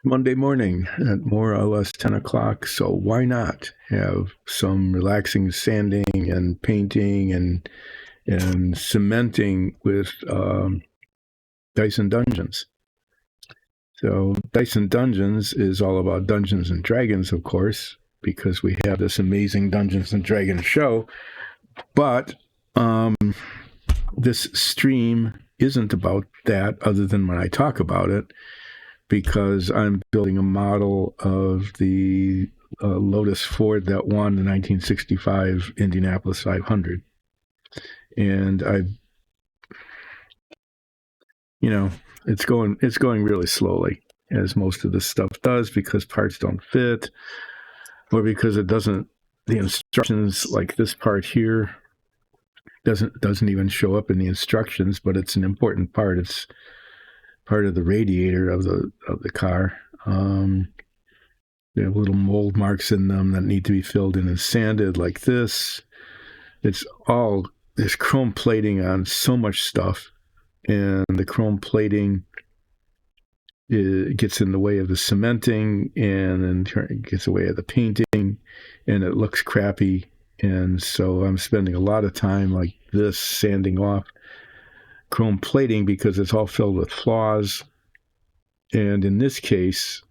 Monday morning at more or less 10 o'clock. So why not have some relaxing sanding and painting and cementing with Dyson Dungeons. So Dyson Dungeons is all about Dungeons and Dragons, of course, because we have this amazing Dungeons and Dragons show. But this stream isn't about that other than when I talk about it, because I'm building a model of the Lotus-Ford that won the 1965 Indianapolis 500. And it's going really slowly, as most of this stuff does, because parts don't fit, or because it doesn't. The instructions, like this part here, doesn't even show up in the instructions, but it's an important part. It's part of the radiator of the car. They have little mold marks in them that need to be filled in and sanded, like this. There's chrome plating on so much stuff, and the chrome plating gets in the way of the cementing, and then gets in the way of the painting, and it looks crappy. And so I'm spending a lot of time like this sanding off chrome plating because it's all filled with flaws. And in this case,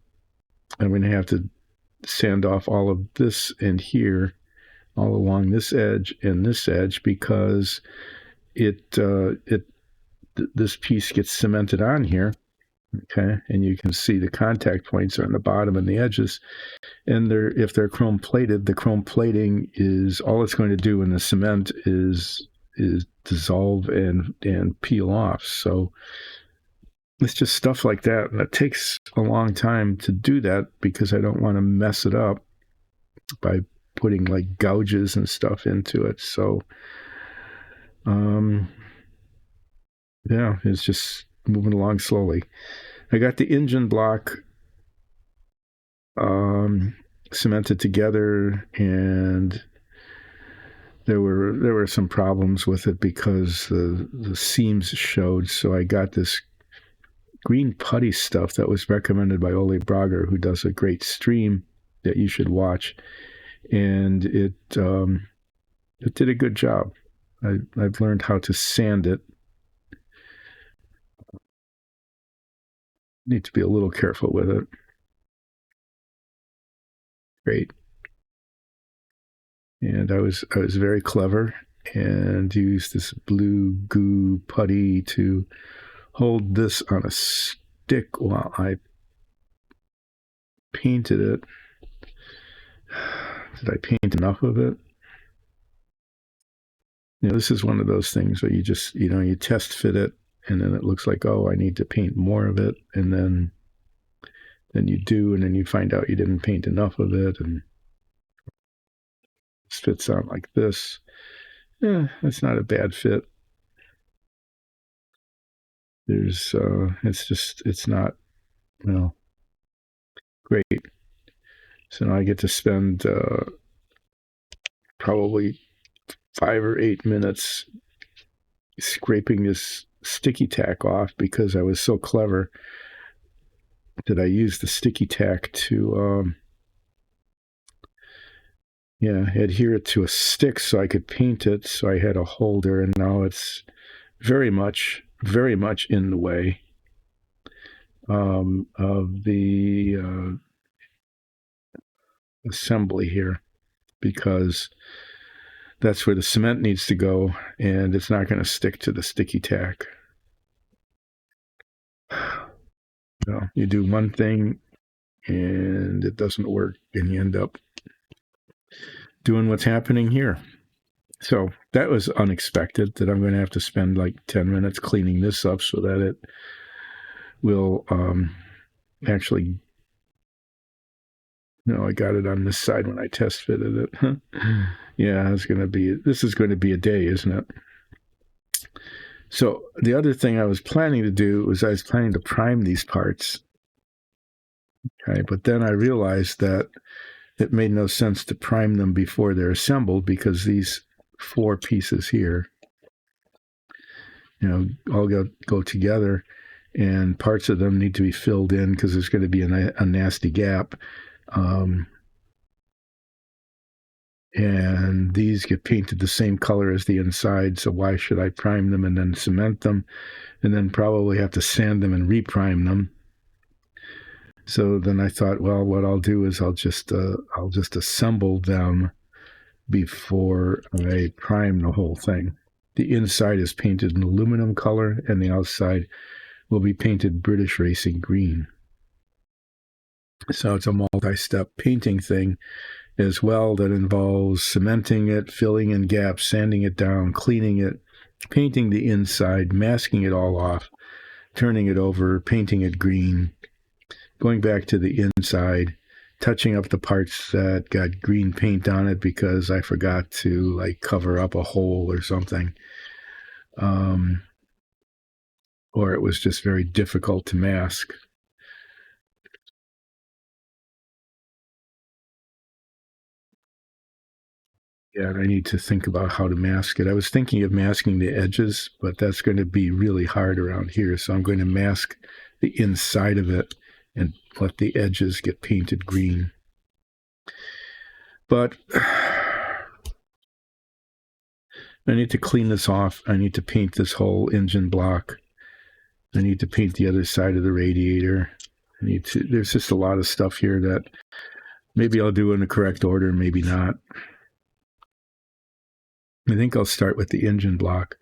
I'm going to have to sand off all of this in here, all along this edge and this edge, because this piece gets cemented on here. Okay, and you can see the contact points are on the bottom and the edges, and if they're chrome plated, the chrome plating is all it's going to do in the cement is dissolve and peel off. So it's just stuff like that, and it takes a long time to do that because I don't want to mess it up by putting like gouges and stuff into it. So it's just moving along slowly. I got the engine block cemented together, and there were some problems with it because the seams showed. So I got this green putty stuff that was recommended by Ole Brager, who does a great stream that you should watch, and it did a good job. I've learned how to sand it. Need to be a little careful with it. Great. And I was very clever and used this blue goo putty to hold this on a stick while I painted it. Did I paint enough of it? This is one of those things where you just, you test fit it, and then it looks like, oh, I need to paint more of it, and then you do, and then you find out you didn't paint enough of it, and it fits out like this. It's not a bad fit. It's not, great. So now I get to spend probably 5 or 8 minutes scraping this sticky tack off, because I was so clever that I used the sticky tack to adhere it to a stick so I could paint it. So I had a holder, and now it's very much in the way of the assembly here, because that's where the cement needs to go, and it's not going to stick to the sticky tack. You do one thing and it doesn't work, and you end up doing what's happening here. So that was unexpected, that I'm going to have to spend like 10 minutes cleaning this up so that it will actually, I got it on this side when I test fitted it. Yeah, this is going to be a day, isn't it? So the other thing I was planning to do was I was planning to prime these parts. Okay, but then I realized that it made no sense to prime them before they're assembled, because these 4 pieces here, all go together, and parts of them need to be filled in because there's going to be a nasty gap. And these get painted the same color as the inside, so why should I prime them and then cement them, and then probably have to sand them and reprime them? So then I thought, well, what I'll do is I'll just assemble them before I prime the whole thing. The inside is painted in aluminum color, and the outside will be painted British Racing green. So it's a multi-step painting thing as well that involves cementing it, filling in gaps, sanding it down, cleaning it, painting the inside, masking it all off, turning it over, painting it green, going back to the inside, touching up the parts that got green paint on it because I forgot to like cover up a hole or something. Or it was just very difficult to mask. Yeah, I need to think about how to mask it. I was thinking of masking the edges, but that's going to be really hard around here. So I'm going to mask the inside of it and let the edges get painted green. But I need to clean this off. I need to paint this whole engine block. I need to paint the other side of the radiator. There's just a lot of stuff here that maybe I'll do in the correct order, maybe not. I think I'll start with the engine block.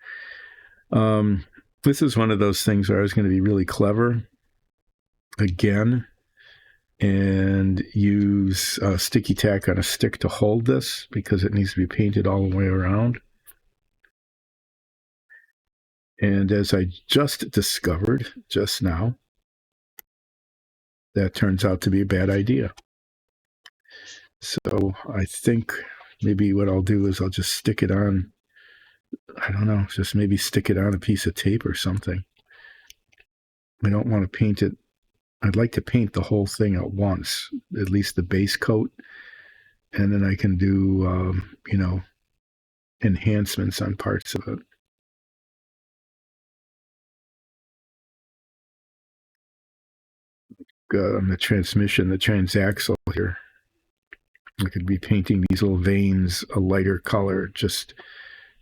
This is one of those things where I was going to be really clever again and use sticky tack on a stick to hold this because it needs to be painted all the way around. And as I just discovered just now, that turns out to be a bad idea. So I think maybe what I'll do is I'll just stick it on, I don't know, just maybe stick it on a piece of tape or something. I don't want to paint it. I'd like to paint the whole thing at once, at least the base coat, and then I can do, enhancements on parts of it. On the transmission, the transaxle here, I could be painting these little veins a lighter color just,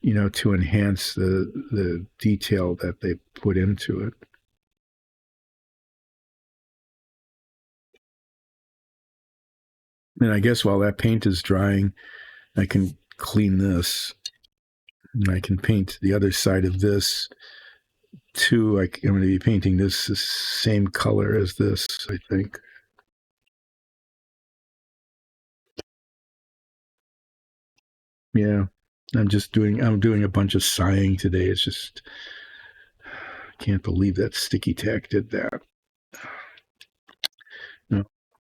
to enhance the detail that they put into it. And I guess while that paint is drying, I can clean this. And I can paint the other side of this too. I'm going to be painting this the same color as this, I think. Yeah, I'm doing a bunch of sighing today. It's just, I can't believe that sticky tack did that.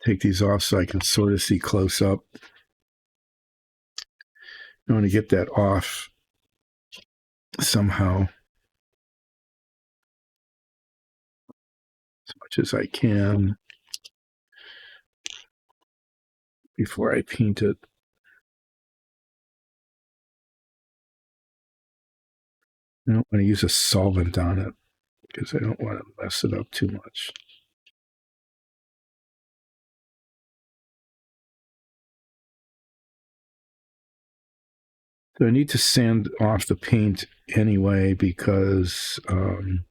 Take these off so I can sort of see close up. I want to get that off somehow as much as I can before I paint it. I don't want to use a solvent on it because I don't want to mess it up too much. So I need to sand off the paint anyway because the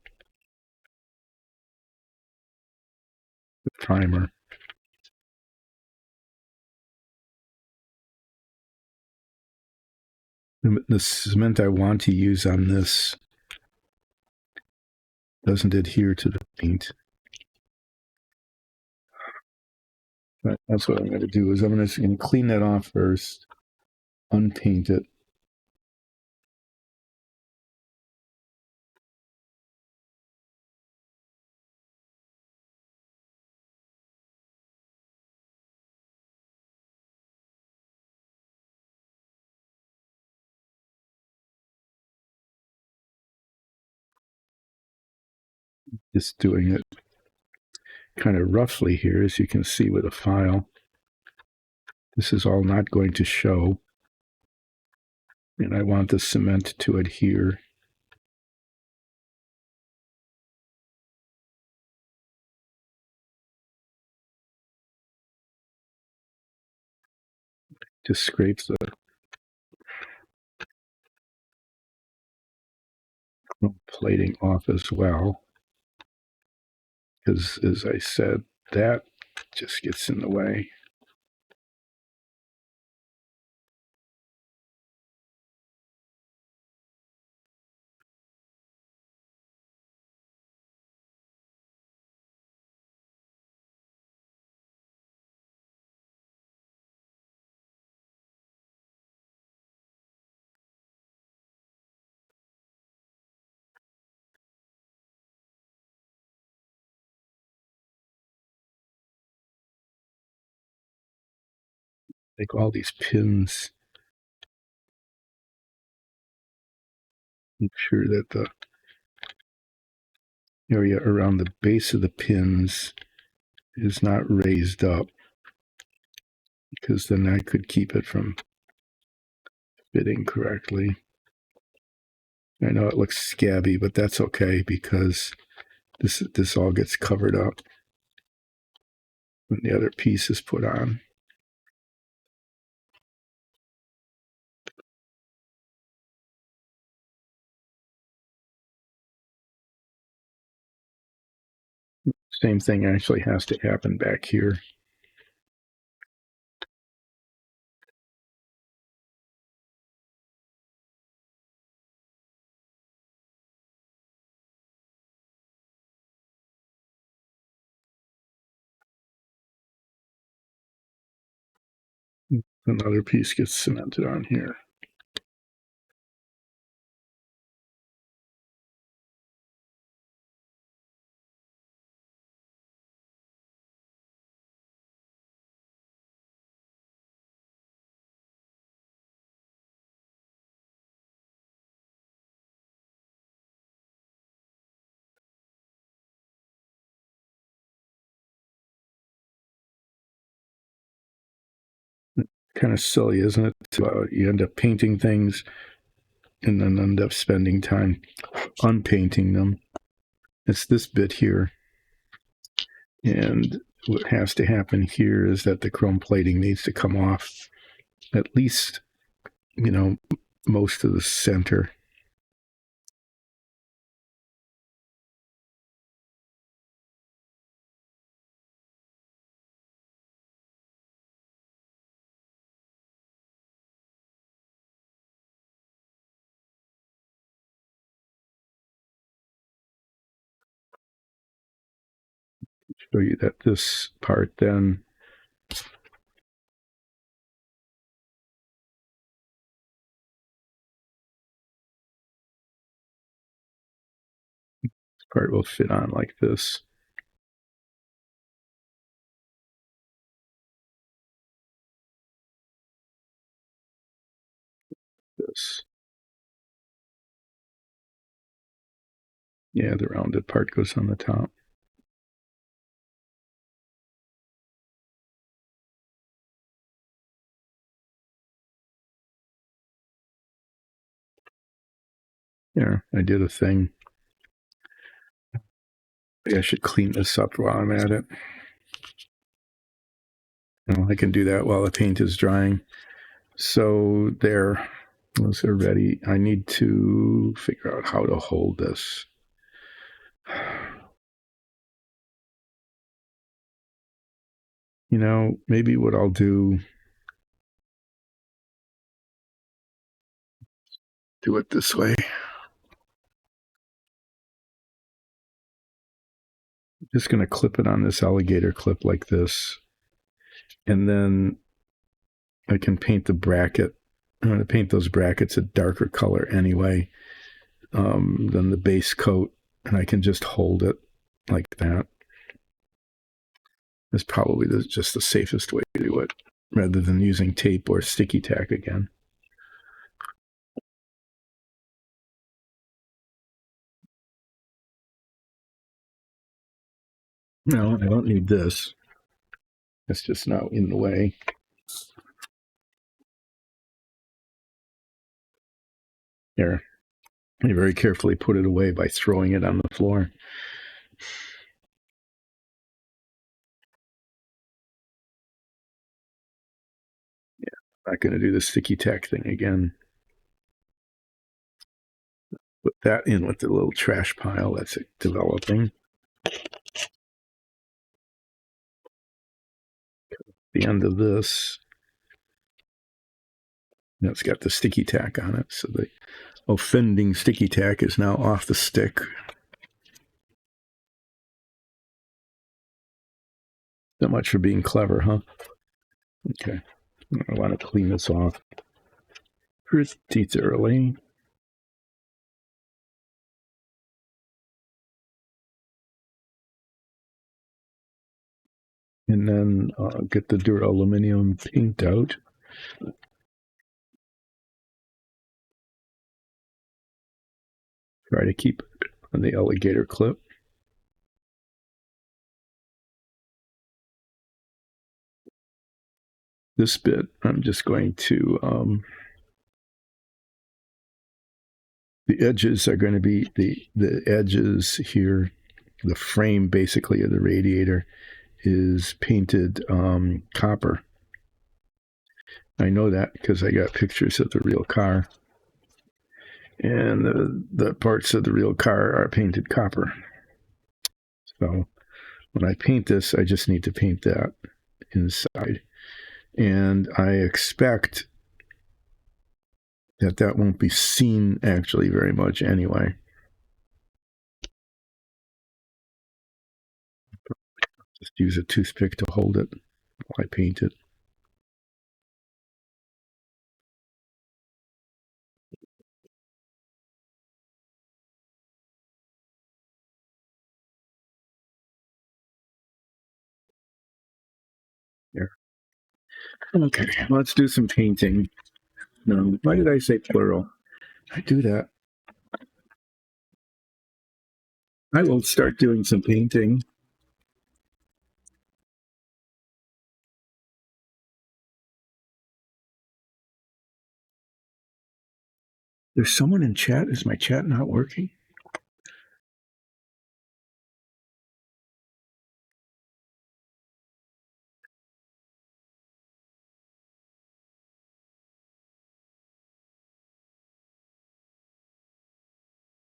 primer. The cement I want to use on this doesn't adhere to the paint. But that's what I'm going to do is I'm going to clean that off first, unpaint it. Just doing it kind of roughly here, as you can see with a file. This is all not going to show. And I want the cement to adhere. Just scrapes the plating off as well, because as I said, that just gets in the way. Like all these pins, make sure that the area around the base of the pins is not raised up, because then I could keep it from fitting correctly. I know it looks scabby, but that's okay, because this all gets covered up when the other piece is put on. Same thing actually has to happen back here. Another piece gets cemented on here. Kind of silly, isn't it? You end up painting things and then end up spending time unpainting them. It's this bit here. And what has to happen here is that the chrome plating needs to come off at least, most of the center. Show you that this part then part will fit on like this. This. Yeah, the rounded part goes on the top. Yeah, I did a thing. Maybe I should clean this up while I'm at it. I can do that while the paint is drying. So there, those are ready. I need to figure out how to hold this. Maybe what I'll do it this way. I'm just going to clip it on this alligator clip like this. And then I can paint the bracket. I'm going to paint those brackets a darker color anyway than the base coat. And I can just hold it like that. It's probably just the safest way to do it, rather than using tape or sticky tack again. No, I don't need this. It's just not in the way. Here, I very carefully put it away by throwing it on the floor. Yeah, Not going to do the sticky tack thing again. Put that in with the little trash pile that's developing. The end of this, it's got the sticky tack on it, so the offending sticky tack is now off the stick. So much for being clever, huh? Okay, I want to clean this off pretty thoroughly. And then get the duraluminum paint out. Try to keep it on the alligator clip. This bit, I'm just going to, the edges are going to be the edges here. The frame basically of the radiator is painted copper. I know that because I got pictures of the real car. And the parts of the real car are painted copper. So when I paint this, I just need to paint that inside. And I expect that won't be seen actually very much anyway. Just use a toothpick to hold it while I paint it. There. Okay, let's do some painting. No, why did I say plural? I do that. I will start doing some painting. There's someone in chat. Is my chat not working?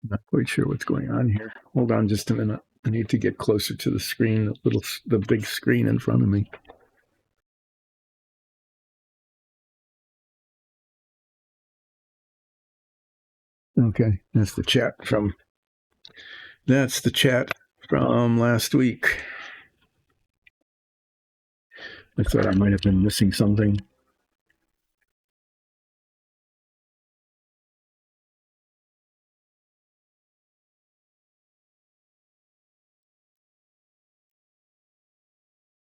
I'm not quite sure what's going on here. Hold on just a minute. I need to get closer to the screen, the big screen in front of me. Okay, that's the chat from last week. I thought I might have been missing something.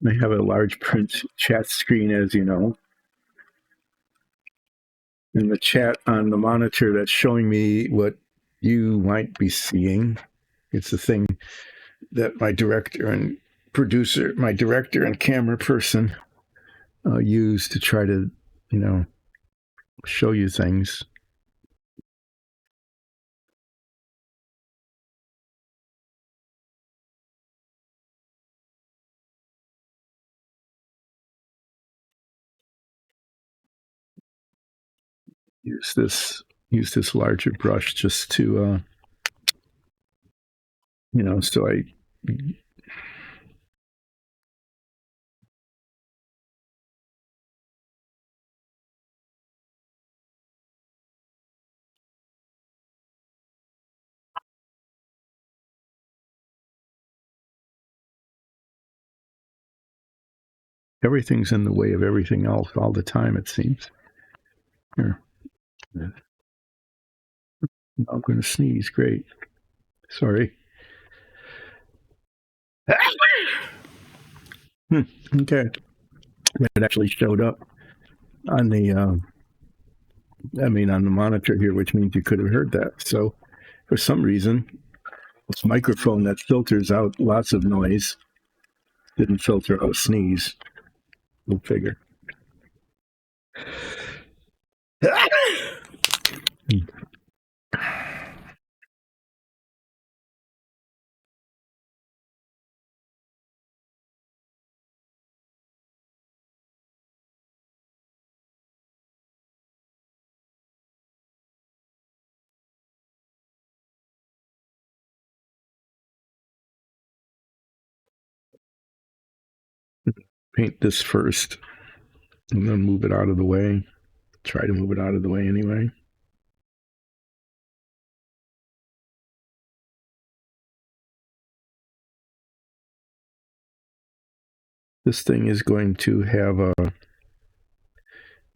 I have a large print chat screen, as you know. And the chat on the monitor that's showing me what you might be seeing. It's the thing that my director and camera person use to try to, show you things. Use this larger brush just to, so everything's in the way of everything else all the time, it seems. Here. I'm going to sneeze. Great. Sorry. Okay. It actually showed up on the, on the monitor here, which means you could have heard that. So for some reason, this microphone that filters out lots of noise didn't filter out a sneeze. Go figure. paint this first and then move it out of the way. Try to move it out of the way anyway. This thing is going to have a,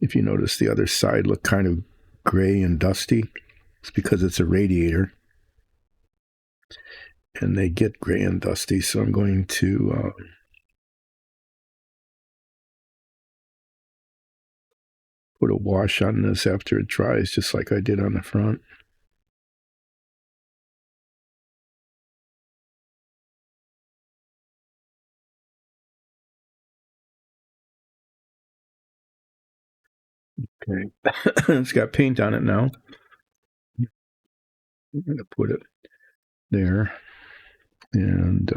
if you notice the other side look kind of gray and dusty. It's because it's a radiator. And they get gray and dusty, so I'm going to put a wash on this after it dries, just like I did on the front. Okay, it's got paint on it now. I'm going to put it there, and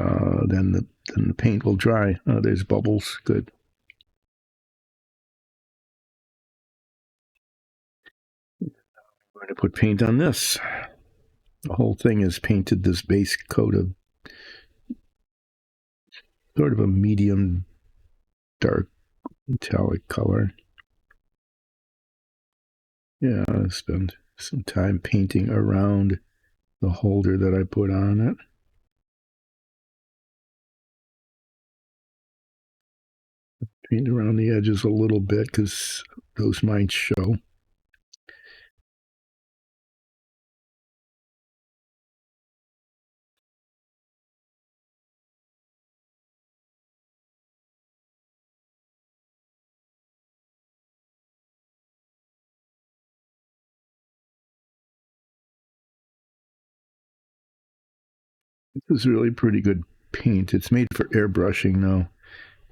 then the paint will dry. There's bubbles. Good. I'm going to put paint on this. The whole thing is painted this base coat of sort of a medium dark metallic color. Yeah, I spent some time painting around the holder that I put on it. Paint around the edges a little bit because those might show. This is really pretty good paint. It's made for airbrushing now,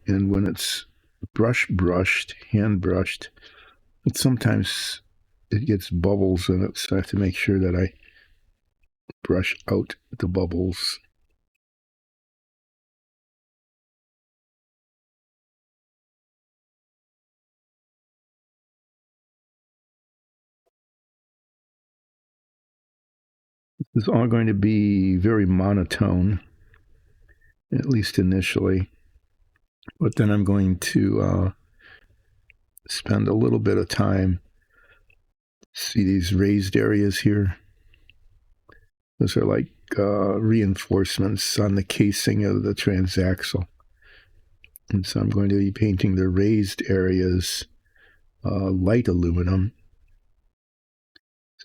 and when it's brushed, hand brushed, sometimes it gets bubbles in it, so I have to make sure that I brush out the bubbles. This is all going to be very monotone, at least initially, but then I'm going to spend a little bit of time. See these raised areas here? Those are like reinforcements on the casing of the transaxle. And so I'm going to be painting the raised areas light aluminum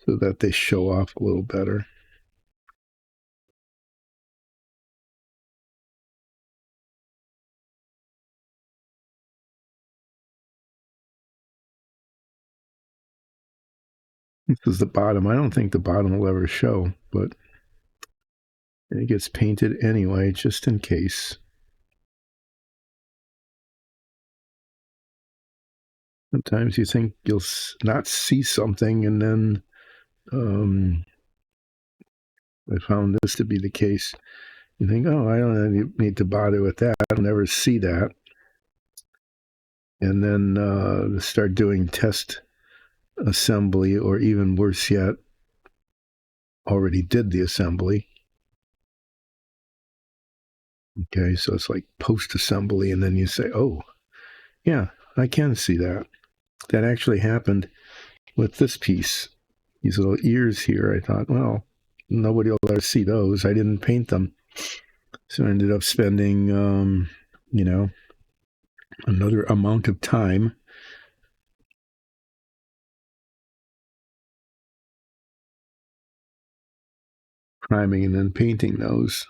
so that they show off a little better. This is the bottom. I don't think the bottom will ever show, but it gets painted anyway, just in case. Sometimes you think you'll not see something, and then I found this to be the case. You think, oh, I don't need to bother with that. I'll never see that. And then start doing test assembly, or even worse yet, already did the assembly. Okay, so it's like post-assembly, and then you say, oh, yeah, I can see that. That actually happened with this piece. These little ears here, I thought, well, nobody will ever see those. I didn't paint them. So I ended up spending, another amount of time priming and then painting those,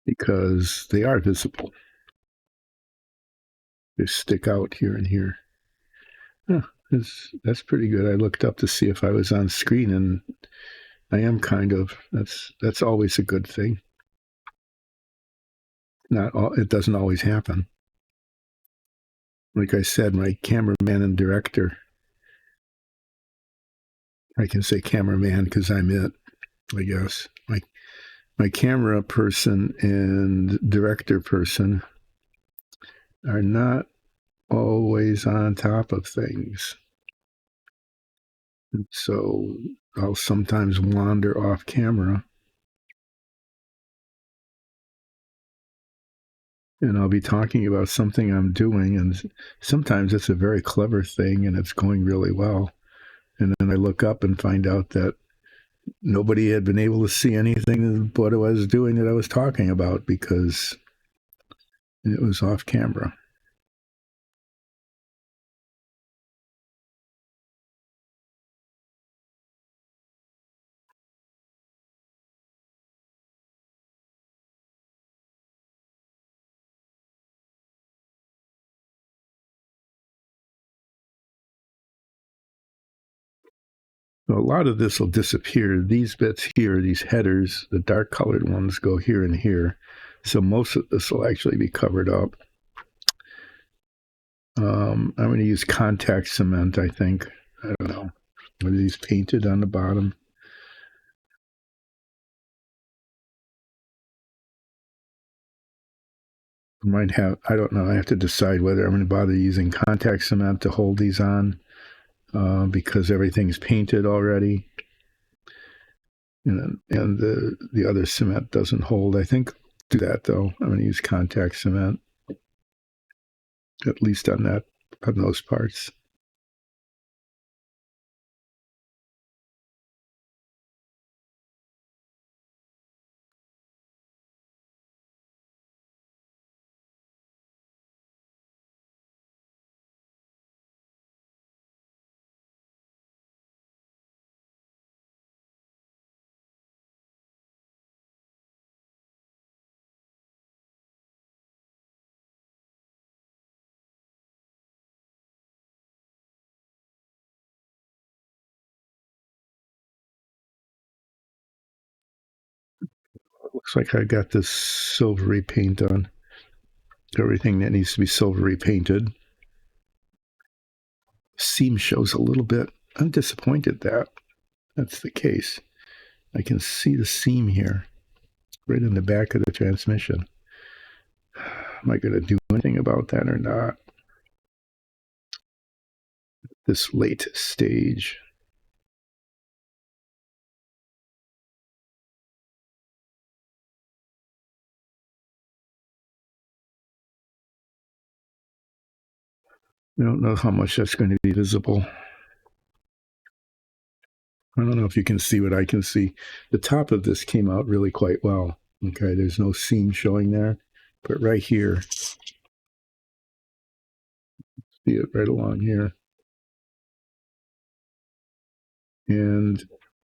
because they are visible. They stick out here and here. Huh, that's pretty good. I looked up to see if I was on screen, and I am kind of. That's always a good thing. It doesn't always happen. Like I said, my cameraman and director, I can say cameraman because I'm it, I guess. My camera person and director person are not always on top of things. And so I'll sometimes wander off camera. and I'll be talking about something I'm doing, and sometimes it's a very clever thing and it's going really well. And then I look up and find out that nobody had been able to see anything of what I was doing that I was talking about because it was off camera. So a lot of this will disappear. These bits here, these headers, the dark colored ones go here and here. So most of this will actually be covered up. I'm going to use contact cement, I think. I don't know. Are these painted on the bottom? Might have, I don't know. I have to decide whether I'm going to bother using contact cement to hold these on because everything's painted already. And the other cement doesn't hold. I think do that though. I'm going to use contact cement, at least on those parts. Looks like I got this silvery paint on everything that needs to be silvery painted. Seam shows a little bit. I'm disappointed that that's the case. I can see the seam here, right in the back of the transmission. Am I going to do anything about that or not? This late stage. I don't know how much that's going to be visible. I don't know if you can see what I can see. The top of this came out really quite well. Okay, there's no seam showing there, but right here, see it right along here. And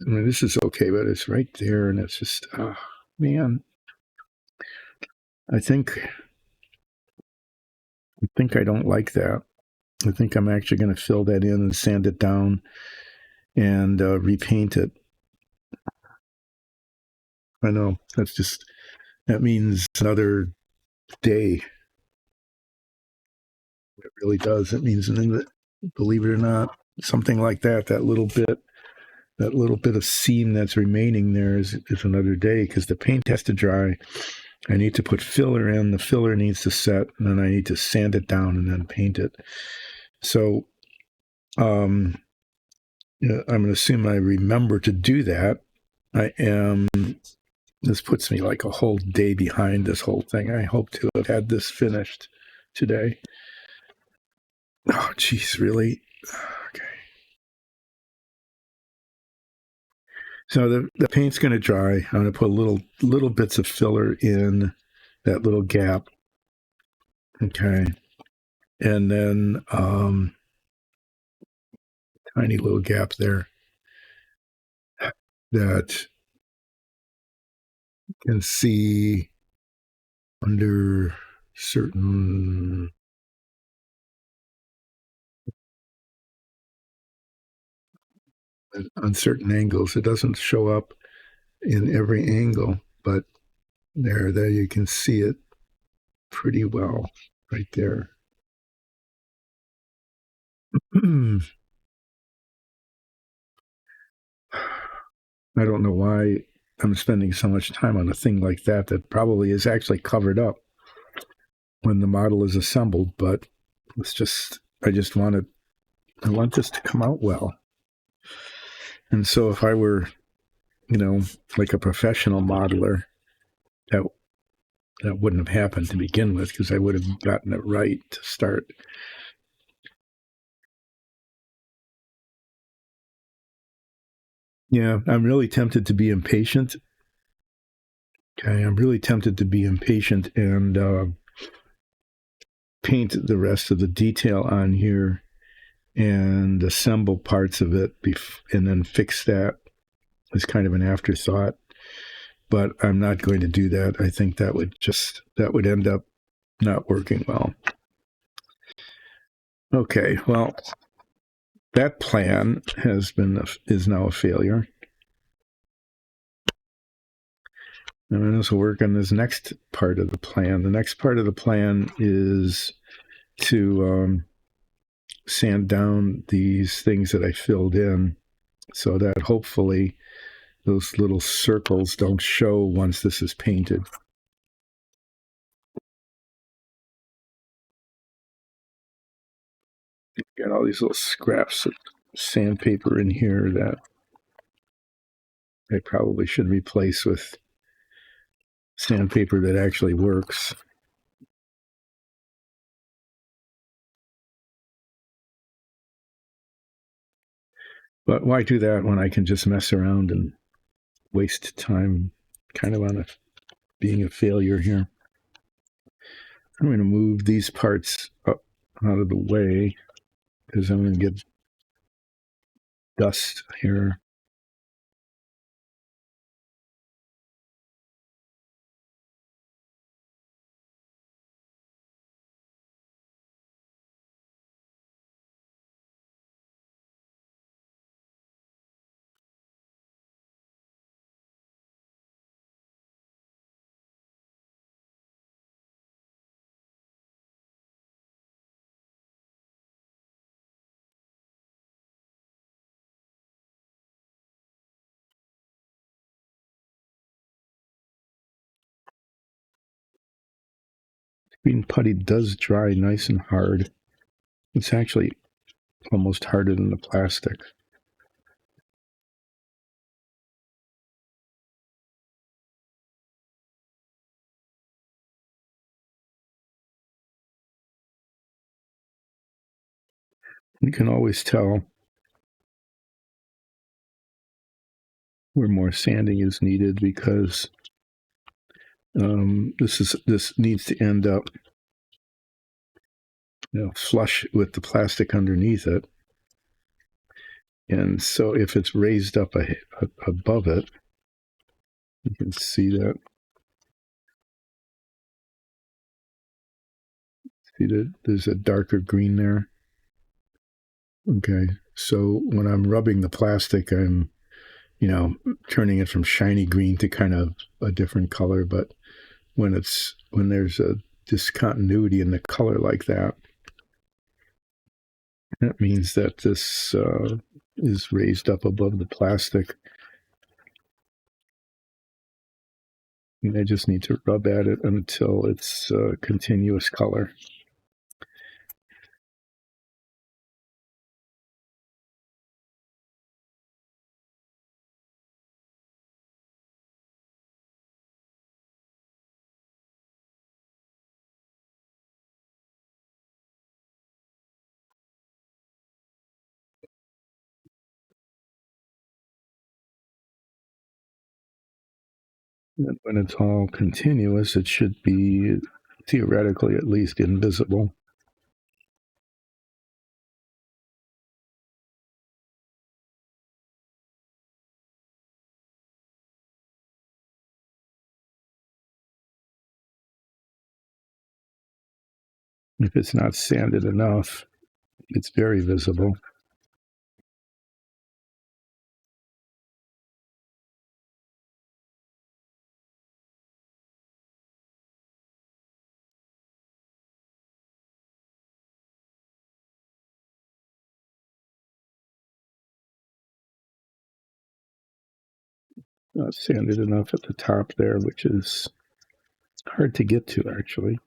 I mean, this is okay, but it's right there, and it's just, oh, man. I think I don't like that. I think I'm actually going to fill that in and sand it down and repaint it. I know that means another day. It really does. It means, believe it or not, something like that. That little bit of seam that's remaining there is another day because the paint has to dry. I need to put filler in. The filler needs to set, and then I need to sand it down and then paint it. So, I'm going to assume I remember to do that. This puts me like a whole day behind this whole thing. I hope to have had this finished today. Oh, geez, really? Okay. So the paint's going to dry. I'm going to put little bits of filler in that little gap. Okay. And then tiny little gap there that you can see under certain on certain angles. It doesn't show up in every angle, but there you can see it pretty well right there. I don't know why I'm spending so much time on a thing like that probably is actually covered up when the model is assembled, but I want this to come out well. And so if I were, like a professional modeler, that that wouldn't have happened to begin with because I would have gotten it right to start. Yeah, I'm really tempted to be impatient. Okay, I'm really tempted to be impatient and paint the rest of the detail on here and assemble parts of it and then fix that as kind of an afterthought. But I'm not going to do that. I think that would end up not working well. Okay, well, that plan is now a failure. And I'm going to work on this next part of the plan. The next part of the plan is to sand down these things that I filled in so that hopefully those little circles don't show once this is painted. Got all these little scraps of sandpaper in here that I probably should replace with sandpaper that actually works. But why do that when I can just mess around and waste time kind of on being a failure here? I'm going to move these parts up out of the way because I'm going to get dust here. Green putty does dry nice and hard. It's actually almost harder than the plastic. You can always tell where more sanding is needed because this needs to end up flush with the plastic underneath it. And so if it's raised up above it, you can see that. See that there's a darker green there. Okay, so when I'm rubbing the plastic, I'm, turning it from shiny green to kind of a different color. But when there's a discontinuity in the color like that, that means that this is raised up above the plastic. And I just need to rub at it until it's a continuous color. And when it's all continuous, it should be theoretically at least invisible. If it's not sanded enough, it's very visible. Not sanded enough at the top there, which is hard to get to, actually.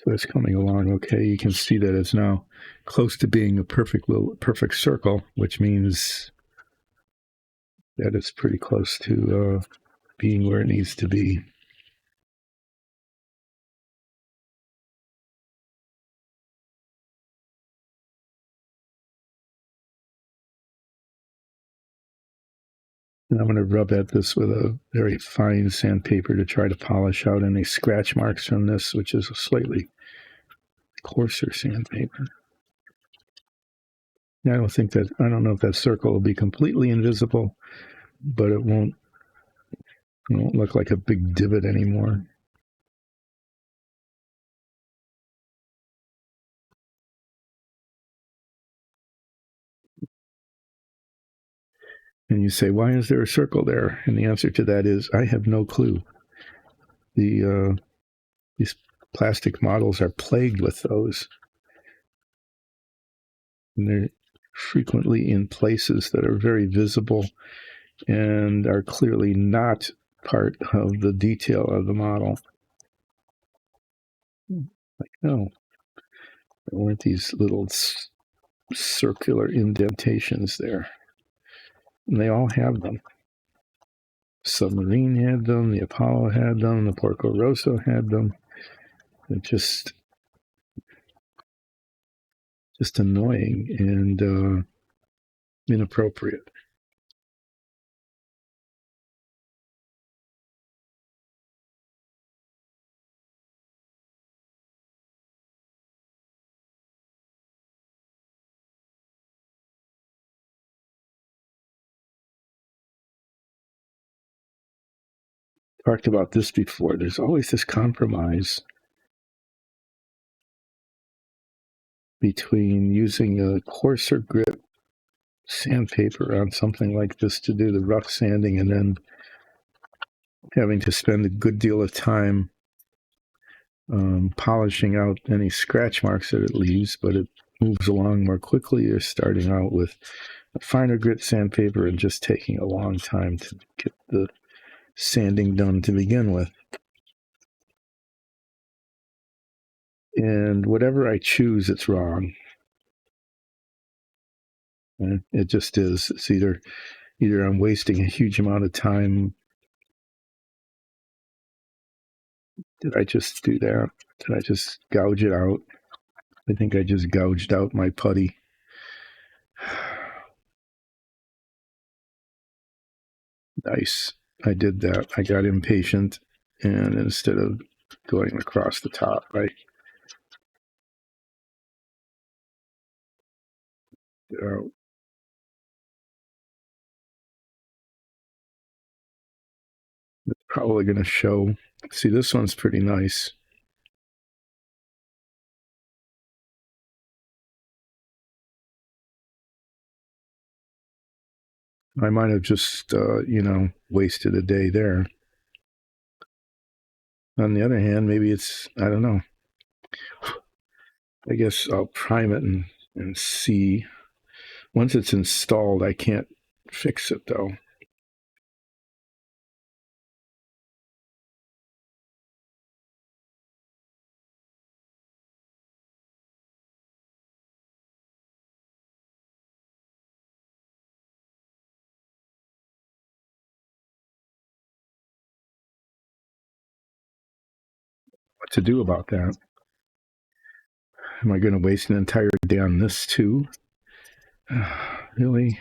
So it's coming along okay. You can see that it's now close to being a perfect circle, which means that it's pretty close to being where it needs to be. And I'm going to rub at this with a very fine sandpaper to try to polish out any scratch marks from this, which is a slightly coarser sandpaper. I don't know if that circle will be completely invisible, but it won't look like a big divot anymore. And you say, why is there a circle there? And the answer to that is, I have no clue. These plastic models are plagued with those. And they're frequently in places that are very visible and are clearly not part of the detail of the model. Like, no, there weren't these little circular indentations there. And they all have them. Submarine had them, the Apollo had them, the Porco Rosso had them. They're just annoying and inappropriate. Talked about this before. There's always this compromise between using a coarser grit sandpaper on something like this to do the rough sanding and then having to spend a good deal of time polishing out any scratch marks that it leaves, but it moves along more quickly. You're starting out with a finer grit sandpaper and just taking a long time to get the sanding done to begin with. And whatever I choose, it's wrong. And it just is. It's either I'm wasting a huge amount of time. Did I just do that? Did I just gouge it out? I think I just gouged out my putty. Nice. I did that. I got impatient, and instead of going across the top, I did out. It's probably going to show. See, this one's pretty nice. I might have just, wasted a day there. On the other hand, maybe it's, I don't know. I guess I'll prime it and see. Once it's installed, I can't fix it, though. What to do about that? Am I going to waste an entire day on this, too? Really?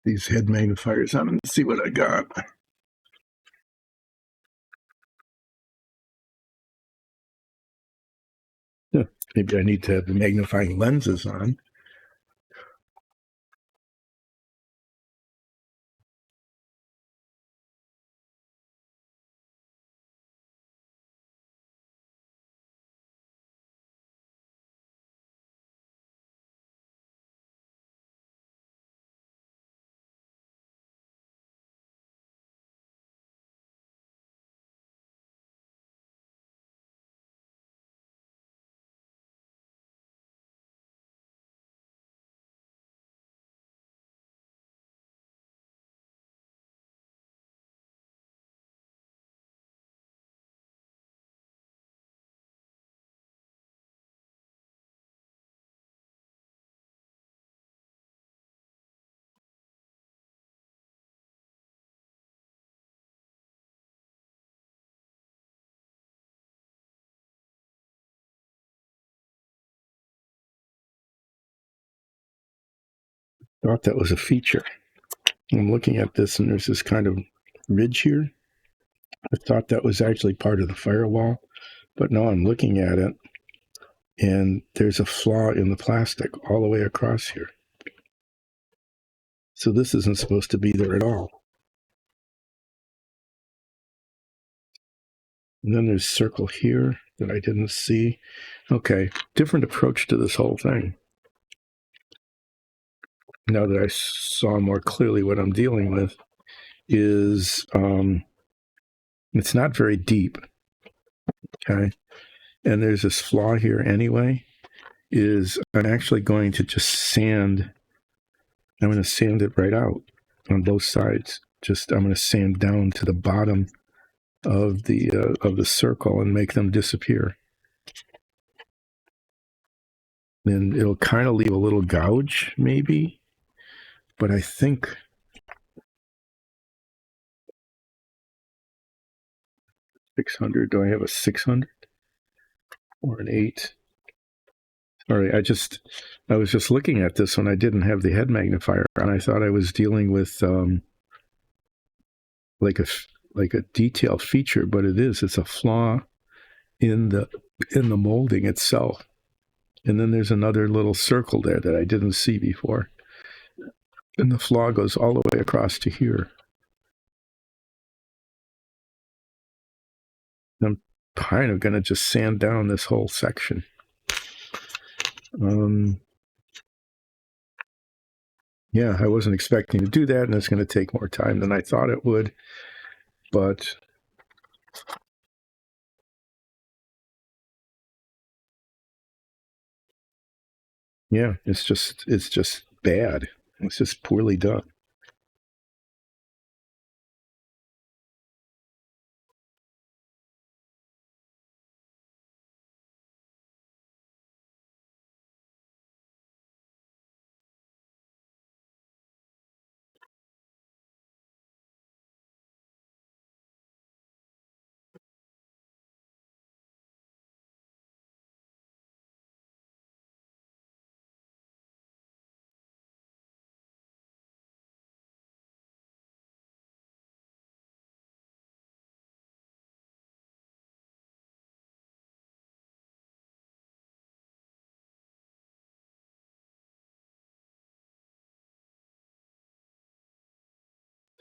These head magnifiers on and see what I got. Yeah, maybe I need to have the magnifying lenses on. Thought that was a feature. I'm looking at this and there's this kind of ridge here. I thought that was actually part of the firewall, but now I'm looking at it and there's a flaw in the plastic all the way across here. So this isn't supposed to be there at all. And then there's circle here that I didn't see. Okay, different approach to this whole thing. Now that I saw more clearly what I'm dealing with is it's not very deep, okay? And there's this flaw here anyway, is I'm actually going to just sand, I'm going to sand it right out on both sides. I'm going to sand down to the bottom of the circle and make them disappear. Then it'll kind of leave a little gouge maybe, but I think 600, do I have a 600 or an 8? Sorry, I was just looking at this when I didn't have the head magnifier on. I thought I was dealing with like a detail feature, but it's a flaw in the molding itself. And then there's another little circle there that I didn't see before. And the flaw goes all the way across to here. I'm kind of going to just sand down this whole section. Yeah, I wasn't expecting to do that, and it's going to take more time than I thought it would. But yeah, it's just bad. It's just poorly done.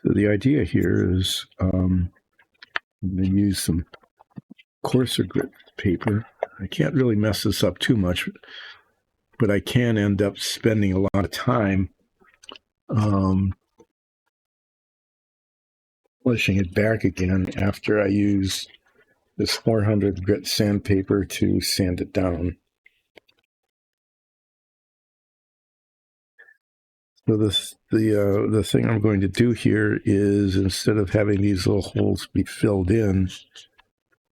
So the idea here is I'm going to use some coarser grit paper. I can't really mess this up too much, but I can end up spending a lot of time polishing it back again after I use this 400 grit sandpaper to sand it down. So the thing I'm going to do here is, instead of having these little holes be filled in,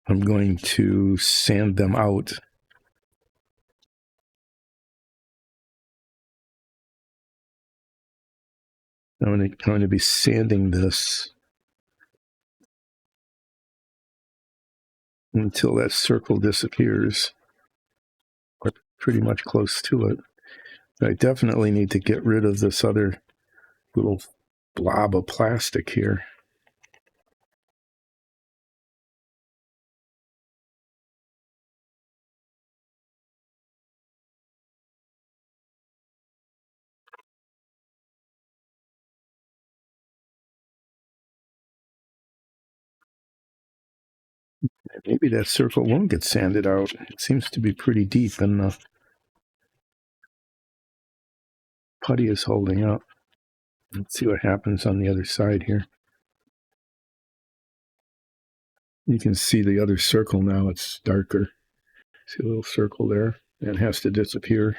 I'm going to sand them out. I'm going to be sanding this until that circle disappears, or pretty much close to it. I definitely need to get rid of this other little blob of plastic here. Maybe that circle won't get sanded out. It seems to be pretty deep, and the putty is holding up. Let's see what happens on the other side here. You can see the other circle now. It's darker. See a little circle there? That has to disappear.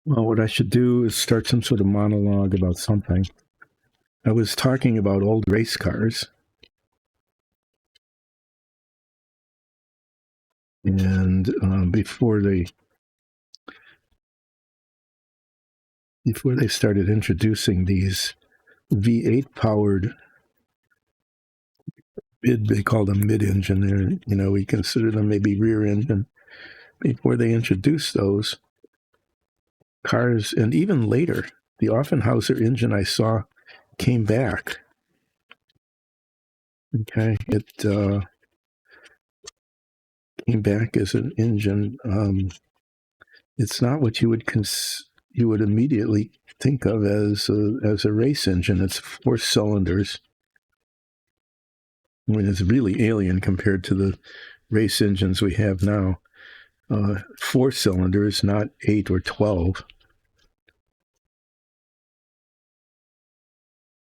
Well, what I should do is start some sort of monologue about something. I was talking about old race cars, and before they started introducing these V8 powered they call them mid-engine. There, we consider them maybe rear engine. Before they introduced those cars, and even later, the Offenhauser engine I saw came back. Okay, it came back as an engine. It's not what you would immediately think of as a race engine. It's 4 cylinders. I mean, it's really alien compared to the race engines we have now. 4 cylinders, not 8 or 12.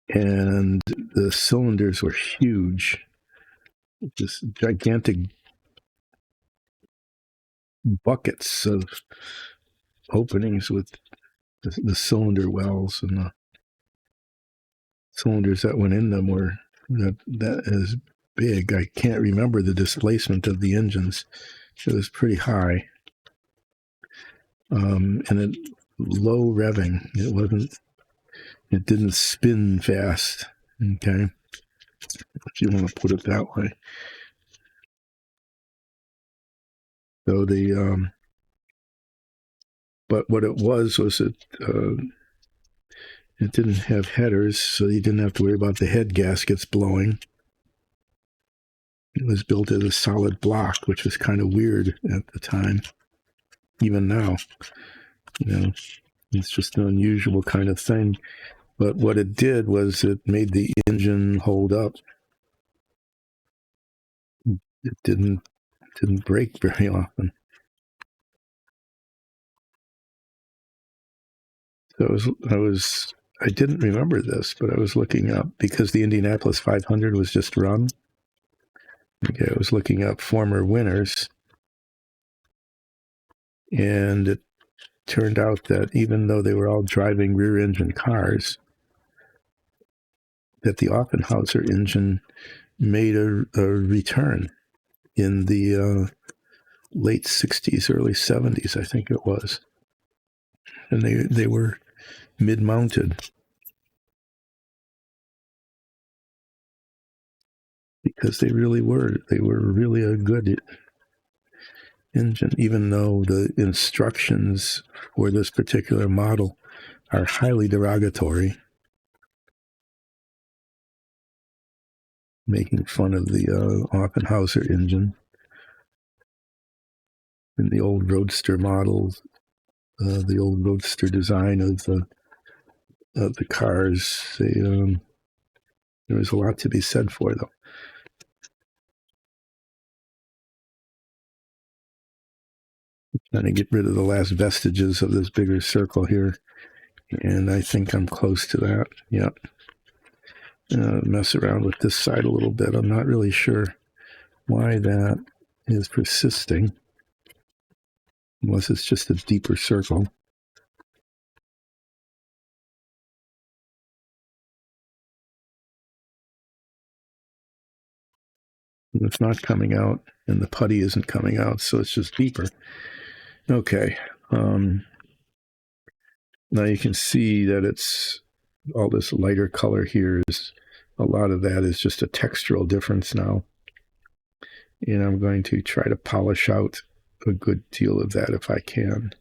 And the cylinders were huge, just gigantic buckets of openings with the cylinder wells, and the cylinders that went in them were that is big. I can't remember the displacement of the engines. It was pretty high, and it low revving. It didn't spin fast. Okay, if you want to put it that way. So but what it was it didn't have headers, so you didn't have to worry about the head gaskets blowing. It was built as a solid block, which was kind of weird at the time. Even now, it's just an unusual kind of thing. But what it did was it made the engine hold up. It didn't break very often. So I didn't remember this, but I was looking up because the Indianapolis 500 was just run. Okay, I was looking up former winners, and it turned out that even though they were all driving rear-engine cars, that the Offenhauser engine made a return in the late 60s, early 70s, I think it was. And they were mid-mounted because they really were. They were really a good engine, even though the instructions for this particular model are highly derogatory, making fun of the Offenhauser engine and the old Roadster models, the old Roadster design of the cars. There was a lot to be said for them. Trying to get rid of the last vestiges of this bigger circle here, and I think I'm close to that. Yep. Mess around with this side a little bit. I'm not really sure why that is persisting, unless it's just a deeper circle. And it's not coming out, and the putty isn't coming out, so it's just deeper. Okay. Now you can see that it's all this lighter color here is a lot of that is just a textural difference now. And I'm going to try to polish out a good deal of that if I can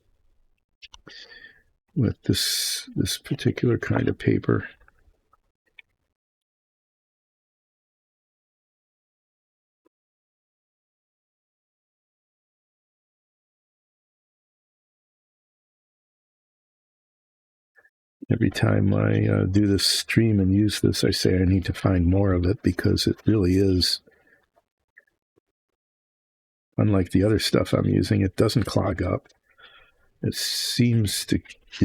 with this particular kind of paper. Every time I do this stream and use this, I say I need to find more of it because it really is, unlike the other stuff I'm using, it doesn't clog up. It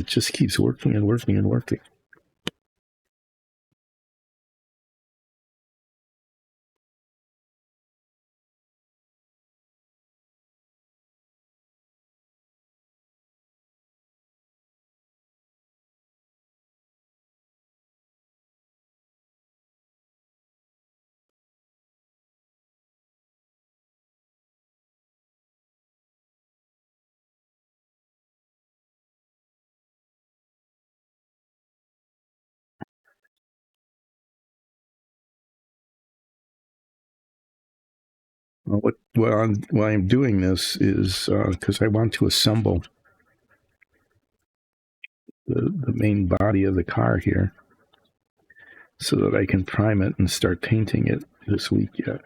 just keeps working and working and working. Well, why I'm doing this is because I want to assemble the main body of the car here so that I can prime it and start painting it this week yet.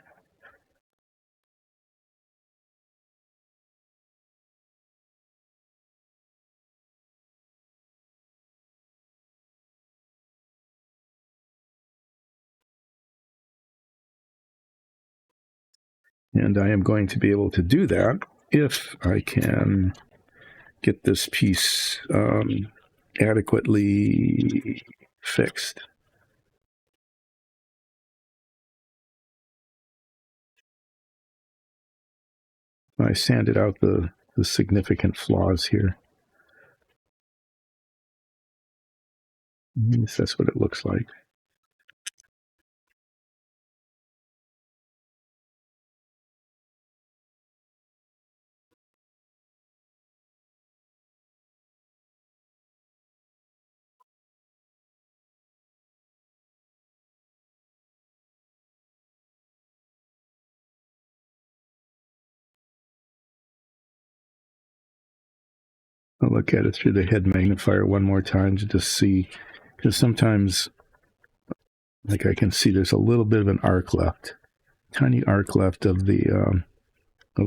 And I am going to be able to do that if I can get this piece adequately fixed. I sanded out the significant flaws here. At least that's what it looks like. I'll look at it through the head magnifier one more time to just see, because sometimes, like I can see, there's a little bit of an arc left, tiny arc left of the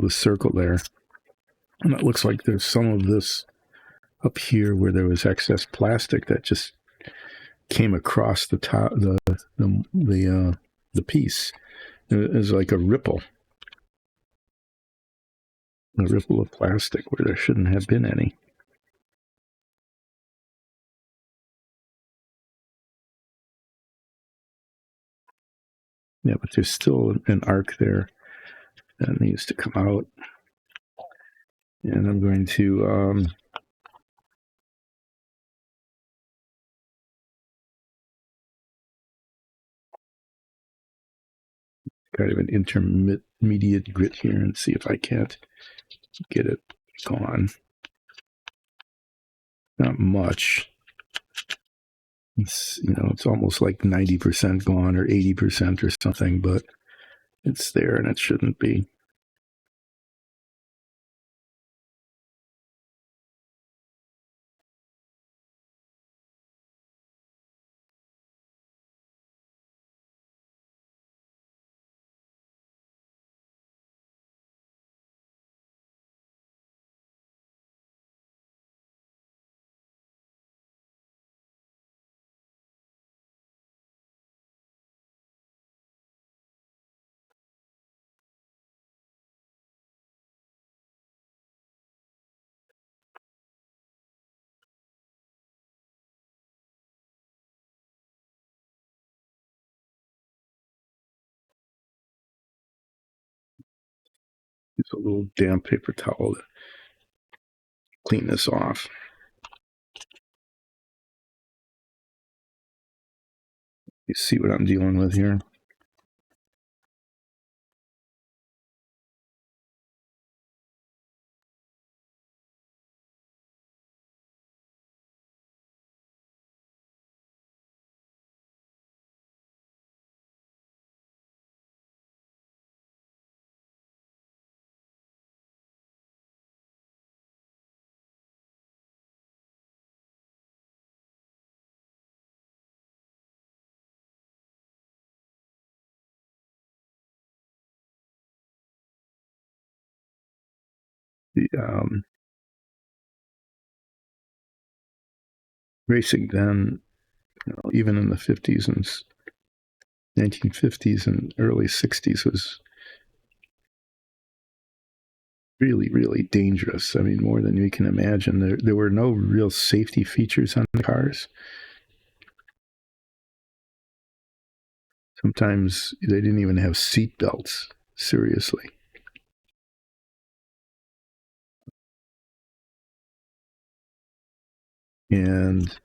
circle there, and it looks like there's some of this up here where there was excess plastic that just came across the top, the piece. It was like a ripple of plastic where there shouldn't have been any. Yeah, but there's still an arc there that needs to come out. And I'm going to kind of an intermediate grit here and see if I can't get it gone. Not much. It's, it's almost like 90% gone or 80% or something, but it's there and it shouldn't be. Use a little damp paper towel to clean this off. You see what I'm dealing with here? The racing then, even in the 50s and 1950s and early 60s was really, really dangerous. I mean, more than you can imagine. There were no real safety features on the cars. Sometimes they didn't even have seat belts, seriously. And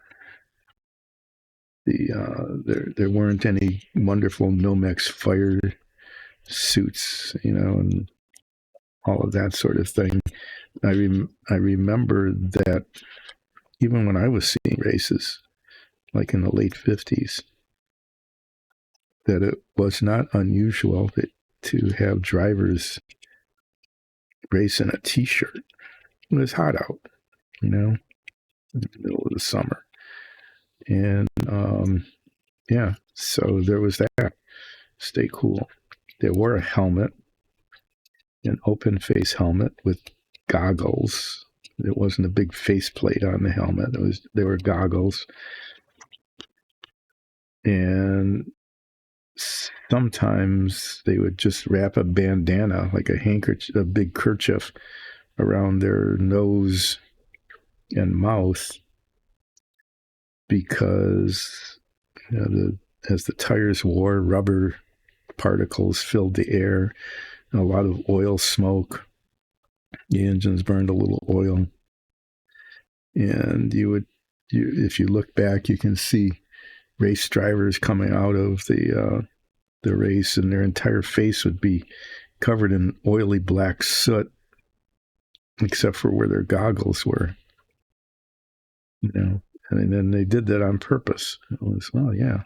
there weren't any wonderful Nomex fire suits, and all of that sort of thing. I remember that even when I was seeing races, like in the late 50s, that it was not unusual that to have drivers race in a t-shirt. It was hot out, in the middle of the summer. And yeah, so there was that. Stay cool. They wore a helmet, an open face helmet with goggles. It wasn't a big faceplate on the helmet. They were goggles. And sometimes they would just wrap a bandana, like a handkerchief, a big kerchief, around their nose and mouth, because as the tires wore, rubber particles filled the air, and a lot of oil smoke. The engines burned a little oil, and if you look back, you can see race drivers coming out of the race, and their entire face would be covered in oily black soot, except for where their goggles were. And then they did that on purpose. It was, well, yeah.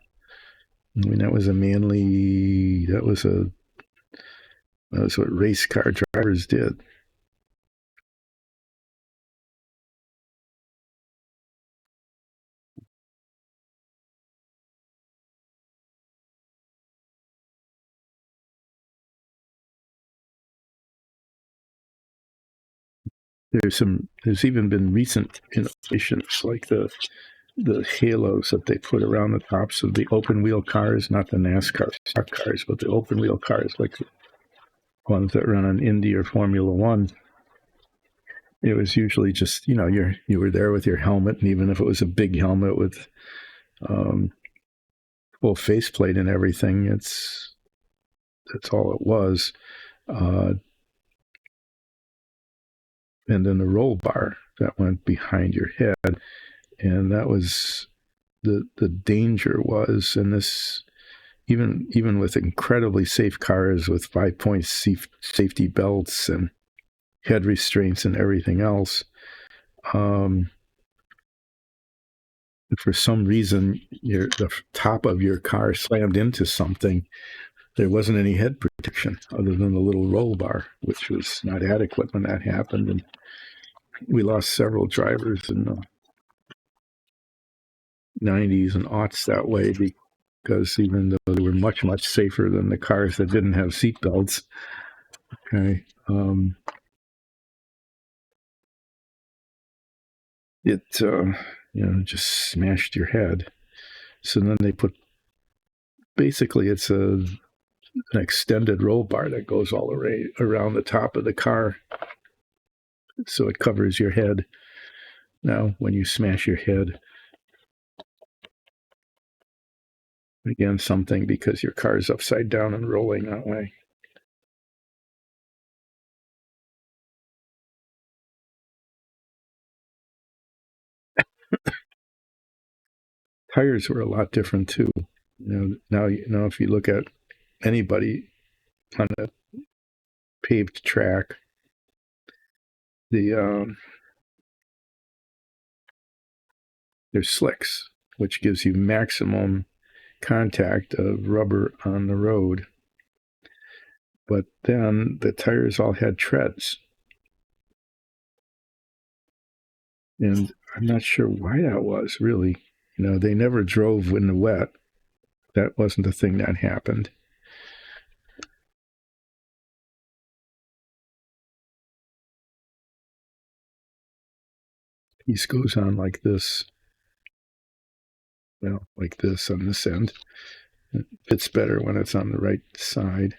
I mean, that was what race car drivers did. There's even been recent innovations like the halos that they put around the tops of the open wheel cars, not the NASCAR stock cars, but the open wheel cars, like the ones that run on Indy or Formula One. It was usually just, you were there with your helmet, and even if it was a big helmet with full faceplate and everything, that's all it was. And then the roll bar that went behind your head, and that was the danger was, and this even with incredibly safe cars with 5-point safety belts and head restraints and everything else, for some reason the top of your car slammed into something, there wasn't any head protection other than the little roll bar, which was not adequate when that happened. And we lost several drivers in the 90s and aughts that way, because even though they were much, much safer than the cars that didn't have seat belts, okay, it just smashed your head. So then they put, basically it's an extended roll bar that goes all around the top of the car, so it covers your head. Now, when you smash your head against something because your car is upside down and rolling that way. Tires were a lot different too. Now if you look at anybody on a paved track, there's slicks, which gives you maximum contact of rubber on the road. But then the tires all had treads. And I'm not sure why that was, really. They never drove in the wet. That wasn't a thing that happened. Piece goes on like this. Well, like this on this end. It fits better when it's on the right side.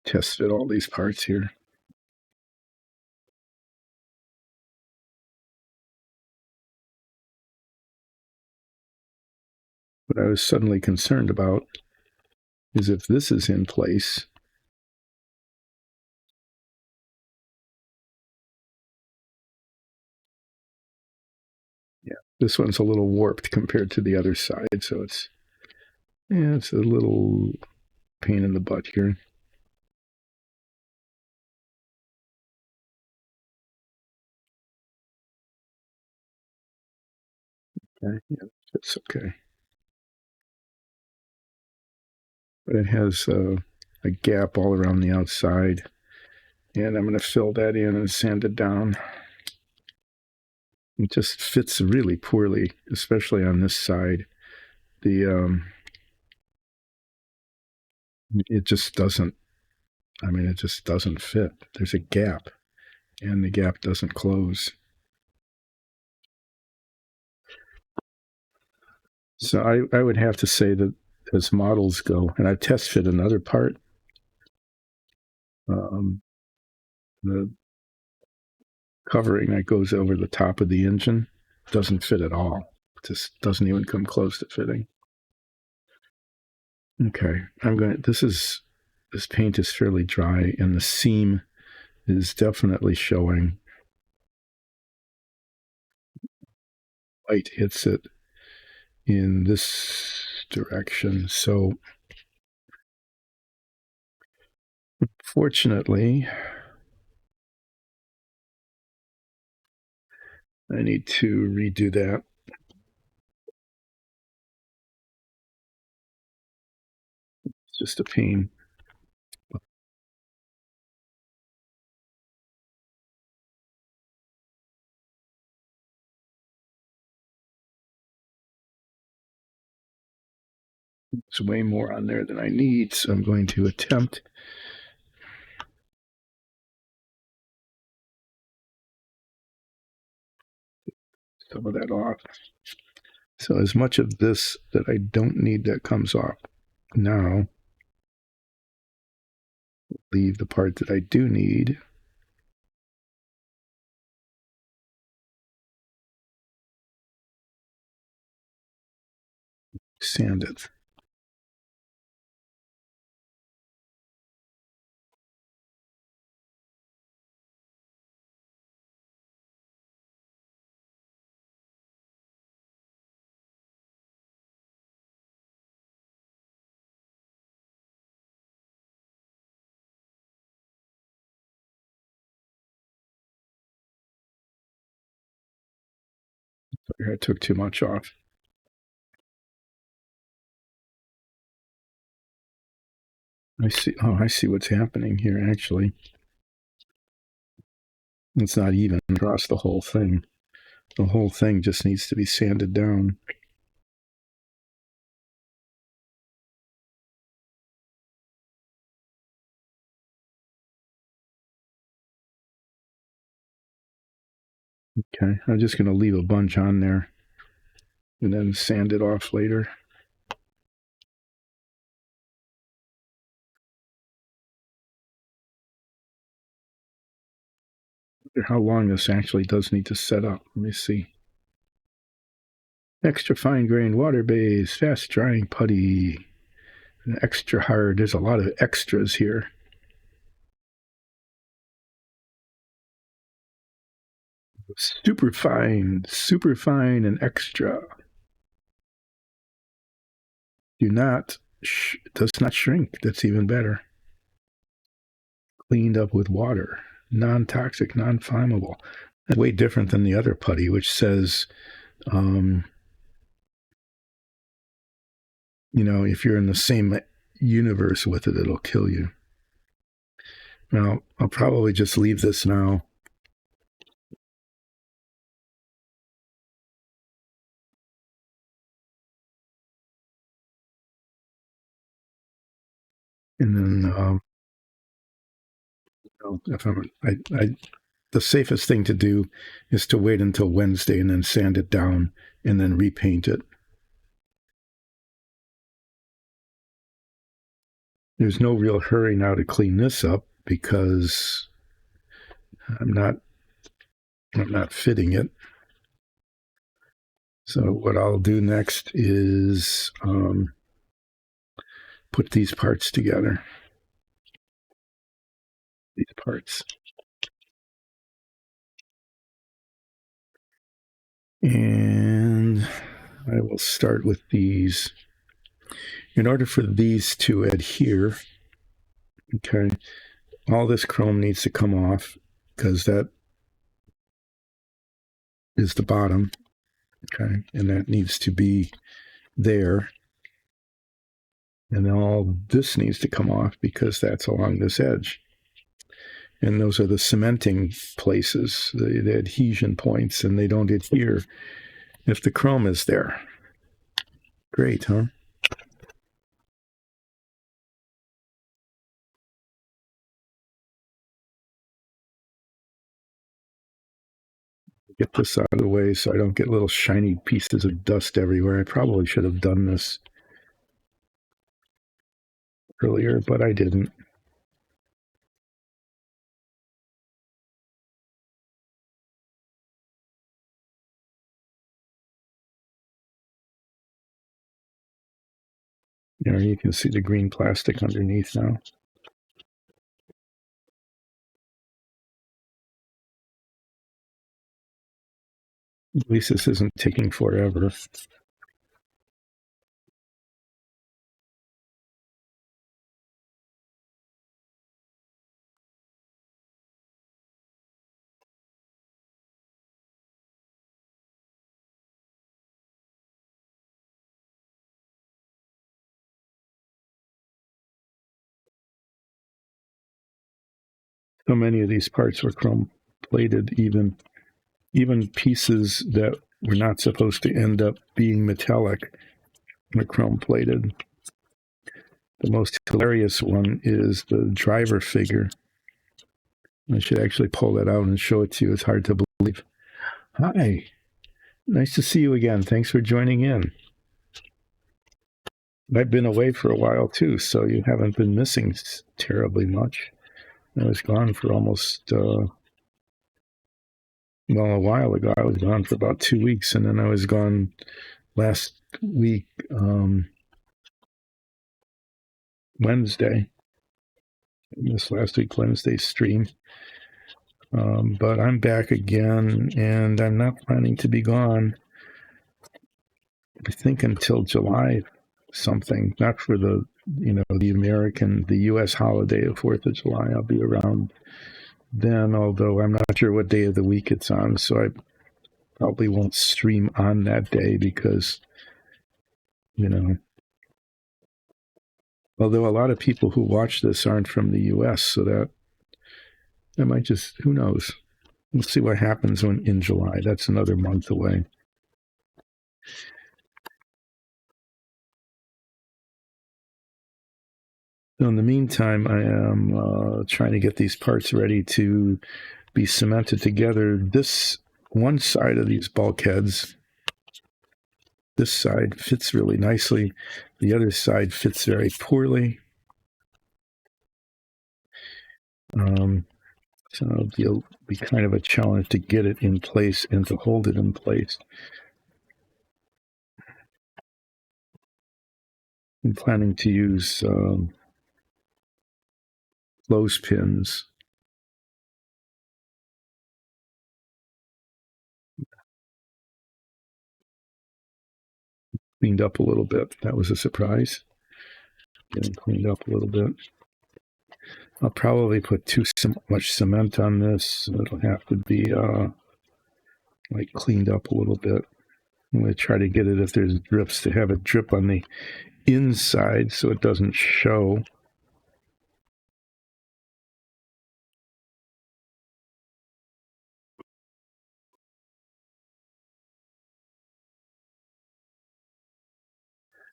Tested all these parts here. What I was suddenly concerned about is if this is in place, yeah, this one's a little warped compared to the other side, so it's a little pain in the butt here. Okay, yeah, it's okay. But it has a gap all around the outside. And I'm going to fill that in and sand it down. It just fits really poorly, especially on this side. The it just doesn't. I mean, it just doesn't fit. There's a gap, and the gap doesn't close. So I would have to say that as models go, and I've test fit another part. The covering that goes over the top of the engine doesn't fit at all. It just doesn't even come close to fitting. Okay, this paint is fairly dry, and the seam is definitely showing. Light hits it in this direction. So fortunately, I need to redo that. It's just a pain. There's way more on there than I need, so I'm going to attempt some of that off. So as much of this that I don't need that comes off. Now, leave the part that I do need. Sand it. I took too much off. I see. Oh, I see what's happening here, actually. It's not even across the whole thing. The whole thing just needs to be sanded down. Okay, I'm just going to leave a bunch on there and then sand it off later. How long this actually does need to set up. Let me see. Extra fine grained water base, fast drying putty, extra hard. There's a lot of extras here. Super fine, and extra. Does not shrink. That's even better. Cleaned up with water, non-toxic, non-flammable. That's way different than the other putty, which says, if you're in the same universe with it, it'll kill you. Well, I'll probably just leave this now. And then, if the safest thing to do is to wait until Wednesday and then sand it down and then repaint it. There's no real hurry now to clean this up because I'm not fitting it. So what I'll do next is put these parts together. These parts. And I will start with these. In order for these to adhere, okay, all this chrome needs to come off because that is the bottom. Okay, and that needs to be there. And then all this needs to come off because that's along this edge. And those are the cementing places, the adhesion points, and they don't adhere if the chrome is there. Great, huh? Get this out of the way so I don't get little shiny pieces of dust everywhere. I probably should have done this earlier, but I didn't. You can see the green plastic underneath now. At least this isn't taking forever. So many of these parts were chrome plated, even pieces that were not supposed to end up being metallic were chrome plated. The most hilarious one is the driver figure. I should actually pull that out and show it to you. It's hard to believe. Hi. Nice to see you again. Thanks for joining in. I've been away for a while too, so you haven't been missing terribly much. I was gone for almost, a while ago. I was gone for about 2 weeks, and then I was gone last week, Wednesday. This last week, Wednesday stream. But I'm back again, and I'm not planning to be gone, I think, until July something, not for the U.S. holiday of 4th of July. I'll be around then, although I'm not sure what day of the week it's on, so I probably won't stream on that day because, although a lot of people who watch this aren't from the U.S., so that might just, who knows? We'll see what happens in July. That's another month away. So in the meantime, I am trying to get these parts ready to be cemented together. This one side of these bulkheads, this side fits really nicely. The other side fits very poorly. So it'll be kind of a challenge to get it in place and to hold it in place. I'm planning to use clothespins. Cleaned up a little bit. That was a surprise. Getting cleaned up a little bit. I'll probably put too much cement on this. It'll have to be cleaned up a little bit. I'm going to try to get it, if there's drips, to have it drip on the inside so it doesn't show.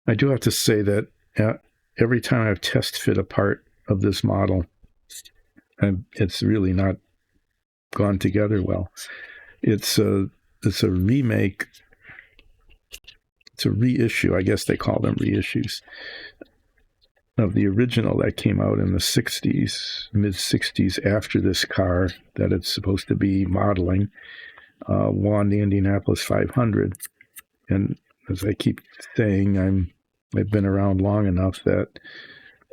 I do have to say that every time I've test fit a part of this model, it's really not gone together well. It's a remake. It's a reissue. I guess they call them reissues of the original that came out in the 60s, mid 60s, after this car that it's supposed to be modeling won the Indianapolis 500. And as I keep saying, I've been around long enough that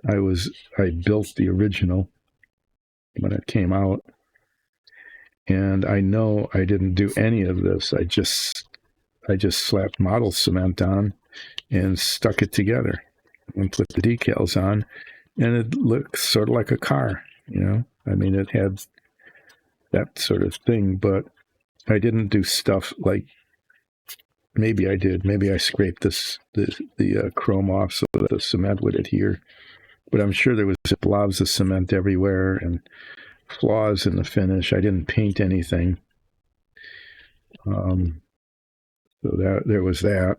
I built the original when it came out, and I know I didn't do any of this. I just slapped model cement on and stuck it together and put the decals on, and it looks sort of like a car. I mean, it had that sort of thing, but I didn't do stuff like maybe I did. Maybe I scraped the chrome off so that the cement would adhere. But I'm sure there was blobs of cement everywhere and flaws in the finish. I didn't paint anything. So there was that.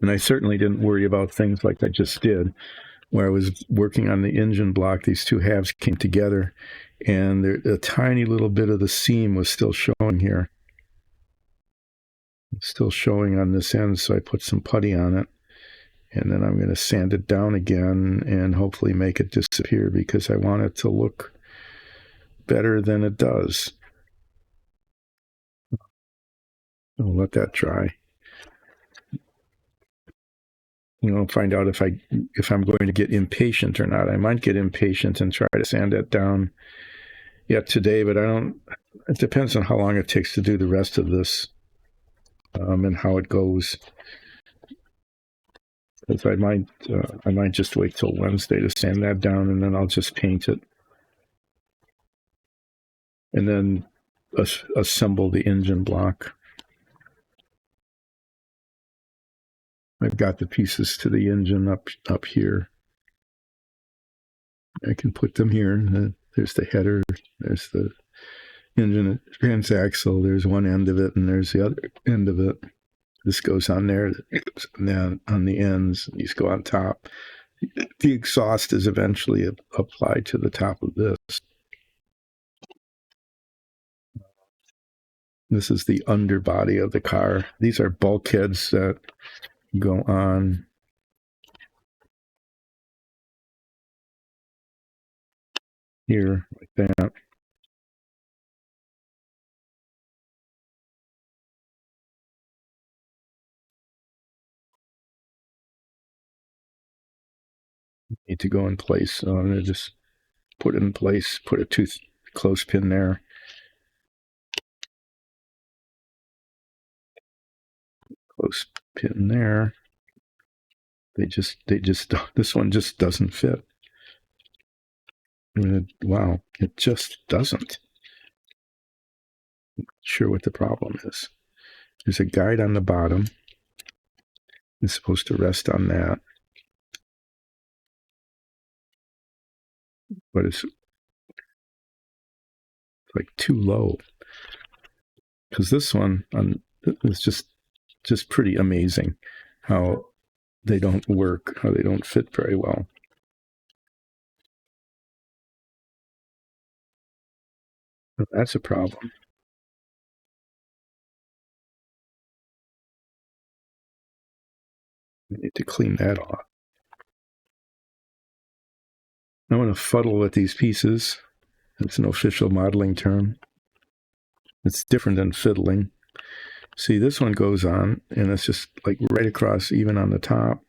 And I certainly didn't worry about things like I just did, where I was working on the engine block. These two halves came together, and a tiny little bit of the seam was still showing here. It's still showing on this end, so I put some putty on it. And then I'm going to sand it down again and hopefully make it disappear because I want it to look better than it does. I'll let that dry. Find out if I'm going to get impatient or not. I might get impatient and try to sand that down yet today, but I don't. It depends on how long it takes to do the rest of this and how it goes. Because I might just wait till Wednesday to sand that down, and then I'll just paint it, and then assemble the engine block. I've got the pieces to the engine up here. I can put them here. There's the header. There's the engine transaxle. There's one end of it, and there's the other end of it. This goes on there. It goes on the ends. These go on top. The exhaust is eventually applied to the top of this. This is the underbody of the car. These are bulkheads that go on here like that. Need to go in place. So I'm going to just put it in place, put a tooth clothespin there. Clothespin there. They just this one just doesn't fit. Wow, it just doesn't. Not sure what the problem is. There's a guide on the bottom. It's supposed to rest on that. But it's like too low. Because this one is just pretty amazing how they don't work, how they don't fit very well. But that's a problem. I need to clean that off. I want to fuddle with these pieces. It's an official modeling term. It's different than fiddling. See, this one goes on, and it's just like right across, even on the top.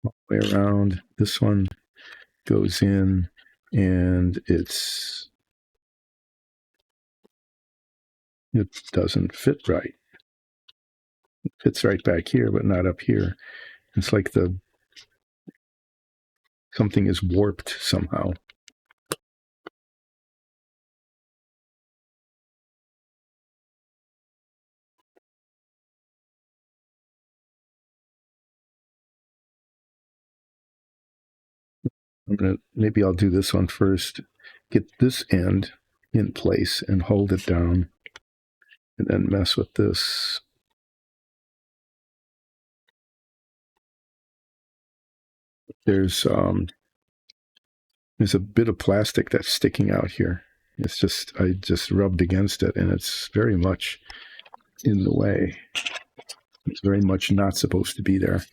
All the way around. This one goes in, and it doesn't fit right. It fits right back here, but not up here. It's like something is warped somehow. Maybe I'll do this one first, get this end in place and hold it down, and then mess with this. There's a bit of plastic that's sticking out here. I just rubbed against it, and it's very much in the way. It's very much not supposed to be there.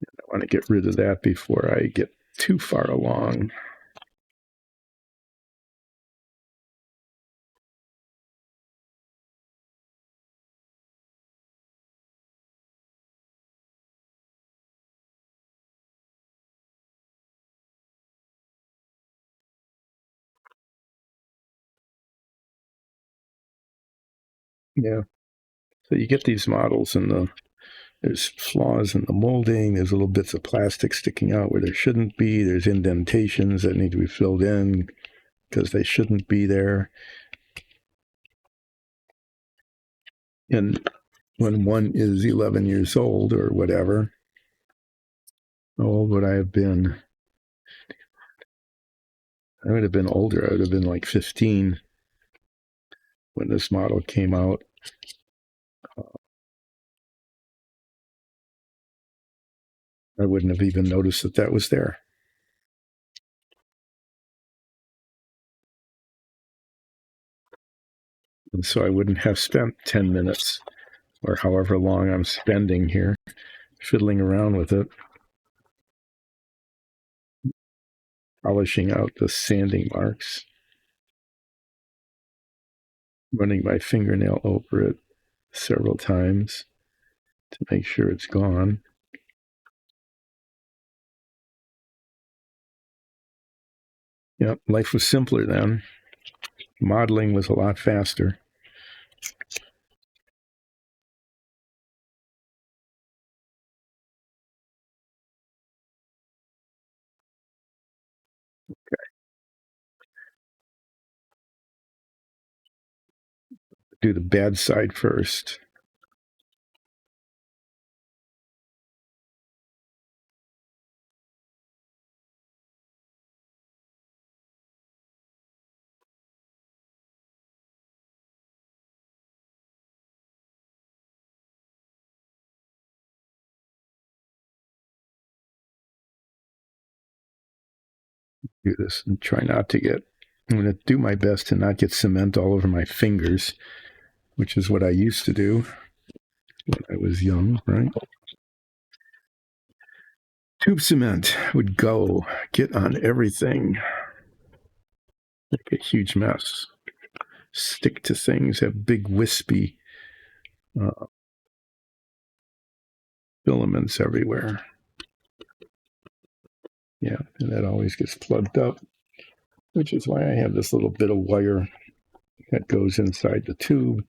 I want to get rid of that before I get too far along. Yeah. So you get these models in There's flaws in the molding. There's little bits of plastic sticking out where there shouldn't be. There's indentations that need to be filled in because they shouldn't be there. And when one is 11 years old or whatever, how old would I have been? I would have been older. I would have been like 15 when this model came out. I wouldn't have even noticed that that was there. And so I wouldn't have spent 10 minutes or however long I'm spending here fiddling around with it, polishing out the sanding marks, running my fingernail over it several times to make sure it's gone. Yeah, life was simpler then. Modeling was a lot faster. Do the bad side first. Do this and try not to get, I'm going to do my best to not get cement all over my fingers, which is what I used to do when I was young, right? Tube cement would get on everything, make a huge mess, stick to things, have big wispy filaments everywhere. Yeah, and that always gets plugged up, which is why I have this little bit of wire that goes inside the tube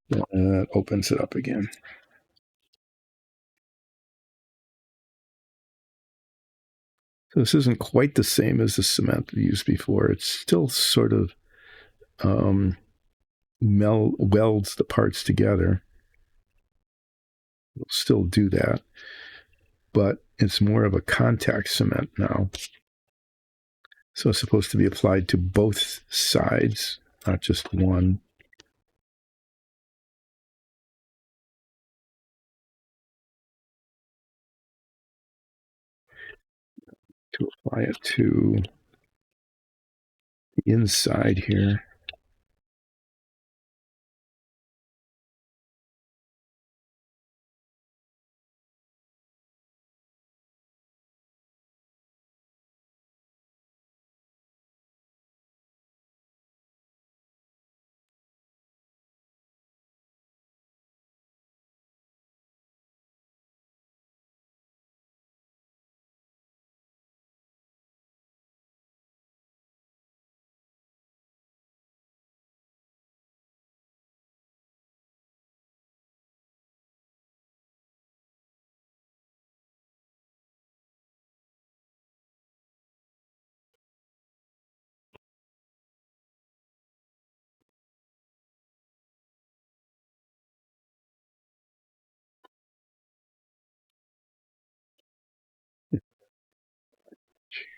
and that opens it up again. So this isn't quite the same as the cement we used before. It's still sort of welds the parts together. We'll still do that, but it's more of a contact cement now. So it's supposed to be applied to both sides, not just one. To apply it to the inside here.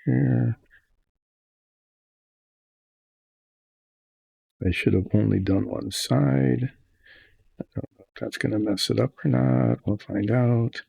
Here. I should have only done one side. I don't know if that's going to mess it up or not. We'll find out.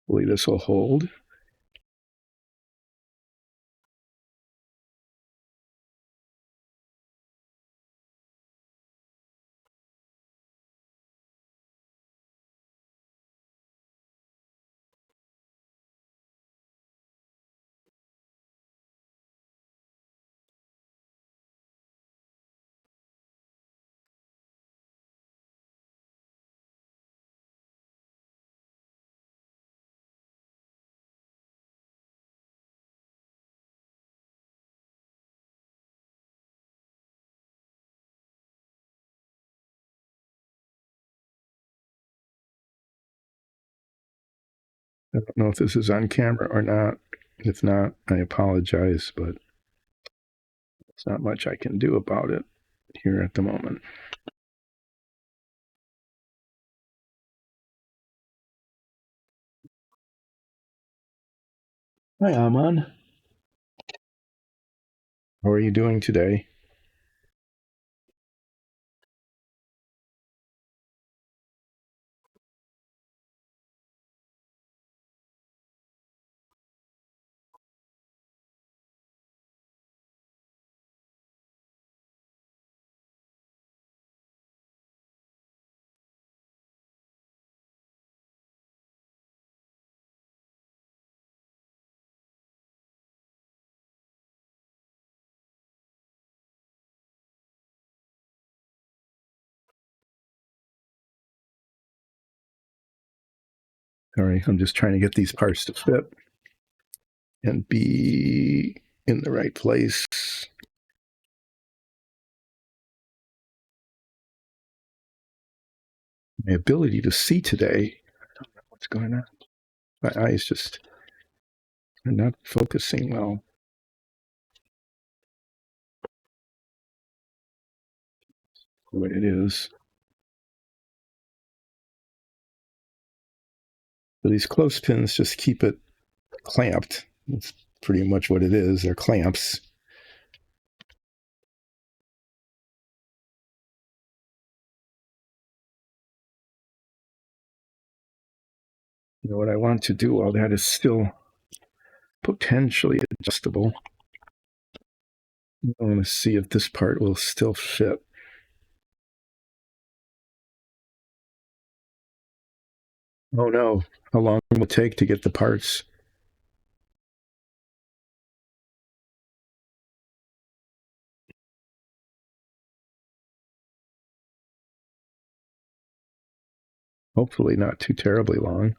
Hopefully this will hold. I don't know if this is on camera or not. If not, I apologize, but there's not much I can do about it here at the moment. Hi, Aman. How are you doing today? Sorry, I'm just trying to get these parts to fit and be in the right place. My ability to see today, I don't know what's going on. My eyes just are not focusing well. What it is. So these clothespins just keep it clamped. That's pretty much what it is. They're clamps. You know, what I want to do, all that is still potentially adjustable. I want to see if this part will still fit. Oh no, how long will it take to get the parts? Hopefully not too terribly long.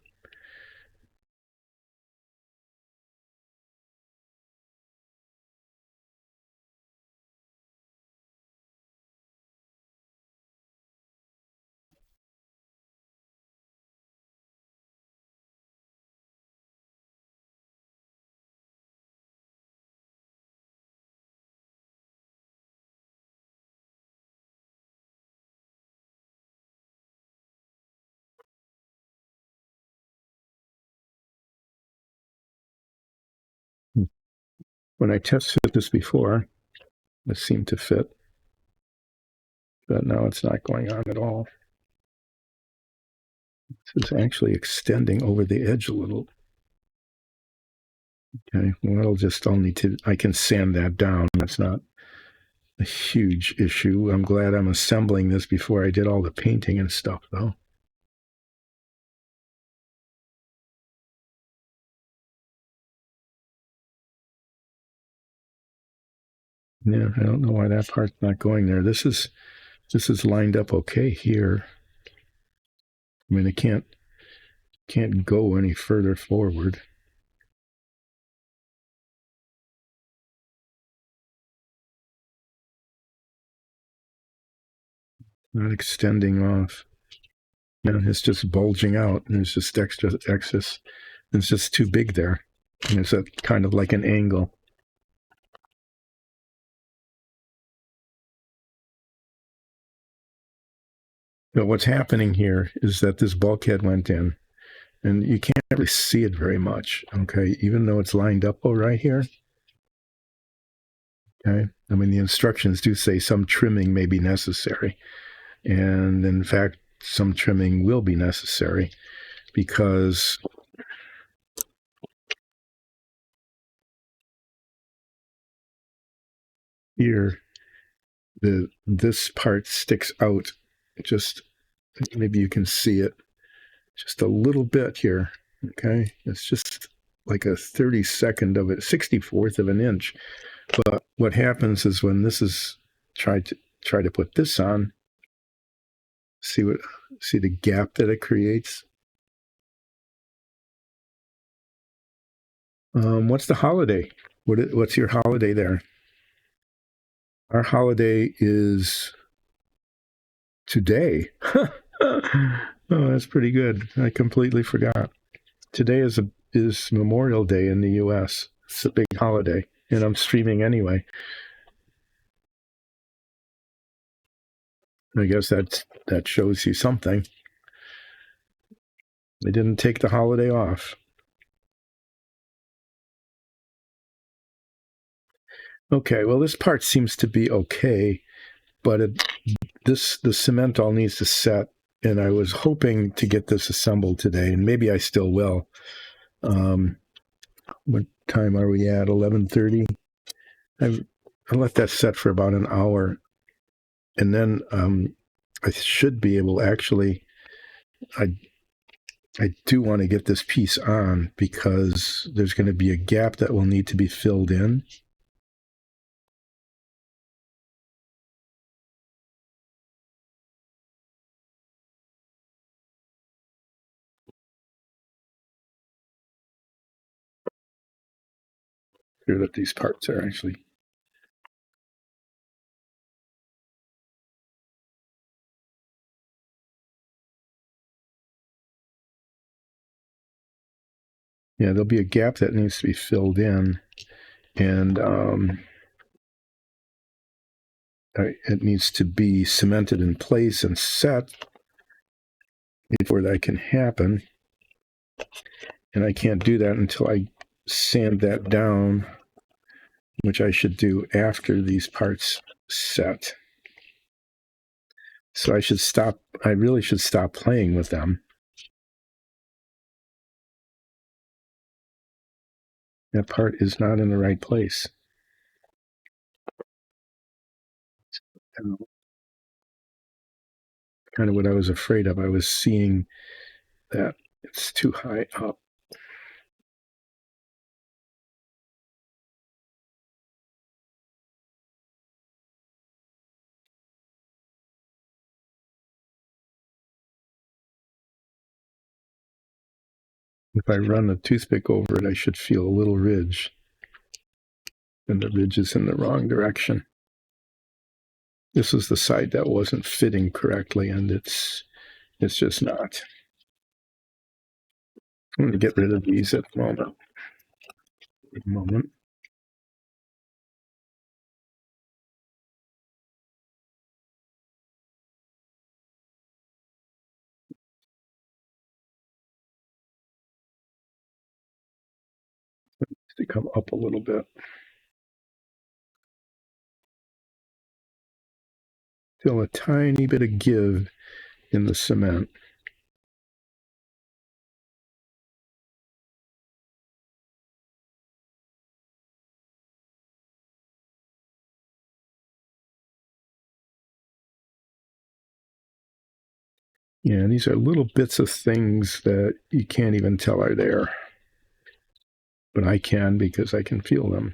When I tested this before, it seemed to fit, but now it's not going on at all. This is actually extending over the edge a little. Okay, well, I'll need to, I can sand that down. That's not a huge issue. I'm glad I'm assembling this before I did all the painting and stuff, though. Yeah, I don't know why that part's not going there. This is lined up okay here. I mean, it can't go any further forward. Not extending off. No, it's just bulging out. There's just extra excess. It's just too big there. And it's a kind of like an angle. But what's happening here is that this bulkhead went in, and you can't really see it very much. Okay, even though it's lined up all right here. Okay, I mean the instructions do say some trimming may be necessary, and in fact, some trimming will be necessary because here this part sticks out. Just maybe you can see it just a little bit here. Okay, it's just like a 32nd of it, 64th of an inch. But what happens is when this is try to put this on, see the gap that it creates. What's the holiday? What's your holiday there? Our holiday is today. Oh, that's pretty good. I completely forgot. Today is Memorial Day in the U.S. It's a big holiday, and I'm streaming anyway. I guess that shows you something. They didn't take the holiday off. Okay, well, this part seems to be okay, but the cement all needs to set, and I was hoping to get this assembled today, and maybe I still will. What time are we at? 11:30. I let that set for about an hour, and then I should be able actually. I do want to get this piece on because there's going to be a gap that will need to be filled in. Here that these parts are actually. Yeah, there'll be a gap that needs to be filled in, and it needs to be cemented in place and set before that can happen. And I can't do that until I sand that down, which I should do after these parts set. So I really should stop playing with them. That part is not in the right place. Kind of what I was afraid of. I was seeing that it's too high up. If I run a toothpick over it, I should feel a little ridge. And the ridge is in the wrong direction. This is the side that wasn't fitting correctly, and it's just not. I'm going to get rid of these at the moment. To come up a little bit. Feel a tiny bit of give in the cement. Yeah, these are little bits of things that you can't even tell are there. But I can because I can feel them.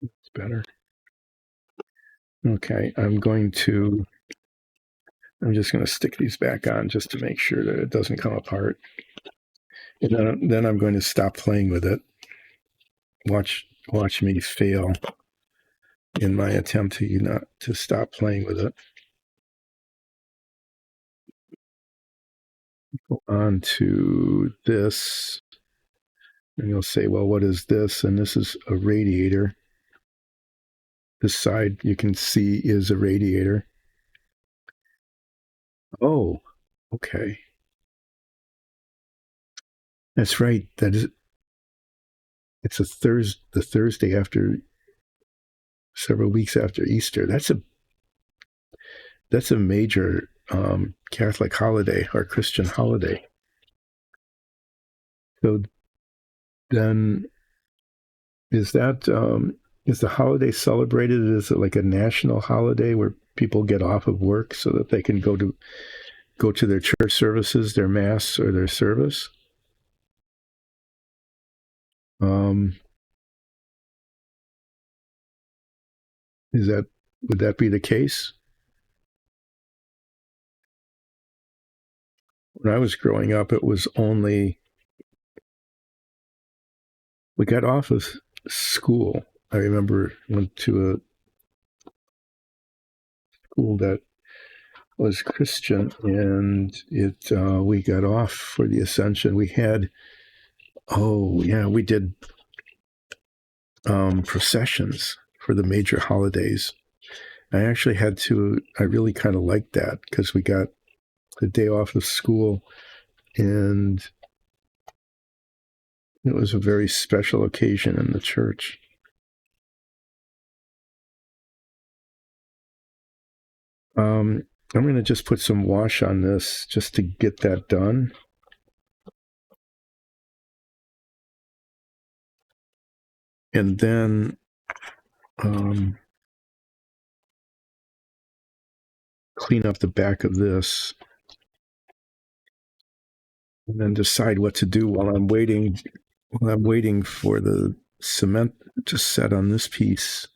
It's better. Okay, I'm just going to stick these back on just to make sure that it doesn't come apart. And then I'm going to stop playing with it. Watch me fail in my attempt to stop playing with it. Go on to this, and you'll say, well, what is this? And this is a radiator. This side you can see is a radiator. Oh, okay. That's right. It's the Thursday after several weeks after Easter. That's a major Catholic holiday or Christian holiday. So then, is the holiday celebrated? Is it like a national holiday where people get off of work so that they can go to their church services, their mass, or their service? Would that be the case? when I was growing up, it was only, we got off of school. I remember went to a school that was Christian, and we got off for the Ascension. We had, oh yeah, we did processions for the major holidays. I actually had to, I really kind of liked that because we got the day off of school, and it was a very special occasion in the church. I'm going to just put some wash on this just to get that done. And then clean up the back of this, and then decide what to do while I'm waiting for the cement to set on this piece.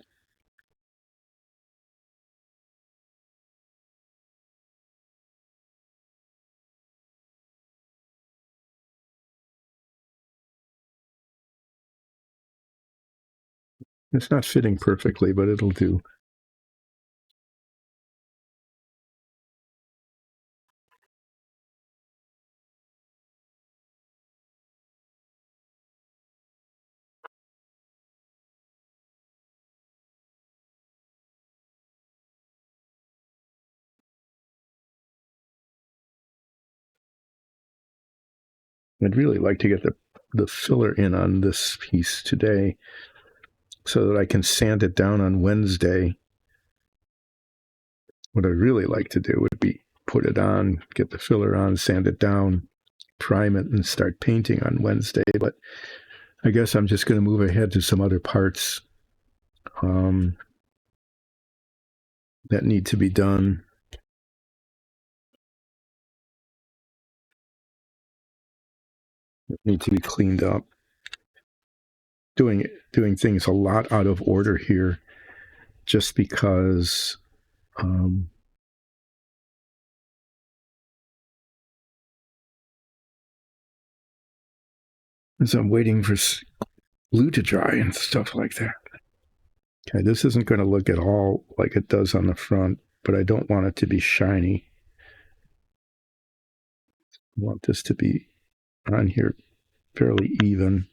It's not fitting perfectly, but it'll do. I'd really like to get the filler in on this piece today so that I can sand it down on Wednesday. What I'd really like to do would be put it on, get the filler on, sand it down, prime it, and start painting on Wednesday. But I guess I'm just going to move ahead to some other parts that need to be done. Need to be cleaned up. Doing things a lot out of order here, just because as I'm waiting for glue to dry and stuff like that. Okay, this isn't going to look at all like it does on the front, but I don't want it to be shiny. I want this to be on here fairly even.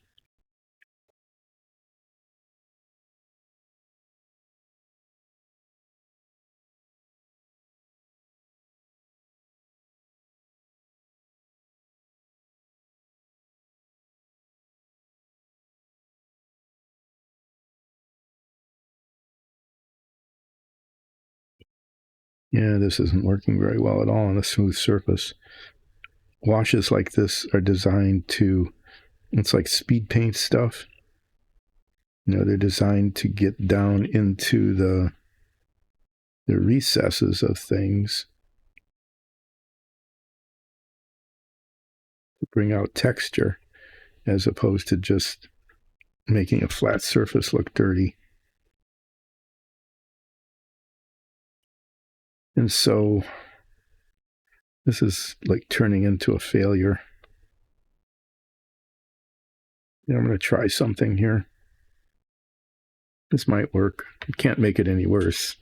Yeah, this isn't working very well at all on a smooth surface. Washes like this are designed to, it's like speed paint stuff. You know, they're designed to get down into the recesses of things to bring out texture as opposed to just making a flat surface look dirty. And so this is like turning into a failure. I'm going to try something here. This might work. You can't make it any worse.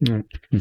Mm-hmm.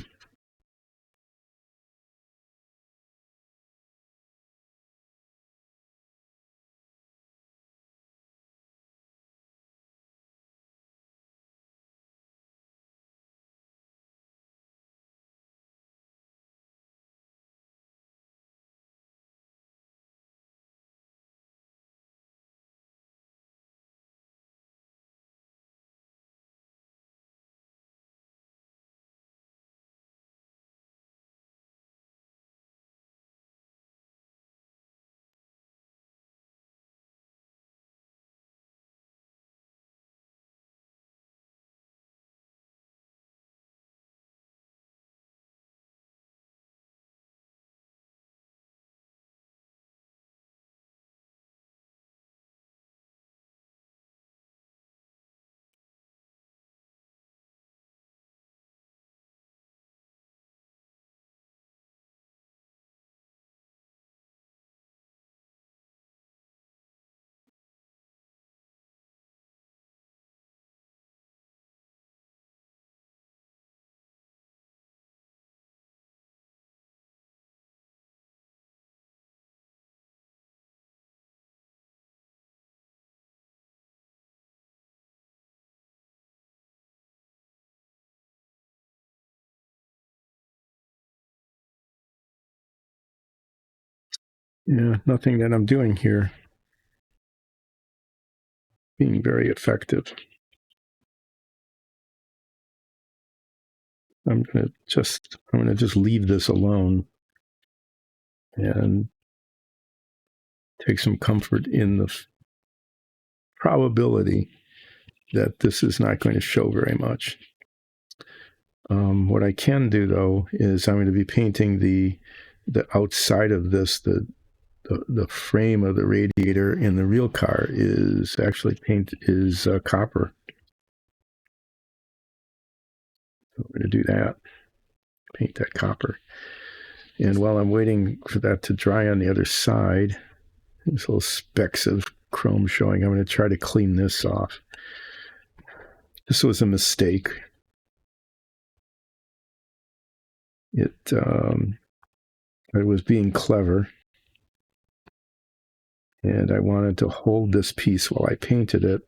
Yeah, nothing that I'm doing here being very effective. I'm gonna just leave this alone and take some comfort in the probability that this is not going to show very much. What I can do though is I'm going to be painting the outside of this, the frame of the radiator in the real car is actually copper. So I'm going to do that, paint that copper. And while I'm waiting for that to dry on the other side, there's little specks of chrome showing. I'm going to try to clean this off. This was a mistake. I was being clever, and I wanted to hold this piece while I painted it,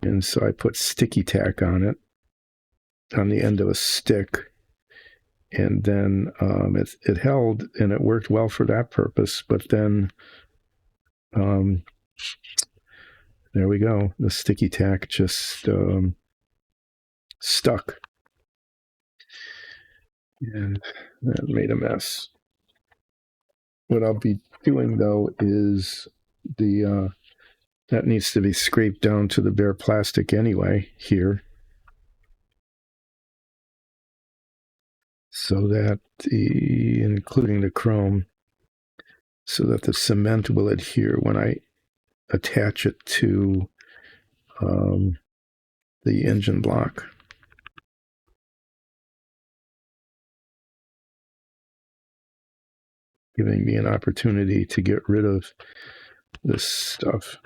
and so I put sticky tack on it, on the end of a stick, and then it held, and it worked well for that purpose. But then, there we go. The sticky tack just stuck, and that made a mess. What I'll be doing though is that needs to be scraped down to the bare plastic anyway here, so that including the chrome, so that the cement will adhere when I attach it to the engine block. Giving me an opportunity to get rid of this stuff.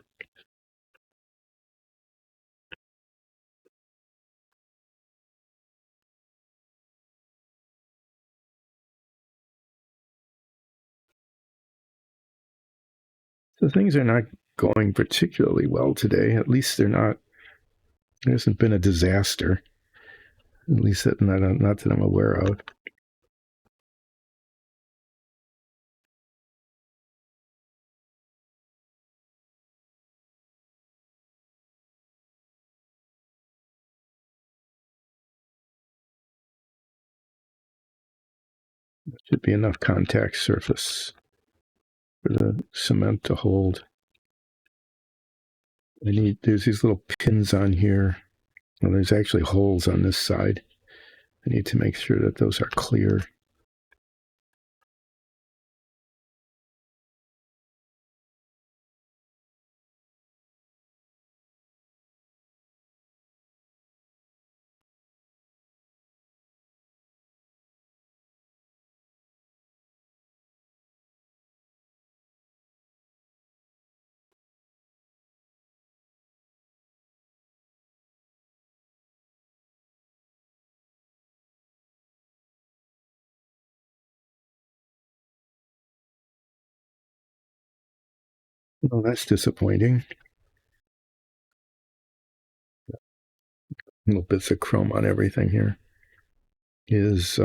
So things are not going particularly well today. At least they're not. There hasn't been a disaster. At least not that I'm aware of. Should be enough contact surface for the cement to hold. There's these little pins on here. Well, there's actually holes on this side. I need to make sure that those are clear. Well, that's disappointing. Little bits of chrome on everything here. Is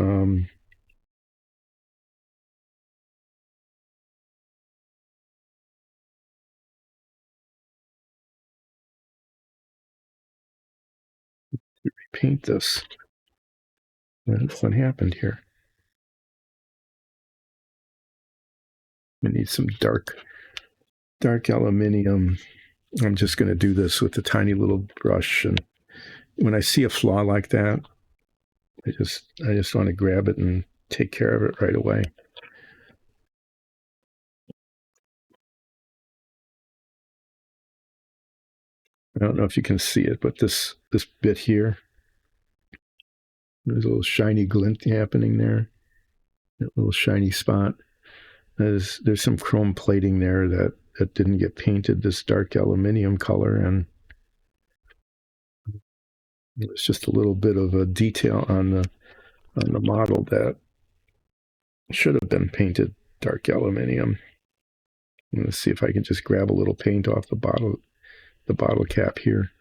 repaint this. That's what happened here. We need some dark aluminium. I'm just going to do this with a tiny little brush, and when I see a flaw like that, I just want to grab it and take care of it right away. I don't know if you can see it, but this bit here, there's a little shiny glint happening there. That little shiny spot. There's some chrome plating there that didn't get painted this dark aluminium color, and it's just a little bit of a detail on the model that should have been painted dark aluminium. I'm going to see if I can just grab a little paint off the bottle cap here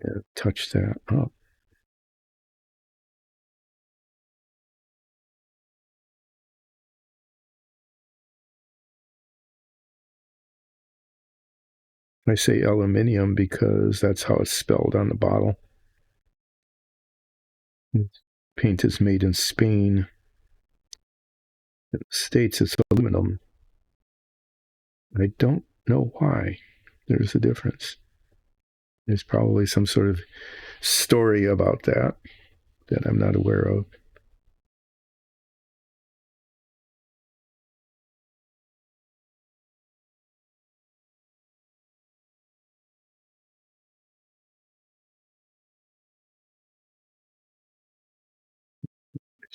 and touch that up. I say aluminium because that's how it's spelled on the bottle. Paint is made in Spain. In the States, it's aluminum. I don't know why. There's a difference. There's probably some sort of story about that I'm not aware of.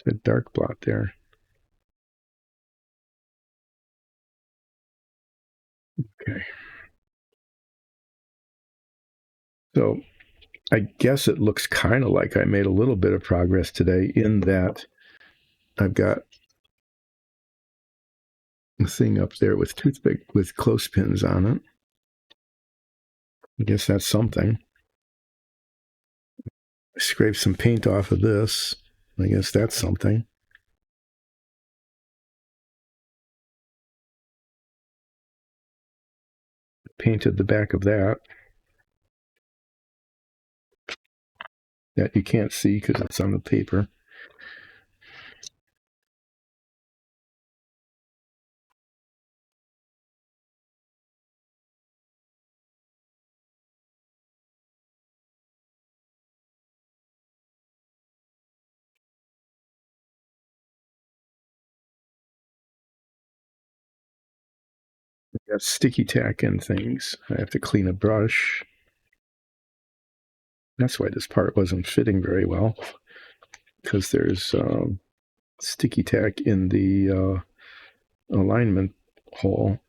There's a dark blot there. Okay. So I guess it looks kind of like I made a little bit of progress today in that I've got a thing up there with toothpick with clothespins on it. I guess that's something. I scraped some paint off of this. I guess that's something. Painted the back of that. That you can't see because it's on the paper. Got sticky tack and things. I have to clean a brush. That's why this part wasn't fitting very well, because there's sticky tack in the alignment hole.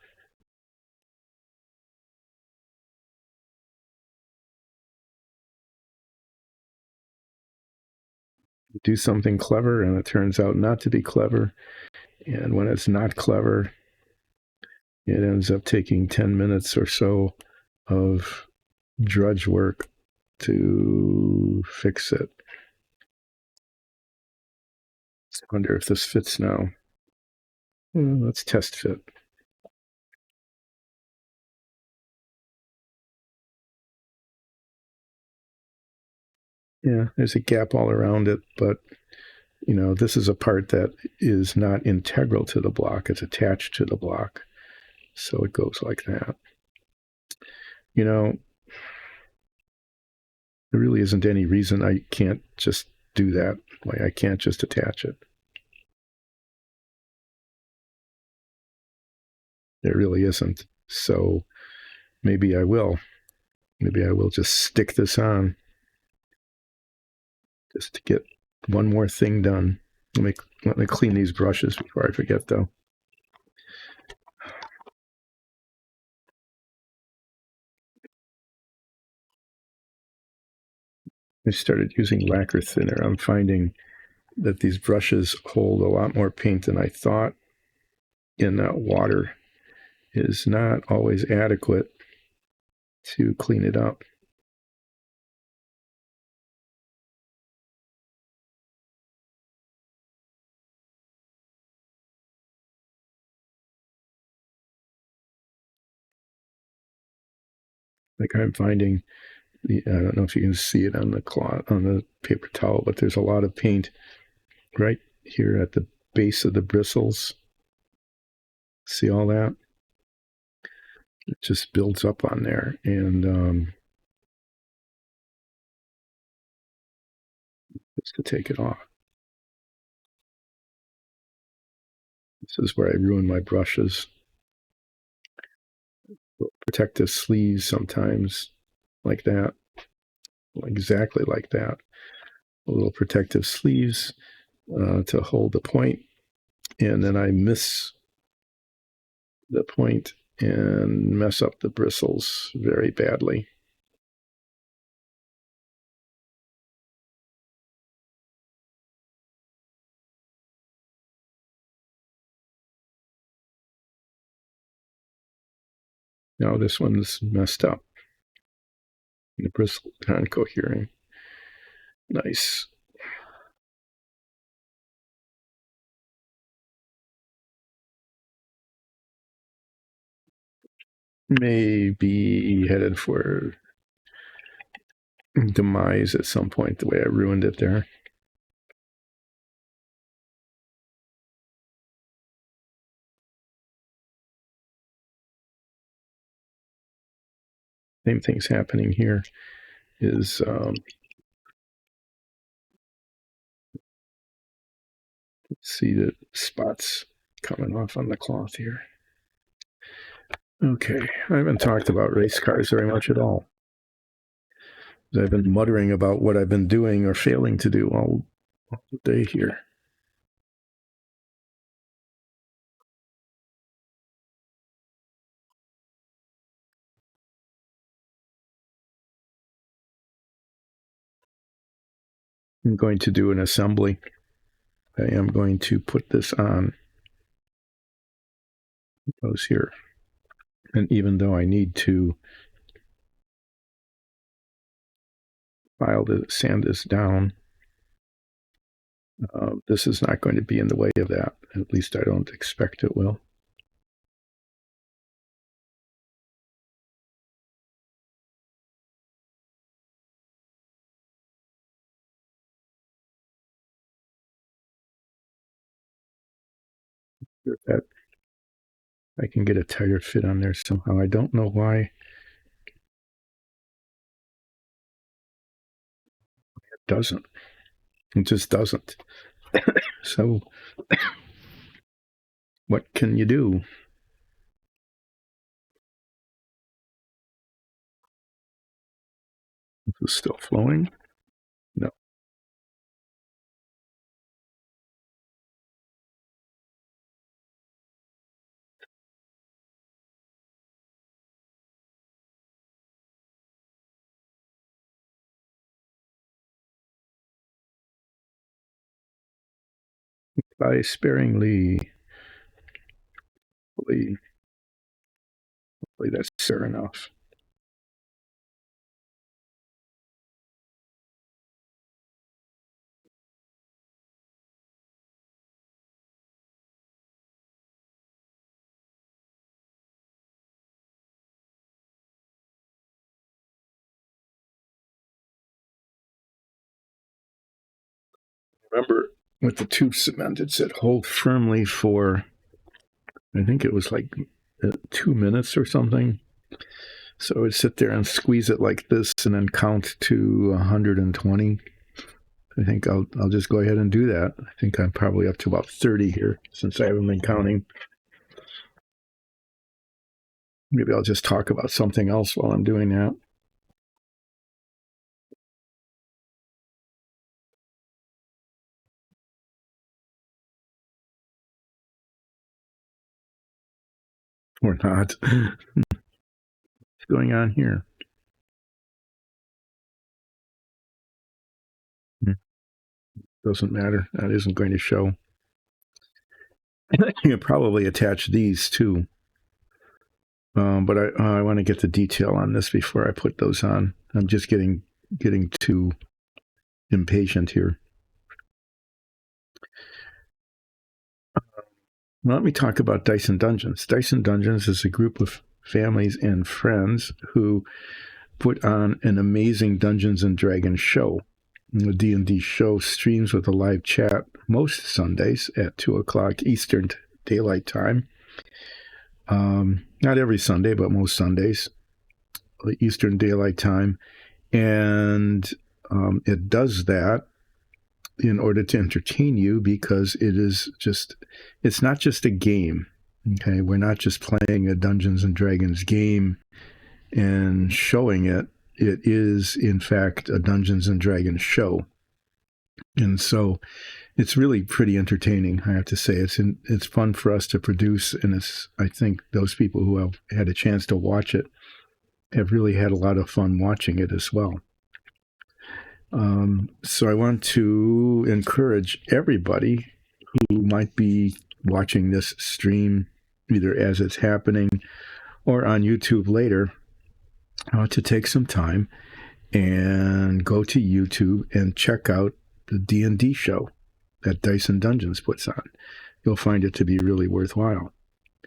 Do something clever and it turns out not to be clever. And when it's not clever, it ends up taking 10 minutes or so of drudge work to fix it. I wonder if this fits now. Let's test fit. Yeah, there's a gap all around it, but you know, this is a part that is not integral to the block. It's attached to the block. So it goes like that. You know, there really isn't any reason I can't just do that. Like I can't just attach it. There really isn't. So maybe I will. Maybe I will just stick this on just to get one more thing done. Let me clean these brushes before I forget, though. I started using lacquer thinner. I'm finding that these brushes hold a lot more paint than I thought, and that water is not always adequate to clean it up. Like I'm finding, I don't know if you can see it on the cloth, on the paper towel, but there's a lot of paint right here at the base of the bristles. See all that? It just builds up on there, and just to take it off. This is where I ruin my brushes. Protective sleeves sometimes, like that, exactly like that. A little protective sleeves to hold the point, and then I miss the point and mess up the bristles very badly. Now this one's messed up. The bristles aren't cohering. Nice. may be headed for demise at some point, the way I ruined it there. Same thing's happening here. Is see the spots coming off on the cloth here. Okay, I haven't talked about race cars very much at all. I've been muttering about what I've been doing or failing to do all day here. I'm going to do an assembly. I am going to put this on. It goes here. And even though I need to sand this down, this is not going to be in the way of that. At least I don't expect it will. That I can get a tighter fit on there somehow. I don't know why it doesn't. It just doesn't. So what can you do? Is it still flowing? No. By sparingly. Hopefully that's fair enough. Remember, with the tube cement, it said hold firmly for, I think it was like 2 minutes or something. So I'd sit there and squeeze it like this and then count to 120. I think I'll just go ahead and do that. I think I'm probably up to about 30 here since I haven't been counting. Maybe I'll just talk about something else while I'm doing that. Or not. What's going on here? Doesn't matter. That isn't going to show. You can probably attach these too. But I want to get the detail on this before I put those on. I'm just getting too impatient here. Let me talk about Dyson Dungeons. Dyson Dungeons is a group of families and friends who put on an amazing Dungeons and Dragons show. The D&D show streams with a live chat most Sundays at 2 o'clock Eastern Daylight Time. Not every Sunday, but most Sundays, Eastern Daylight Time. And it does that in order to entertain you because it's not just a game. Okay, we're not just playing a Dungeons and Dragons game and showing it. It is, in fact, a Dungeons and Dragons show. And so it's really pretty entertaining, I have to say. It's fun for us to produce, and I think those people who have had a chance to watch it have really had a lot of fun watching it as well. So I want to encourage everybody who might be watching this stream, either as it's happening or on YouTube later, to take some time and go to YouTube and check out the D&D show that Dyson Dungeons puts on. You'll find it to be really worthwhile.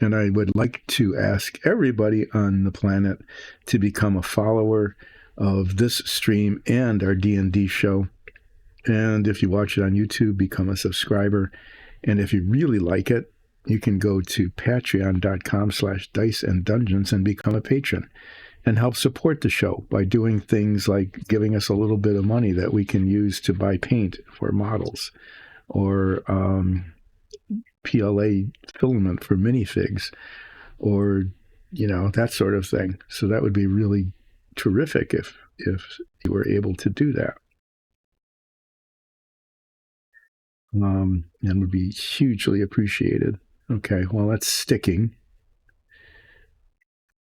And I would like to ask everybody on the planet to become a follower of this stream and our D&D show. And if you watch it on YouTube, become a subscriber. And if you really like it, you can go to patreon.com/dice and dungeons and become a patron and help support the show by doing things like giving us a little bit of money that we can use to buy paint for models, or PLA filament for minifigs, or that sort of thing. So that would be really terrific if you were able to do that. And would be hugely appreciated. Okay, well, that's sticking.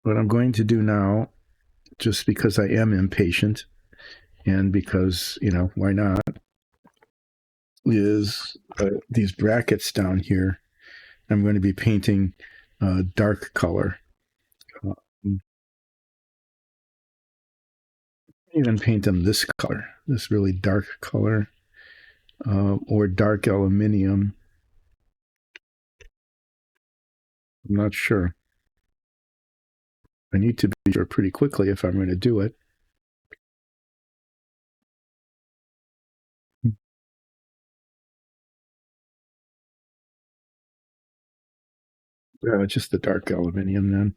What I'm going to do now, just because I am impatient and because, why not, is these brackets down here. I'm going to be painting dark color. Even paint them this color, this really dark color, or dark aluminium. I'm not sure. I need to be sure pretty quickly if I'm going to do it. Just the dark aluminium then.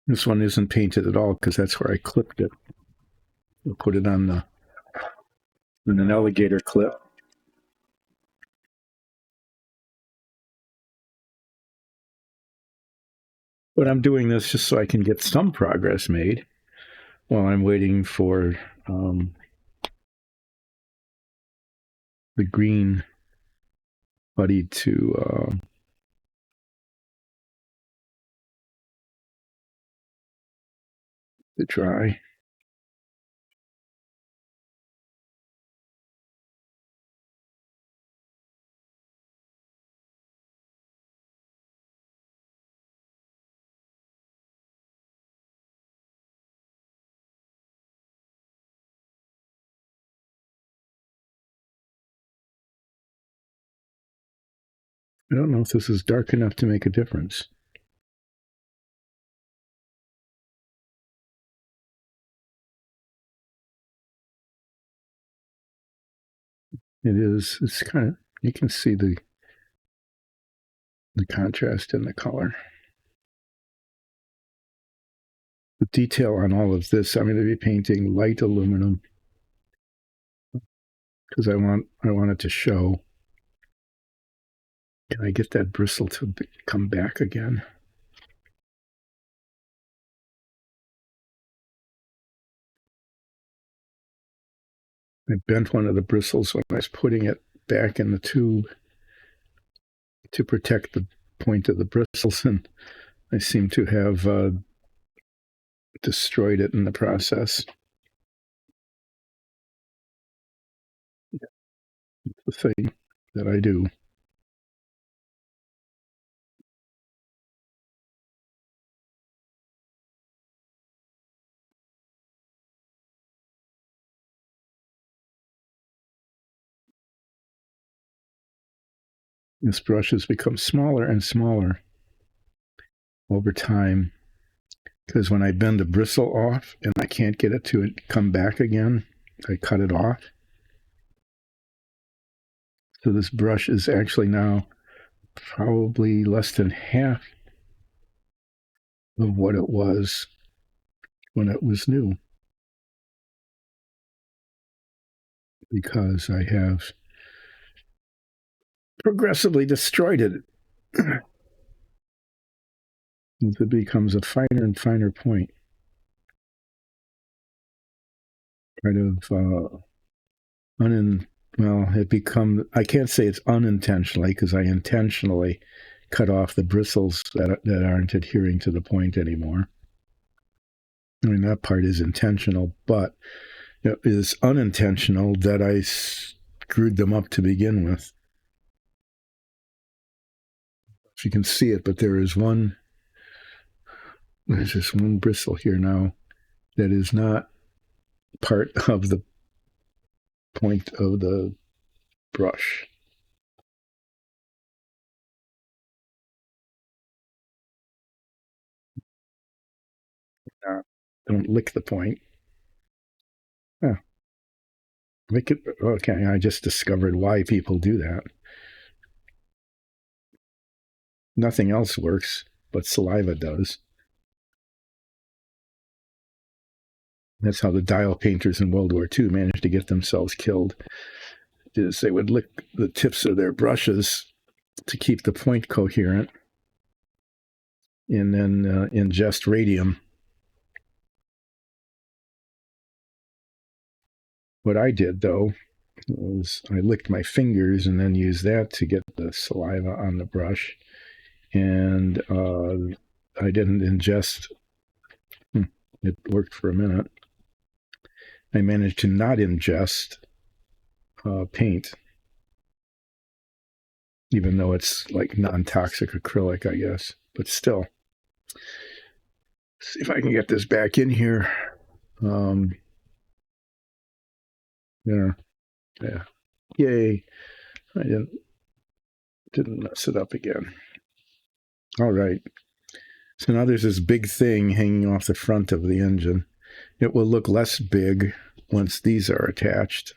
This one isn't painted at all because that's where I clipped it. I'll put it on an alligator clip. But I'm doing this just so I can get some progress made while I'm waiting for the green buddy to dry. I don't know if this is dark enough to make a difference. It is. It's kind of, you can see the contrast in the color. The detail on all of this, I'm going to be painting light aluminum because I want it to show. Can I get that bristle to come back again? I bent one of the bristles when I was putting it back in the tube to protect the point of the bristles, and I seem to have destroyed it in the process. It's the thing that I do. This brush has become smaller and smaller over time because when I bend the bristle off and I can't get it to come back again, I cut it off. So this brush is actually now probably less than half of what it was when it was new, because I have progressively destroyed it. It becomes a finer and finer point. Kind of I can't say it's unintentionally, because I intentionally cut off the bristles that aren't adhering to the point anymore. I mean, that part is intentional, but it is unintentional that I screwed them up to begin with. If you can see it, but there's just one bristle here now that is not part of the point of the brush. Don't lick the point. Oh, lick it. Okay, I just discovered why people do that. Nothing else works, but saliva does. That's how the dial painters in World War II managed to get themselves killed. Is they would lick the tips of their brushes to keep the point coherent, and then ingest radium. What I did, though, was I licked my fingers and then used that to get the saliva on the brush. And I didn't ingest. It worked for a minute. I managed to not ingest paint, even though it's like non-toxic acrylic, I guess. But still, see if I can get this back in here. Yeah. Yay! I didn't mess it up again. All right. So now there's this big thing hanging off the front of the engine. It will look less big once these are attached.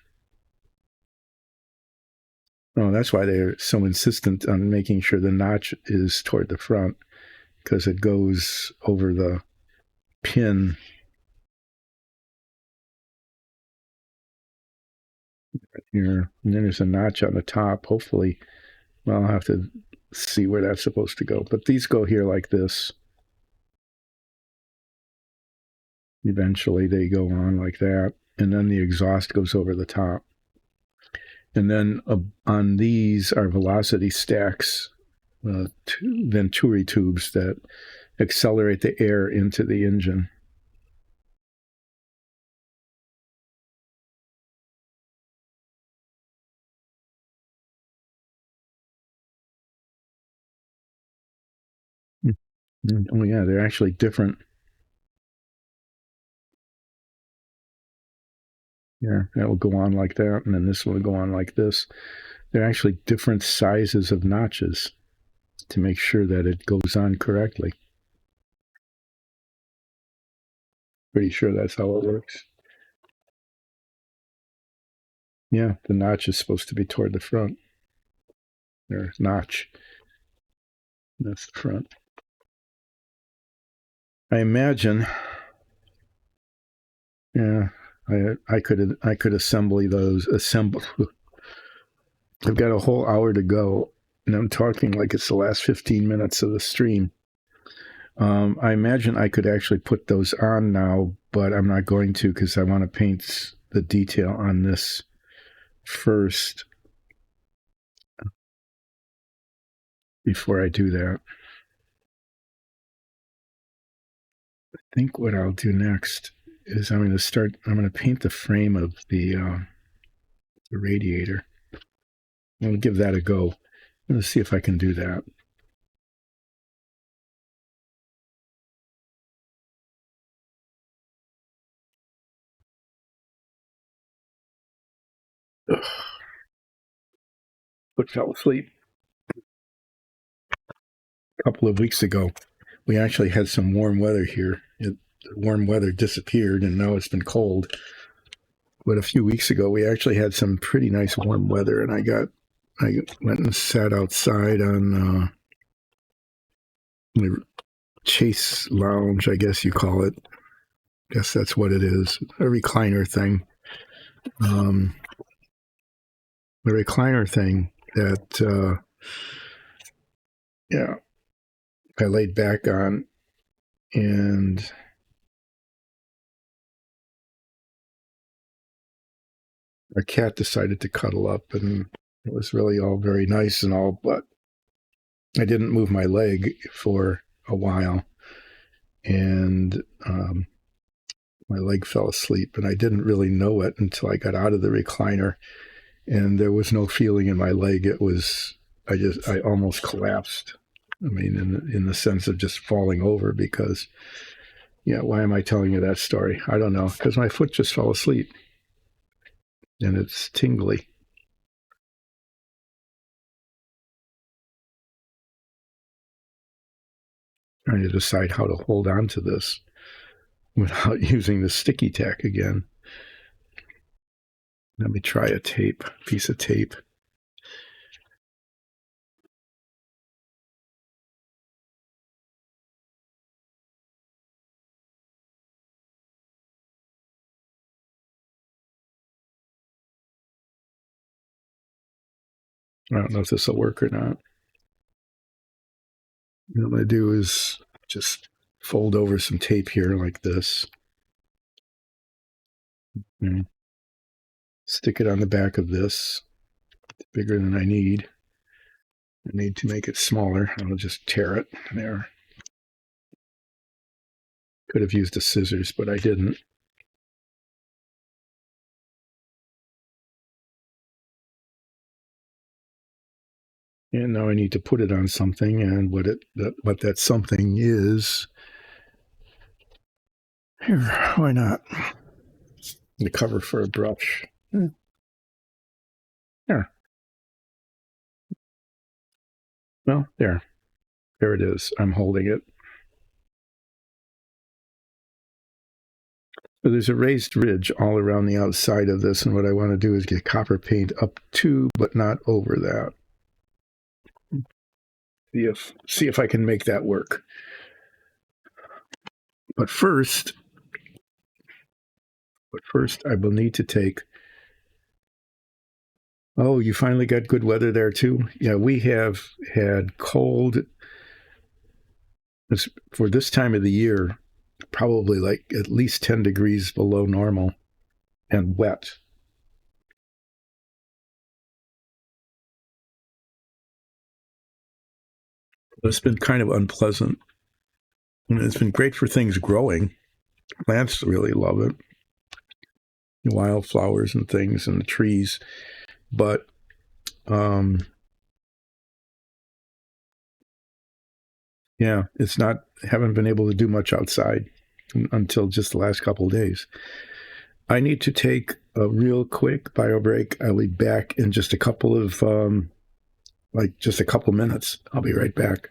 Oh, that's why they're so insistent on making sure the notch is toward the front, because it goes over the pin. Here, and then there's a notch on the top. Hopefully, well, I'll have to see where that's supposed to go. But these go here like this. Eventually, they go on like that, and then the exhaust goes over the top. And then on these are velocity stacks, Venturi tubes that accelerate the air into the engine. Oh yeah, they're actually different. Yeah, that will go on like that, and then this will go on like this. They're actually different sizes of notches to make sure that it goes on correctly. Pretty sure that's how it works. Yeah, the notch is supposed to be toward the front. Or notch. That's the front. I imagine. Yeah, I could assemble those. I've got a whole hour to go, and I'm talking like it's the last 15 minutes of the stream. I imagine I could actually put those on now, but I'm not going to because I want to paint the detail on this first before I do that. I think what I'll do next is I'm going to paint the frame of the radiator. I'll give that a go. Let's see if I can do that. Ugh. But fell asleep. A couple of weeks ago, we actually had some warm weather here. The warm weather disappeared, and now it's been cold. But a few weeks ago, we actually had some pretty nice warm weather, and I went and sat outside on the Chase Lounge, I guess you call it. I guess that's what it is, a recliner thing. The recliner thing that, yeah, I laid back on, and our cat decided to cuddle up, and it was really all very nice and all, but I didn't move my leg for a while, and my leg fell asleep, and I didn't really know it until I got out of the recliner, and there was no feeling in my leg. It was, I almost collapsed. I mean, in the sense of just falling over, because Yeah, why am I telling you that story? I don't know, because my foot just fell asleep and it's tingly. Trying to decide how to hold on to this without using the sticky tack again. Let me try a piece of tape. I don't know if this will work or not. What I'm going to do is just fold over some tape here like this. And stick it on the back of this. It's bigger than I need. I need to make it smaller. I'll just tear it there. Could have used the scissors, but I didn't. And now I need to put it on something, and what that something is. Here, why not? The cover for a brush. There. Well, there. There it is. I'm holding it. So there's a raised ridge all around the outside of this, and what I want to do is get copper paint up to, but not over that. See if I can make that work. But first, I will need to take. Oh, you finally got good weather there too? Yeah, we have had cold for this time of the year, probably like at least 10 degrees below normal and wet. It's been kind of unpleasant. It's been great for things growing. Plants really love it. Wildflowers and things and the trees. But yeah, haven't been able to do much outside until just the last couple of days. I need to take a real quick bio break. I'll be back in just a couple of just a couple minutes. I'll be right back.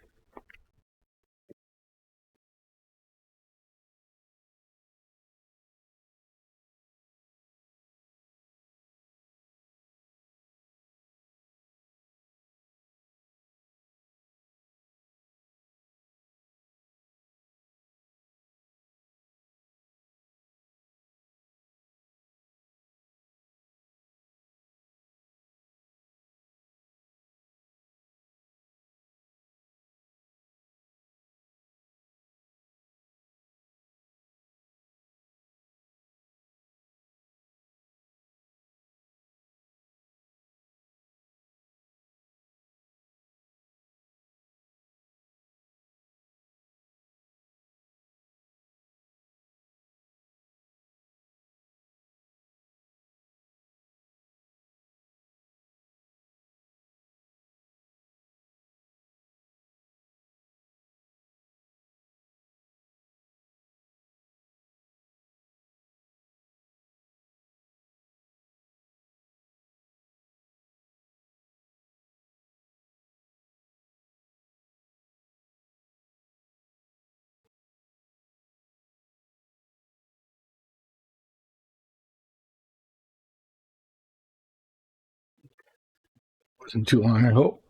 Wasn't too long, I hope.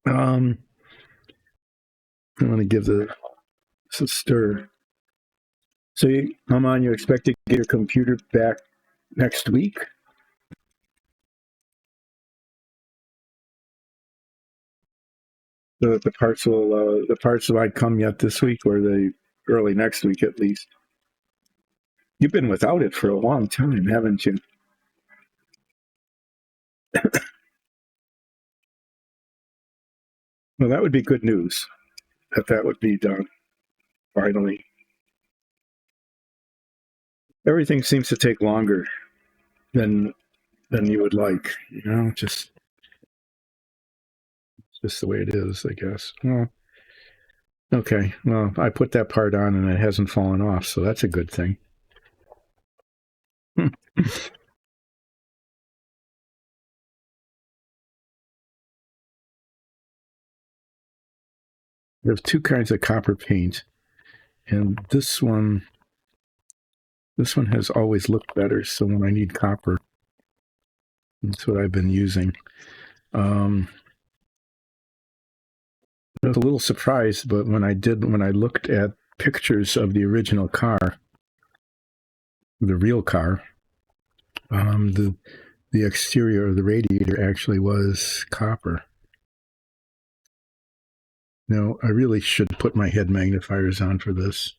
I'm going to give this a stir. So, Aman, you expect to get your computer back next week? The parts might come yet this week, or the early next week at least. You've been without it for a long time, haven't you? Well, that would be good news if that would be done finally. Everything seems to take longer than you would like, just the way it is, I guess. Well, Okay, well, I put that part on and it hasn't fallen off, so that's a good thing. There's two kinds of copper paint, and this one has always looked better. So when I need copper, that's what I've been using. I was a little surprised, but when I looked at pictures of the original car, the real car, the exterior of the radiator actually was copper. No, I really should put my head magnifiers on for this.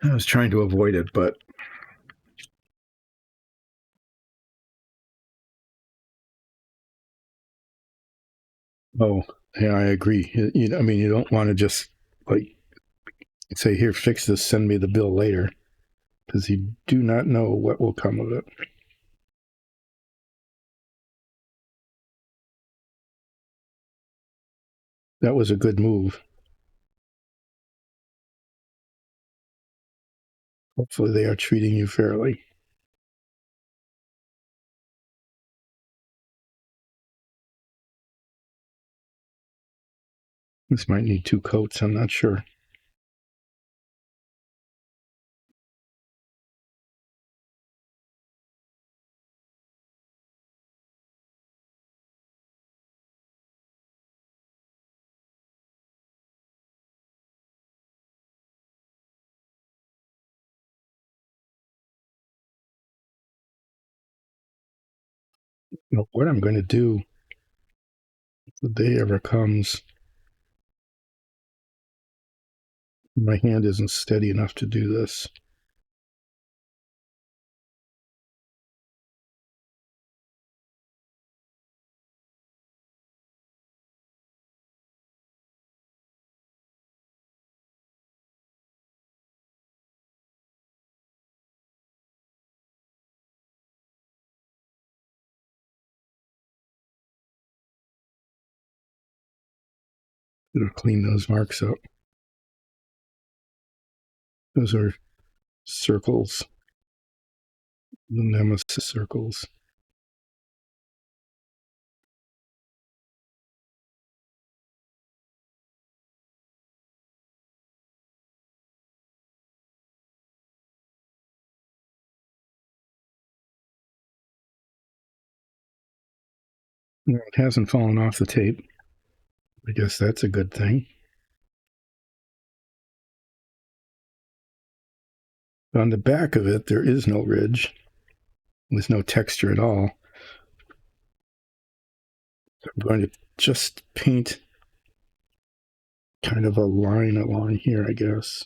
I was trying to avoid it, but oh, yeah, I agree. I mean, you don't want to just like say, "Here, fix this. Send me the bill later," because you do not know what will come of it. That was a good move. Hopefully, they are treating you fairly. This might need two coats. I'm not sure. What I'm going to do if the day ever comes, my hand isn't steady enough to do this. It'll clean those marks up. Those are circles, the nemesis circles. No, it hasn't fallen off the tape. I guess that's a good thing. On the back of it, there is no ridge. There's no texture at all. So I'm going to just paint kind of a line along here, I guess.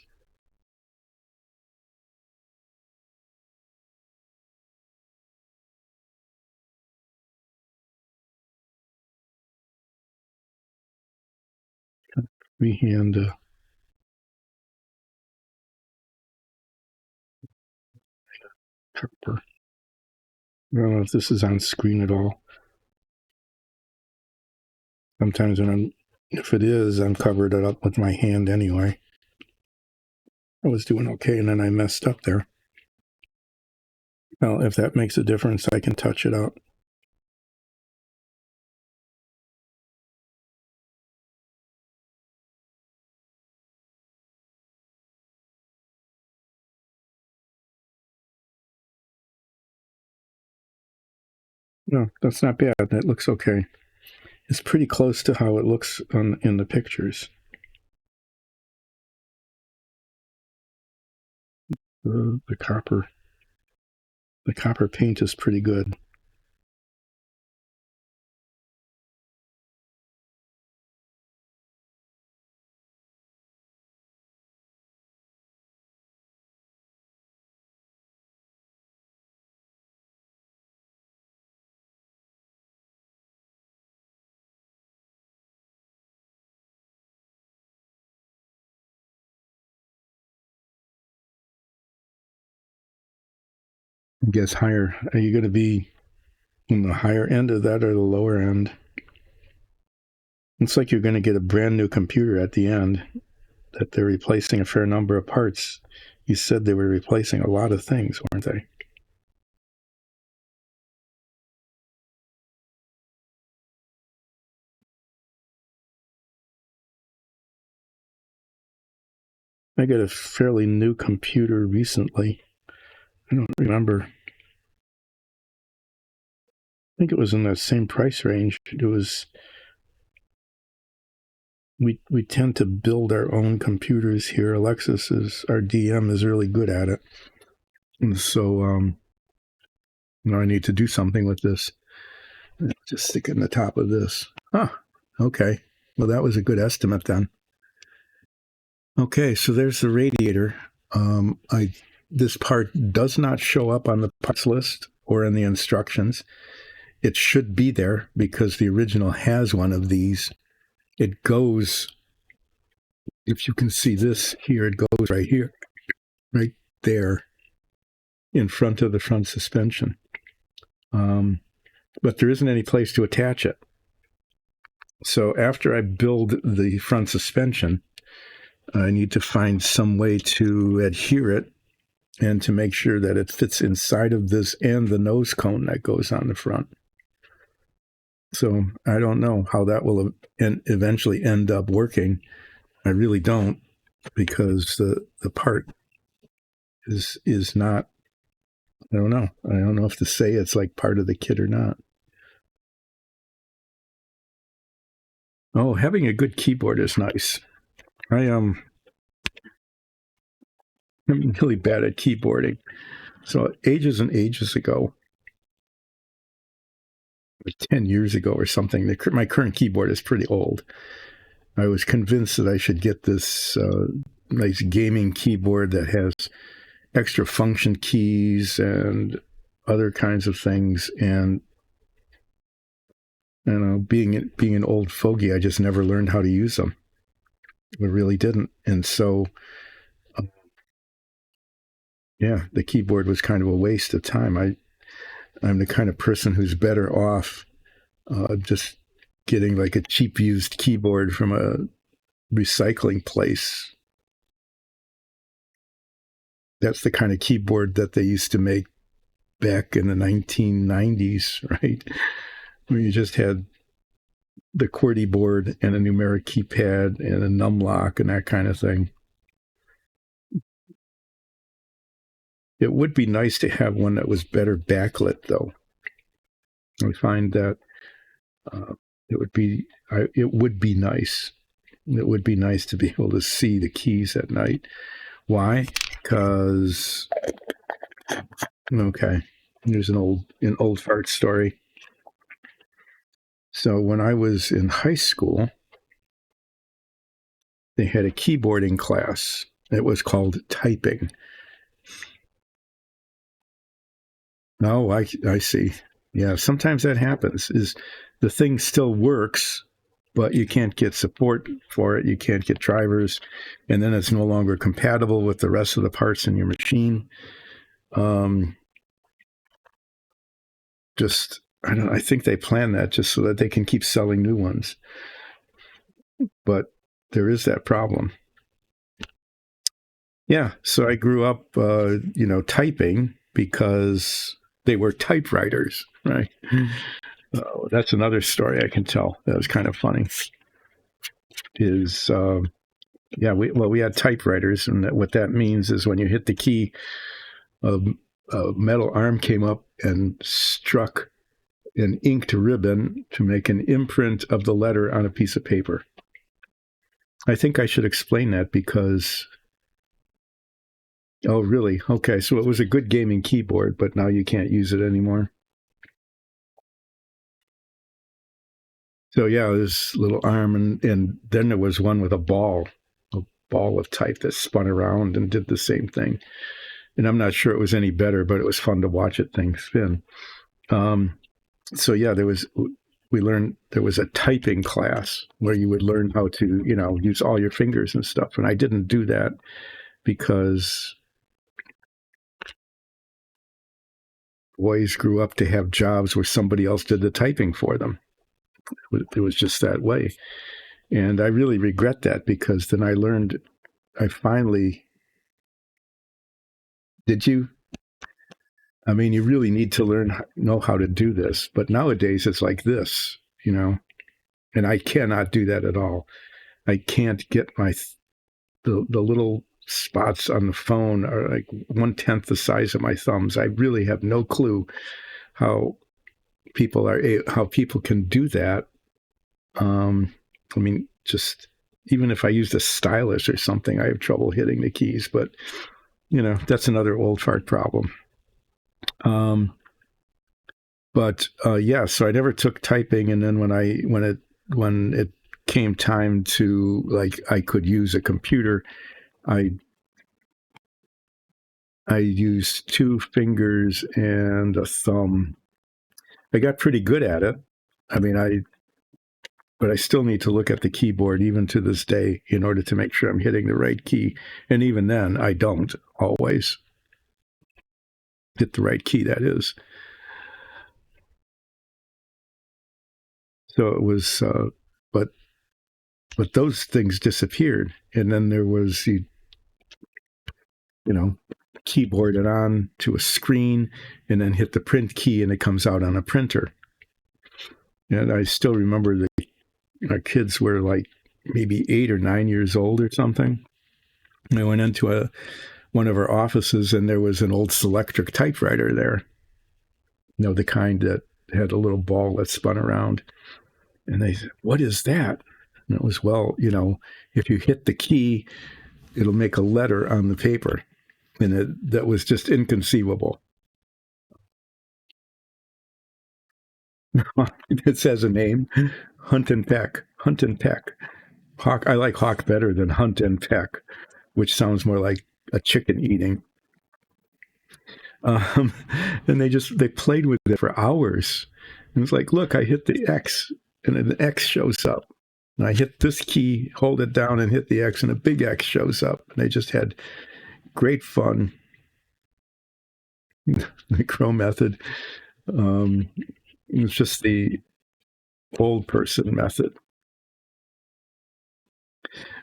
Freehand copper. I don't know if this is on screen at all. Sometimes if it is, I'm covered it up with my hand anyway. I was doing okay, and then I messed up there. Well, if that makes a difference, I can touch it out. No, that's not bad. That looks okay. It's pretty close to how it looks in the pictures. The copper paint is pretty good. I guess higher. Are you going to be in the higher end of that or the lower end? It's like you're going to get a brand new computer at the end. that they're replacing a fair number of parts. You said they were replacing a lot of things, weren't they? I got a fairly new computer recently. I don't remember. I think it was in that same price range. It was. We tend to build our own computers here. Alexis is our DM is really good at it, and so I need to do something with this. Just stick it in the top of this. Huh. Okay. Well, that was a good estimate then. Okay, so there's the radiator. This part does not show up on the parts list or in the instructions. It should be there because the original has one of these. It goes, if you can see this here, it goes right here, right there in front of the front suspension. But there isn't any place to attach it. So after I build the front suspension, I need to find some way to adhere it and to make sure that it fits inside of this and the nose cone that goes on the front. So I don't know how that will eventually end up working. I really don't, because the part is not, I don't know. I don't know if to say it's like part of the kit or not. Oh, having a good keyboard is nice. I'm really bad at keyboarding. So ages and ages ago, 10 years ago or something, my current keyboard is pretty old. I was convinced that I should get this nice gaming keyboard that has extra function keys and other kinds of things. And being an old fogey, I just never learned how to use them. I really didn't. And so, the keyboard was kind of a waste of time. I'm the kind of person who's better off just getting like a cheap used keyboard from a recycling place. That's the kind of keyboard that they used to make back in the 1990s, right? Where you just had the QWERTY board and a numeric keypad and a numlock and that kind of thing. It would be nice to have one that was better backlit, though. I find that it would be nice. It would be nice to be able to see the keys at night. Why? Because here's an old fart story. So when I was in high school, they had a keyboarding class. It was called typing. Oh, I see. Yeah, sometimes that happens. Is the thing still works, but you can't get support for it. You can't get drivers, and then it's no longer compatible with the rest of the parts in your machine. I think they plan that just so that they can keep selling new ones. But there is that problem. Yeah, so I grew up, typing because they were typewriters, right? That's another story I can tell. That was kind of funny. We had typewriters, and what that means is when you hit the key, a metal arm came up and struck an inked ribbon to make an imprint of the letter on a piece of paper. I think I should explain that because... Oh, really? Okay, so it was a good gaming keyboard, but now you can't use it anymore. So yeah, this little arm, and then there was one with a ball of type that spun around and did the same thing. And I'm not sure it was any better, but it was fun to watch it thing spin. We learned there was a typing class where you would learn how to, use all your fingers and stuff. And I didn't do that because boys grew up to have jobs where somebody else did the typing for them. It was just that way. And I really regret that because then I learned I finally did you? I mean, you really need to know how to do this. But nowadays, it's like this, and I cannot do that at all. I can't get the little spots on the phone are like 1/10 the size of my thumbs. I really have no clue how how people can do that. I mean, just even if I used a stylus or something, I have trouble hitting the keys. But that's another old fart problem. But yeah, so I never took typing, and then when it came time to, like, I could use a computer, I used two fingers and a thumb. I got pretty good at it. I mean, but I still need to look at the keyboard even to this day in order to make sure I'm hitting the right key. And even then, I don't always hit the right key, that is. So it was, but those things disappeared. And then there was keyboard it on to a screen and then hit the print key and it comes out on a printer. And I still remember our kids were like maybe 8 or 9 years old or something. And I went into one of our offices and there was an old Selectric typewriter there. The kind that had a little ball that spun around. And they said, "What is that?" And it was, well, if you hit the key, it'll make a letter on the paper. And that was just inconceivable. It says a name, Hunt and Peck. Hunt and Peck. Hawk. I like Hawk better than Hunt and Peck, which sounds more like a chicken eating. Um, and they played with it for hours. It was like, look, I hit the X, and an X shows up. And I hit this key, hold it down, and hit the X, and a big X shows up. And they just had great fun. The Crow method. It was just the old person method.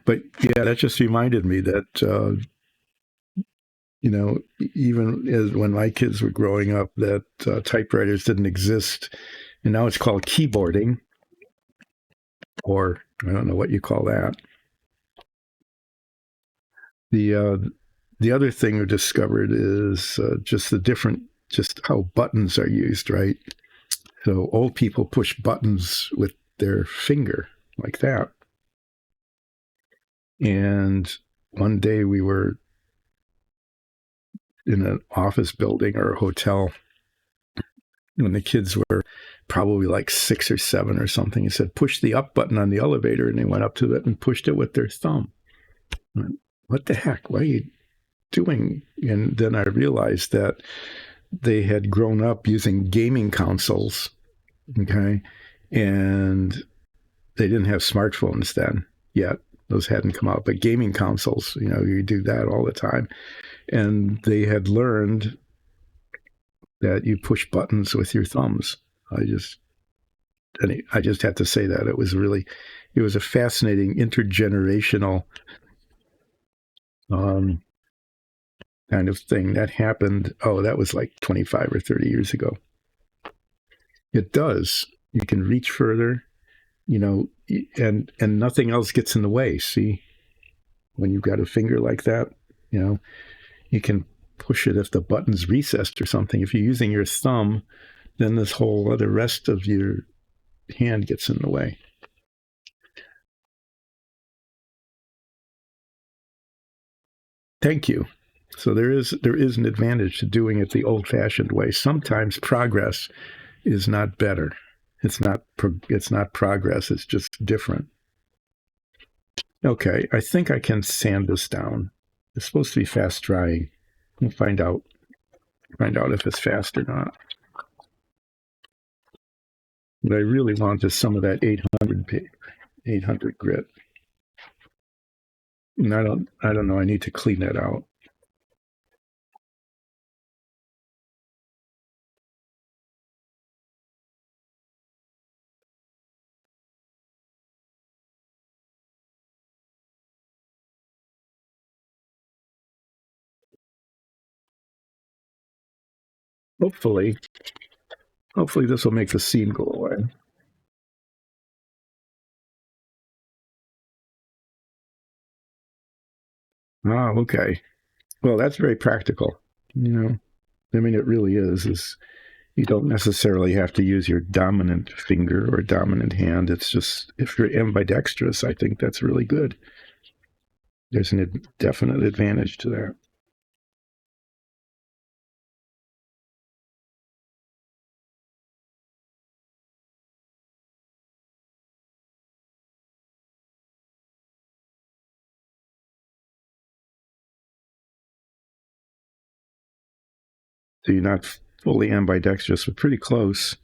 But yeah, that just reminded me that even as when my kids were growing up, that typewriters didn't exist, and now it's called keyboarding, or I don't know what you call that. The other thing we discovered is just how buttons are used, right? So old people push buttons with their finger like that. And one day we were in an office building or a hotel when the kids were probably like 6 or 7 or something. He said, push the up button on the elevator. And they went up to it and pushed it with their thumb. Went, what the heck? What are you doing? And then I realized that they had grown up using gaming consoles. Okay. And they didn't have smartphones then yet. Those hadn't come out, but gaming consoles, you do that all the time. And they had learned that you push buttons with your thumbs. I just had to say that. It was a fascinating intergenerational kind of thing that happened. Oh, that was like 25 or 30 years ago. It does. You can reach further, and nothing else gets in the way. See, when you've got a finger like that, you can push it if the button's recessed or something. If you're using your thumb, then this whole other rest of your hand gets in the way. Thank you. So there is an advantage to doing it the old-fashioned way. Sometimes progress is not better. It's not progress. It's just different. Okay, I think I can sand this down. It's supposed to be fast drying. We'll find out if it's fast or not. What I really want is some of that 800 grit. And I don't know. I need to clean that out. hopefully this will make the seam go away. Ah, okay. Well, that's very practical. You know, I mean, it really is you don't necessarily have to use your dominant finger or dominant hand. It's just if you're ambidextrous, I think that's really good. There's a definite advantage to that. So you're not fully ambidextrous, but pretty close.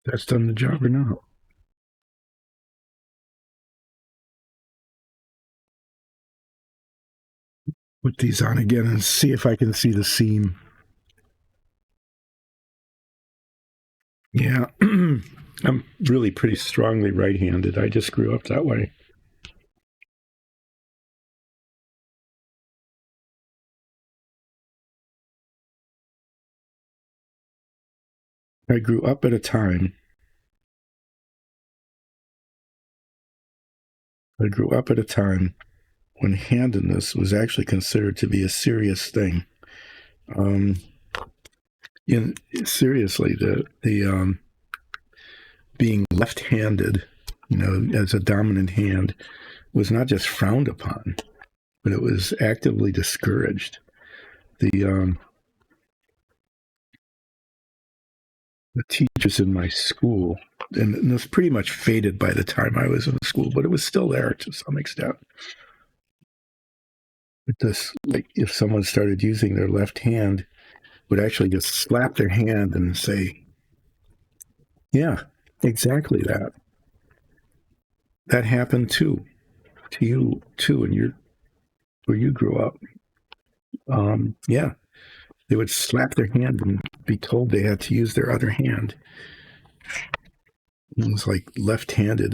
That's done the job or not? Put these on again and see if I can see the seam. Yeah, I'm really pretty strongly right-handed. I just grew up that way. I grew up at a time. I grew up at a time when handedness was actually considered to be a serious thing. Um, seriously, the being left-handed, as a dominant hand, was not just frowned upon, but it was actively discouraged. The the teachers in my school, and it was pretty much faded by the time I was in school, but it was still there to some extent. But this, like, if someone started using their left hand, would actually just slap their hand and say, "Yeah, exactly that. That happened too, to you too, and you're where you grew up." Yeah, they would slap their hand and be told they had to use their other hand. It was like left-handed,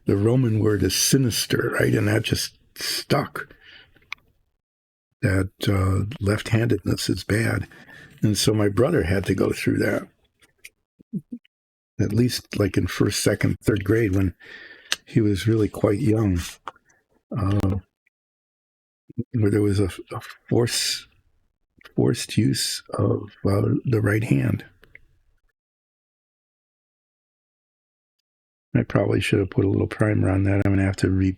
The Roman word is sinister, right? And that just stuck. That left-handedness is bad, and so my brother had to go through that. At least, like in first, second, third grade, when he was really quite young, uh, where there was a forced use of the right hand. I probably should have put a little primer on that. I'm going to have to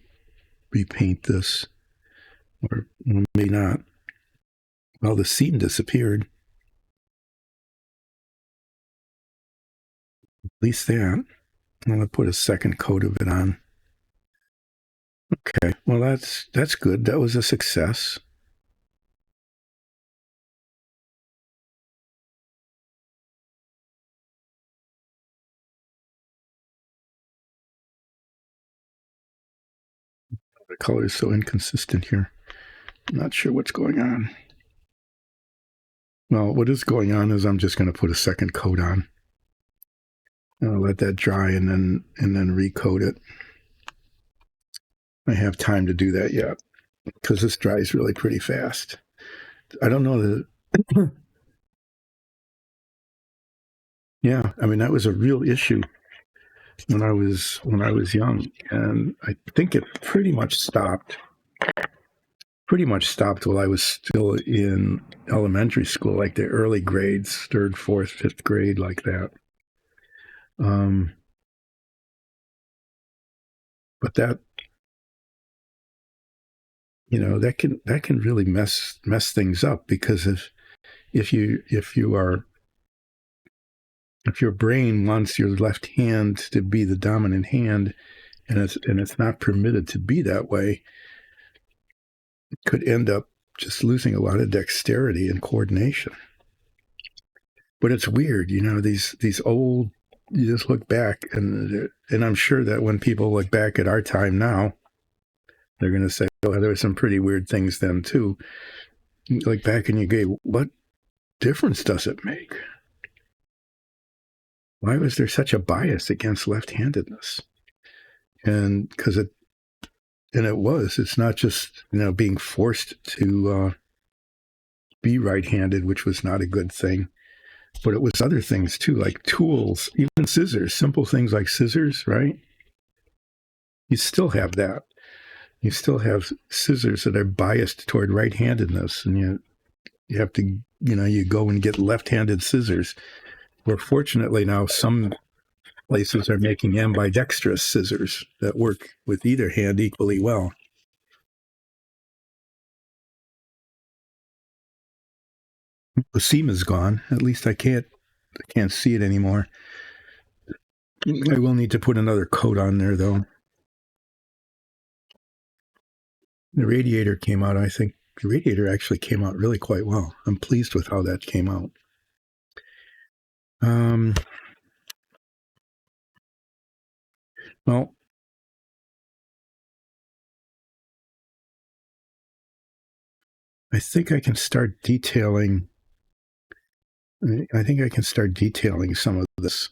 repaint this, or maybe not. Well, the seam disappeared. At least that. I'm going to put a second coat of it on. Okay. Well, that's good. That was a success. The color is so inconsistent here. I'm not sure what's going on. Well, what is going on is I'm just going to put a second coat on. I'll let that dry and then recoat it. I have time to do that yet because this dries really pretty fast. I don't know that. Yeah, I mean that was a real issue when I was young, and I think it pretty much stopped. Pretty much stopped while I was still in elementary school, like the early grades, third, fourth, fifth grade, like that. Um, but that that can really mess things up because if your brain wants your left hand to be the dominant hand, and it's not permitted to be that way, it could end up just losing a lot of dexterity and coordination. But it's weird, these old. You just look back, and I'm sure that when people look back at our time now, they're going to say, "Oh, there were some pretty weird things then too." Like back in your day, what difference does it make? Why was there such a bias against left-handedness? And because it's not just being forced to be right-handed, which was not a good thing, but it was other things too, like tools, even scissors, simple things like scissors, right? You still have that. You still have scissors that are biased toward right-handedness, and you have to, you go and get left-handed scissors. Where fortunately now some places are making ambidextrous scissors that work with either hand equally well. The seam is gone. At least I can't see it anymore. I will need to put another coat on there though. The radiator came out, I think the radiator actually came out really quite well. I'm pleased with how that came out. Well, I think I can start detailing some of this.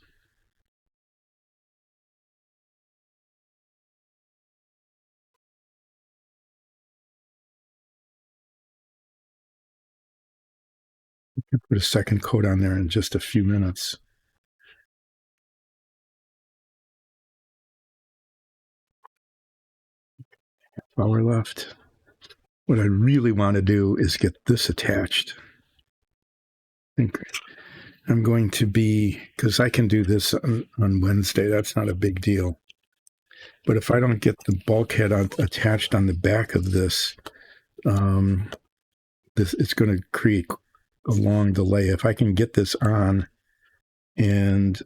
I'll put a second coat on there in just a few minutes. Hour left. What I really want to do is get this attached. I think I'm going to because I can do this on Wednesday. That's not a big deal. But if I don't get the bulkhead attached on the back of this, it's going to create a long delay. If I can get this on and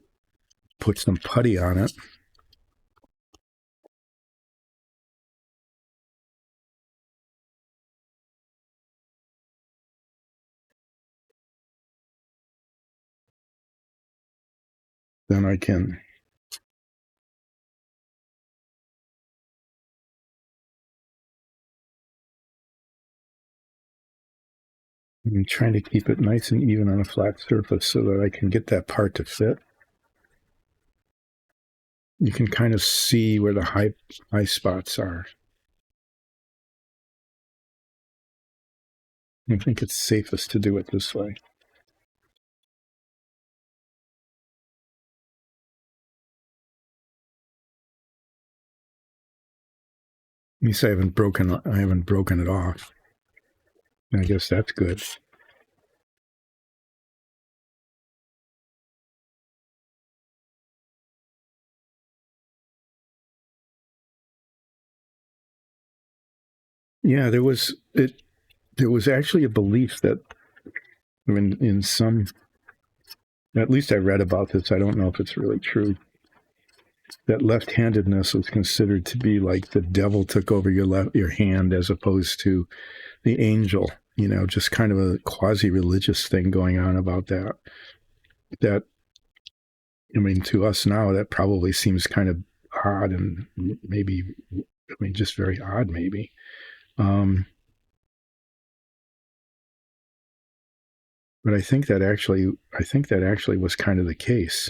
put some putty on it, then I can. I'm trying to keep it nice and even on a flat surface so that I can get that part to fit. You can kind of see where the high spots are. I think it's safest to do it this way. At least I haven't broken it off. I guess that's good. Yeah, there was actually a belief that in some, at least I read about this, I don't know if it's really true, that left-handedness was considered to be like the devil took over your hand as opposed to the angel, just kind of a quasi-religious thing going on about that. That, to us now, that probably seems kind of odd and maybe, just very odd maybe. But I think that actually was kind of the case.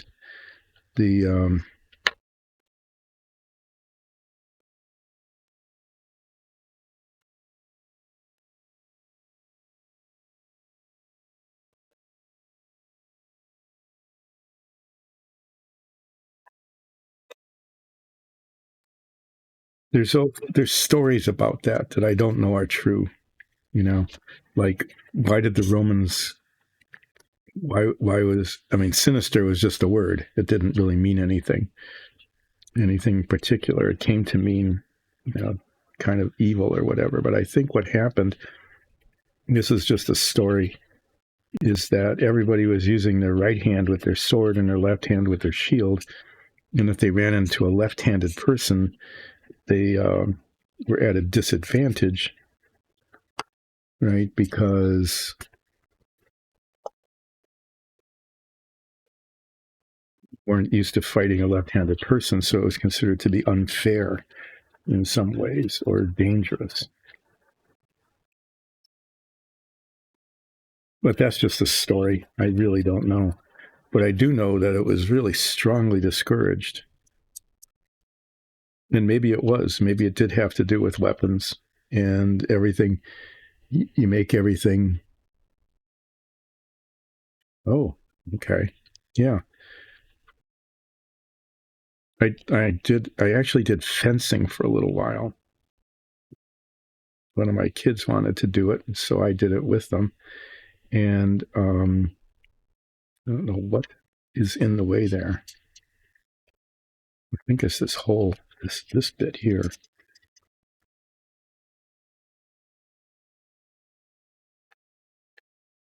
There's stories about that I don't know are true. Like why did the Romans? Why was sinister was just a word. It didn't really mean anything particular. It came to mean kind of evil or whatever. But I think what happened. This is just a story. is that everybody was using their right hand with their sword and their left hand with their shield. And if they ran into a left-handed person, they were at a disadvantage, right? Because weren't used to fighting a left-handed person, so it was considered to be unfair in some ways or dangerous. But that's just a story. I really don't know. But I do know that it was really strongly discouraged. And maybe it was. Maybe it did have to do with weapons and everything. You make everything. Oh, okay. Yeah. I actually did fencing for a little while. One of my kids wanted to do it, so I did it with them. And I don't know what is in the way there. I think it's this whole this bit here.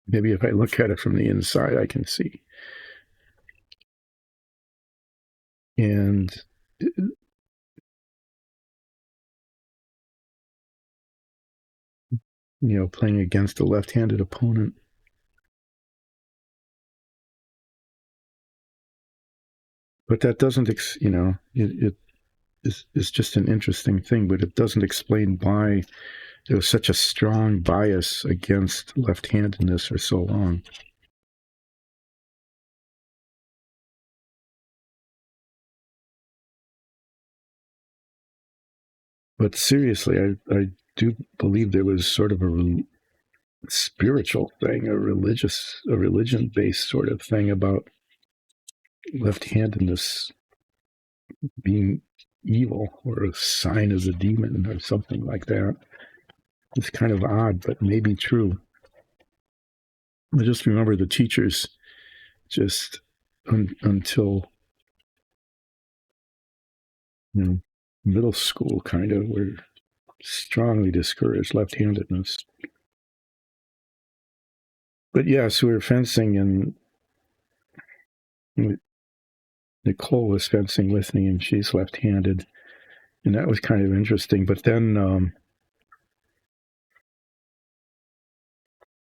Maybe if I look at it from the inside, I can see. And playing against a left-handed opponent. But that doesn't, it is just an interesting thing, but it doesn't explain why there was such a strong bias against left-handedness for so long. But seriously, I do believe there was sort of a spiritual thing, a religion-based sort of thing about left-handedness being evil or a sign of the demon or something like that. It's kind of odd, but maybe true. I just remember the teachers just until middle school kind of were strongly discouraged left-handedness. But yes, we were fencing, and Nicole was fencing with me, and she's left-handed, and that was kind of interesting. But then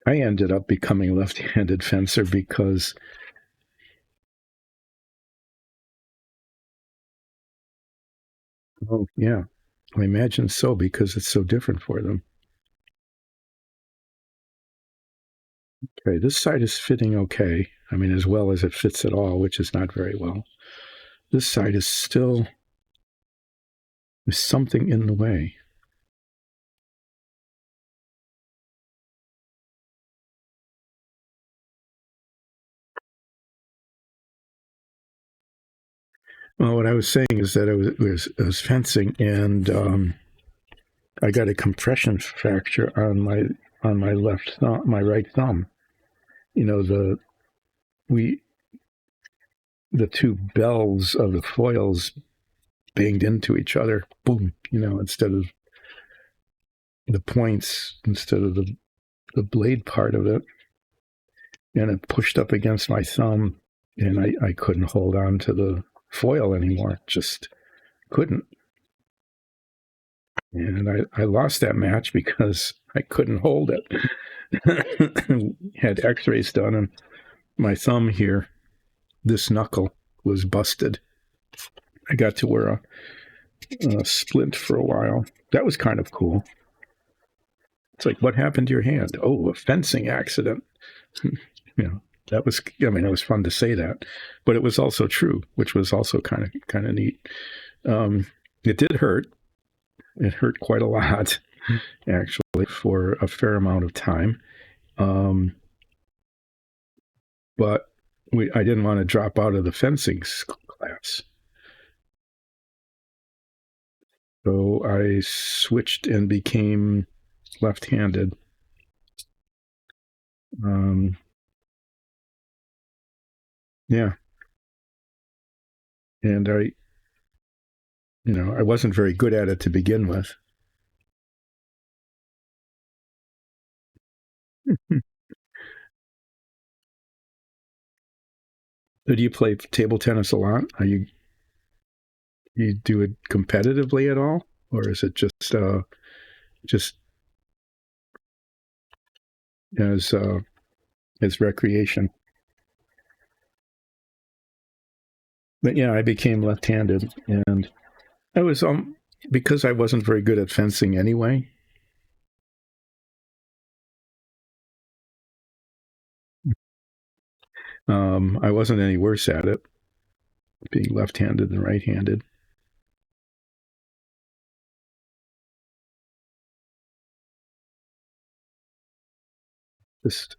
I ended up becoming a left-handed fencer because yeah, I imagine so, because it's so different for them. Okay, this side is fitting okay. I mean, as well as it fits at all, which is not very well. This side is still, there's something in the way. Well, what I was saying is that I was fencing, and I got a compression fracture on my left thumb, my right thumb. The two bells of the foils banged into each other. Boom! Instead of the points, instead of the blade part of it, and it pushed up against my thumb, and I couldn't hold on to the foil anymore. Just couldn't. And I lost that match because I couldn't hold it. Had x-rays done, and my thumb here, this knuckle, was busted. I got to wear a splint for a while. That was kind of cool. It's like, what happened to your hand? Oh, a fencing accident. That was, it was fun to say that, but it was also true, which was also kind of neat. It did hurt. It hurt quite a lot, actually, for a fair amount of time. But I didn't want to drop out of the fencing class. So I switched and became left-handed. Yeah. And I wasn't very good at it to begin with. Do you play table tennis a lot? Are you do it competitively at all, or is it just as recreation? But yeah, I became left-handed, and I was because I wasn't very good at fencing anyway. I wasn't any worse at it, being left-handed than right-handed. Just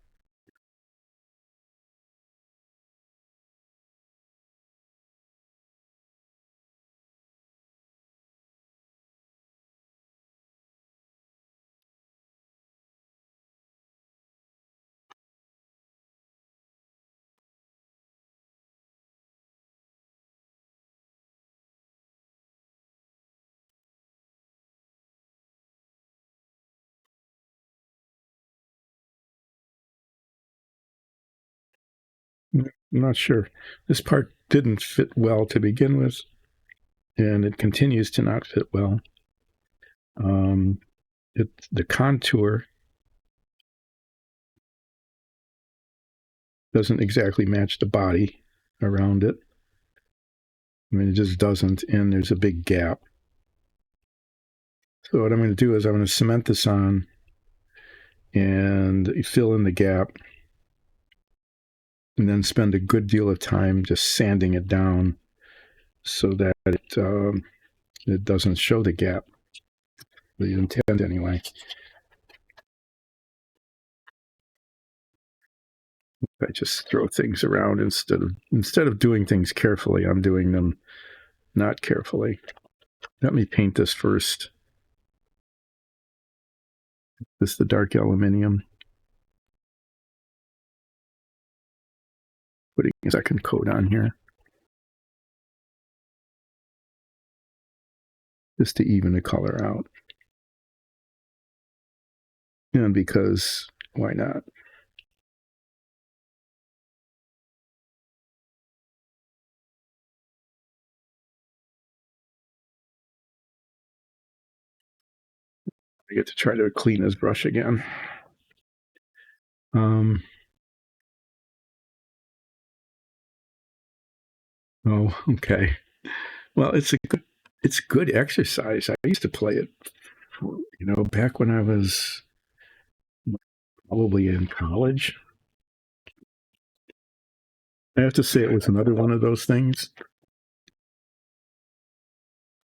I'm not sure. This part didn't fit well to begin with, and it continues to not fit well. The contour doesn't exactly match the body around it. I mean, it just doesn't, and there's a big gap. So what I'm going to do is I'm going to cement this on and fill in the gap, and then spend a good deal of time just sanding it down so that it doesn't show the gap. The intent anyway. I just throw things around instead of doing things carefully, I'm doing them not carefully. Let me paint this first. This is the dark aluminium. Putting a second coat on here. Just to even the color out. And because, why not? I get to try to clean this brush again. Oh, okay. Well, it's good exercise. I used to play it, back when I was probably in college. I have to say it was another one of those things.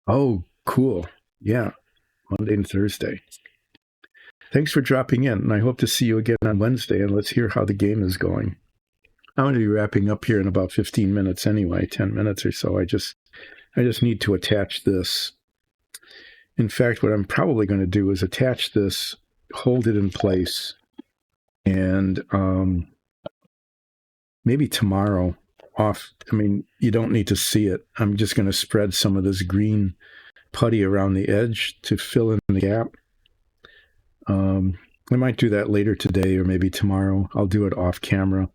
Oh, cool. Yeah, Monday and Thursday. Thanks for dropping in, and I hope to see you again on Wednesday, and let's hear how the game is going. I'm going to be wrapping up here in about 15 minutes anyway, 10 minutes or so. I just need to attach this. In fact, what I'm probably going to do is attach this, hold it in place, and maybe tomorrow off. I mean, you don't need to see it. I'm just going to spread some of this green putty around the edge to fill in the gap. I might do that later today or maybe tomorrow. I'll do it off camera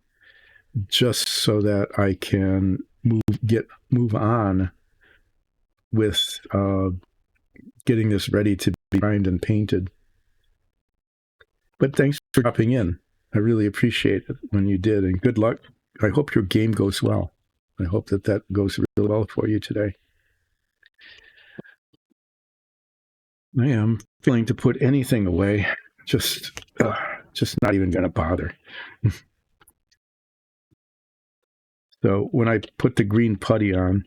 just so that I can move on with getting this ready to be primed and painted. But thanks for dropping in. I really appreciate it when you did, and good luck. I hope your game goes well. I hope that goes really well for you today. I am willing to put anything away. Just not even going to bother. So when I put the green putty on,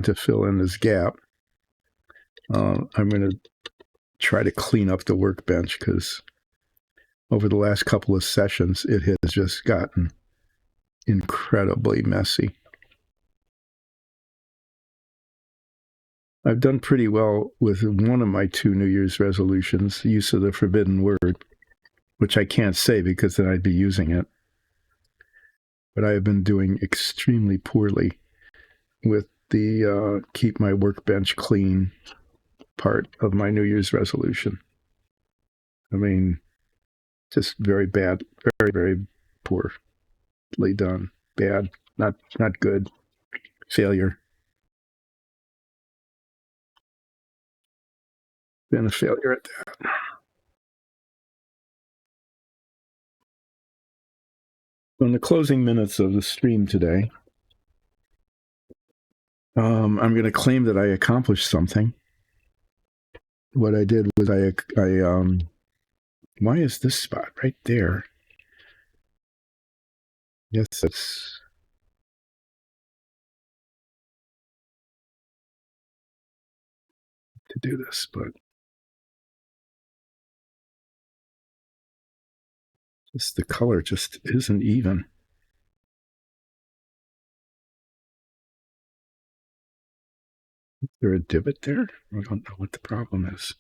to fill in this gap. I'm going to try to clean up the workbench because over the last couple of sessions, it has just gotten incredibly messy. I've done pretty well with one of my 2 New Year's resolutions, use of the forbidden word, which I can't say because then I'd be using it. But I have been doing extremely poorly with the keep my workbench clean part of my New Year's resolution. I mean, just very bad, very, very poorly done. Bad, not good. Failure. Been a failure at that. In the closing minutes of the stream today, I'm going to claim that I accomplished something. What I did was why is this spot right there? Yes, it's to do this, but just the color just isn't even. Is there a divot there? I don't know what the problem is.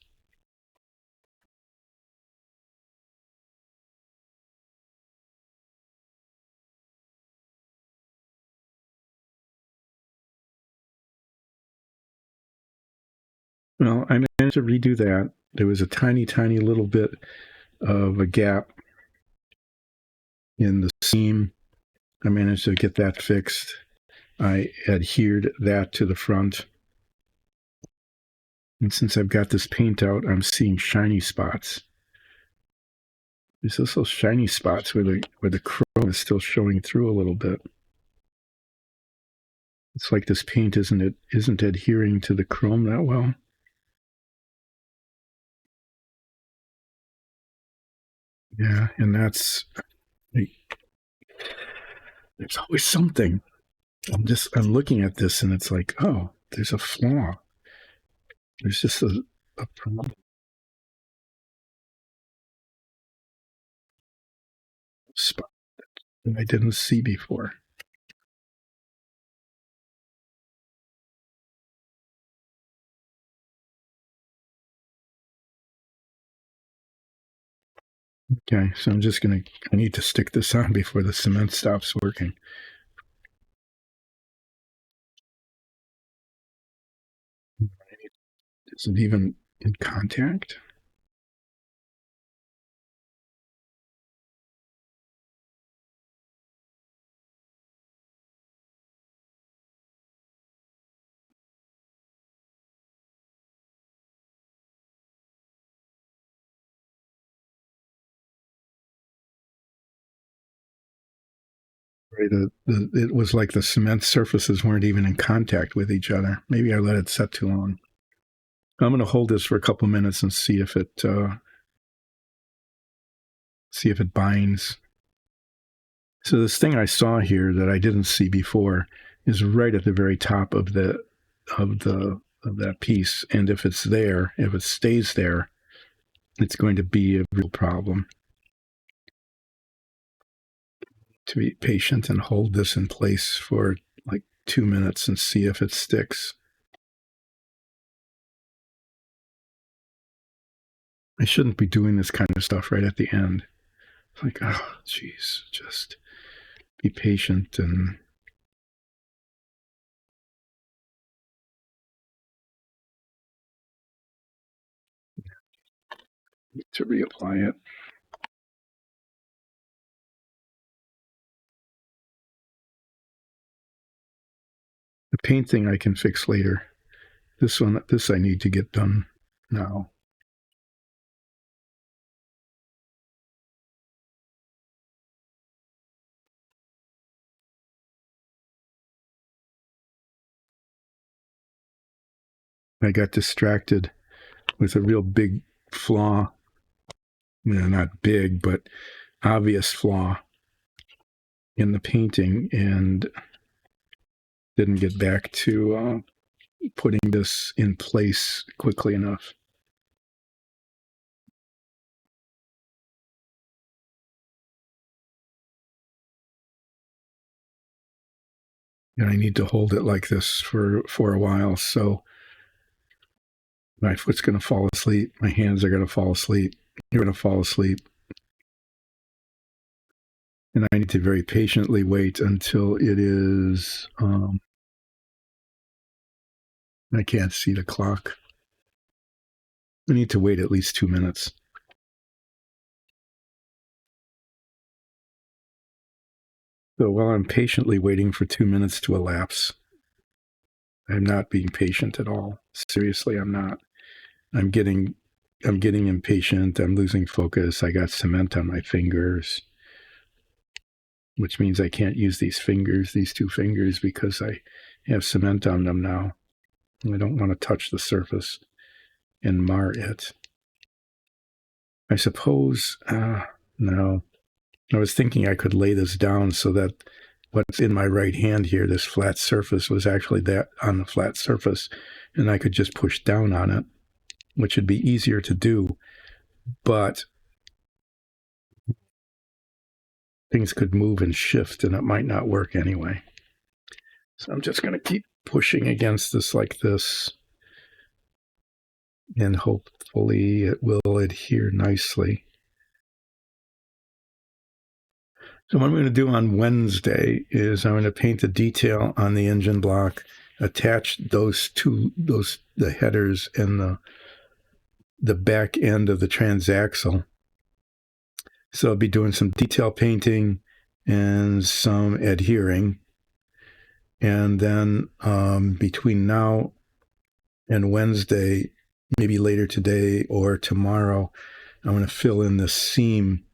Well, I managed to redo that. There was a tiny, tiny little bit of a gap in the seam. I managed to get that fixed. I adhered that to the front. And since I've got this paint out, I'm seeing shiny spots. There's also shiny spots where the chrome is still showing through a little bit. It's like this paint isn't adhering to the chrome that well. Yeah, and that's like, there's always something. I'm looking at this and it's like, oh, there's a flaw. There's just a problem spot that I didn't see before. Okay, so I need to stick this on before the cement stops working. Is it even in contact? Right, it was like the cement surfaces weren't even in contact with each other. Maybe I let it set too long. I'm going to hold this for a couple minutes and see if it binds. So this thing I saw here that I didn't see before is right at the very top of that piece, and if it stays there, it's going to be a real problem. To be patient and hold this in place for like 2 minutes and see if it sticks. I shouldn't be doing this kind of stuff right at the end. It's like, oh, geez, just be patient and to reapply it. The paint thing I can fix later. This I need to get done now. I got distracted with a real big flaw. Not big, but obvious flaw in the painting, and didn't get back to putting this in place quickly enough. And I need to hold it like this for a while, so my foot's going to fall asleep, my hands are going to fall asleep, you're going to fall asleep. And I need to very patiently wait until it is, I can't see the clock. I need to wait at least 2 minutes. So while I'm patiently waiting for 2 minutes to elapse, I'm not being patient at all. Seriously, I'm not. I'm getting impatient. I'm losing focus. I got cement on my fingers, which means I can't use these two fingers, because I have cement on them now. I don't want to touch the surface and mar it. I suppose, no. I was thinking I could lay this down so that what's in my right hand here, this flat surface, was actually that on the flat surface, and I could just push down on it, which would be easier to do, but things could move and shift and it might not work anyway. So I'm just going to keep pushing against this like this, and hopefully it will adhere nicely. So what I'm going to do on Wednesday is I'm going to paint the detail on the engine block, attach the headers and the back end of the transaxle. So I'll be doing some detail painting and some adhering. And then between now and Wednesday, maybe later today or tomorrow, I'm going to fill in this seam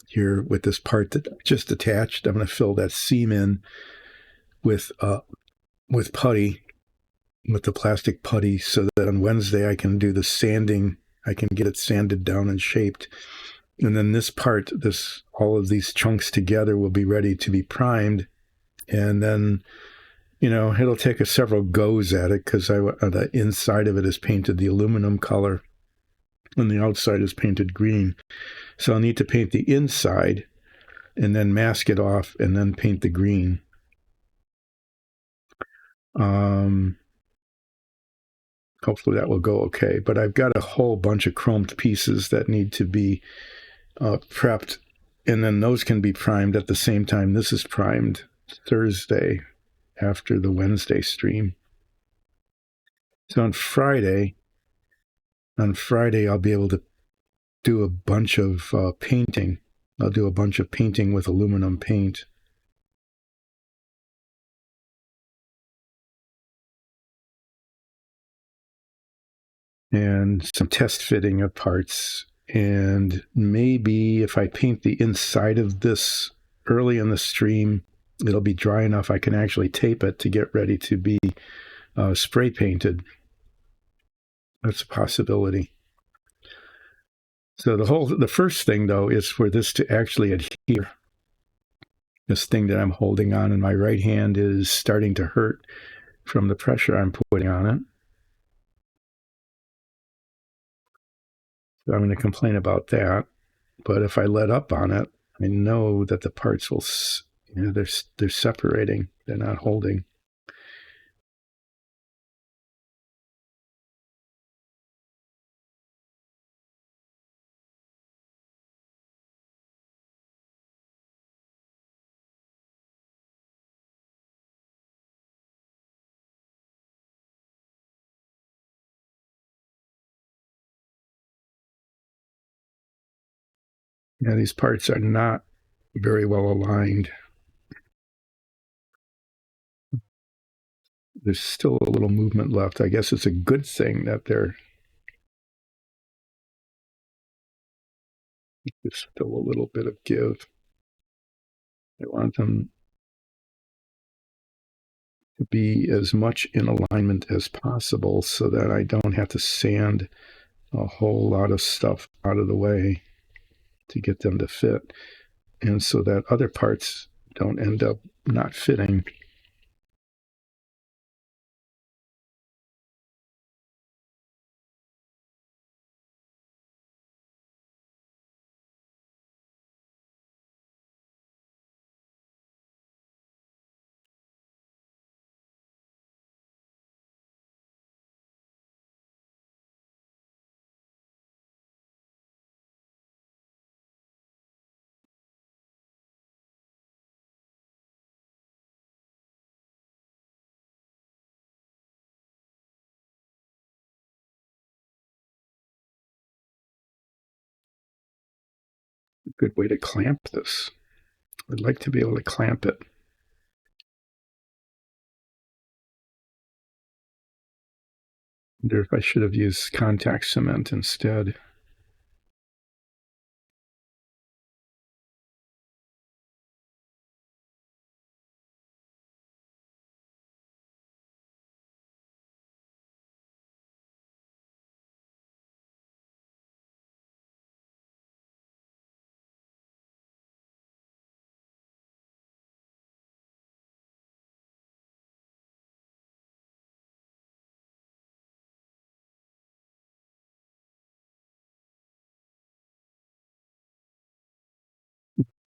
here with this part that I just attached. I'm going to fill that seam in with putty, with the plastic putty, so that on Wednesday I can do the sanding. I can get it sanded down and shaped. And then this part, all of these chunks together will be ready to be primed. And then, it'll take several goes at it, because the inside of it is painted the aluminum color and the outside is painted green. So I'll need to paint the inside and then mask it off and then paint the green. Hopefully that will go okay. But I've got a whole bunch of chromed pieces that need to be prepped, and then those can be primed at the same time this is primed Thursday after the Wednesday stream. So on Friday I'll be able to do a bunch of painting. I'll do a bunch of painting with aluminum paint. And some test fitting of parts. And maybe if I paint the inside of this early in the stream, it'll be dry enough I can actually tape it to get ready to be spray painted. That's a possibility. So the first thing, though, is for this to actually adhere. This thing that I'm holding on in my right hand is starting to hurt from the pressure I'm putting on it. So I'm going to complain about that. But if I let up on it, I know that the parts will, they're separating. They're not holding. Yeah, these parts are not very well aligned. There's still a little movement left. I guess it's a good thing that there's still a little bit of give. I want them to be as much in alignment as possible so that I don't have to sand a whole lot of stuff out of the way to get them to fit, and so that other parts don't end up not fitting. A good way to clamp this. I'd like to be able to clamp it. I wonder if I should have used contact cement instead.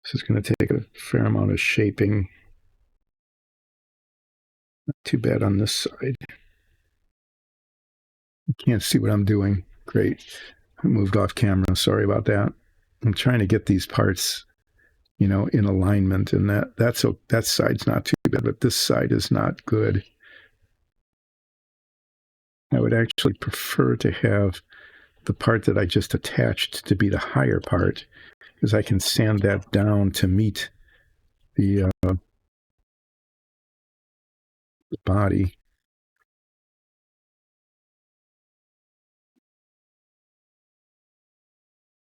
This is going to take a fair amount of shaping. Not too bad on this side. You can't see what I'm doing. Great. I moved off camera. Sorry about that. I'm trying to get these parts, in alignment, and that side's not too bad, but this side is not good. I would actually prefer to have the part that I just attached to be the higher part, because I can sand that down to meet the body.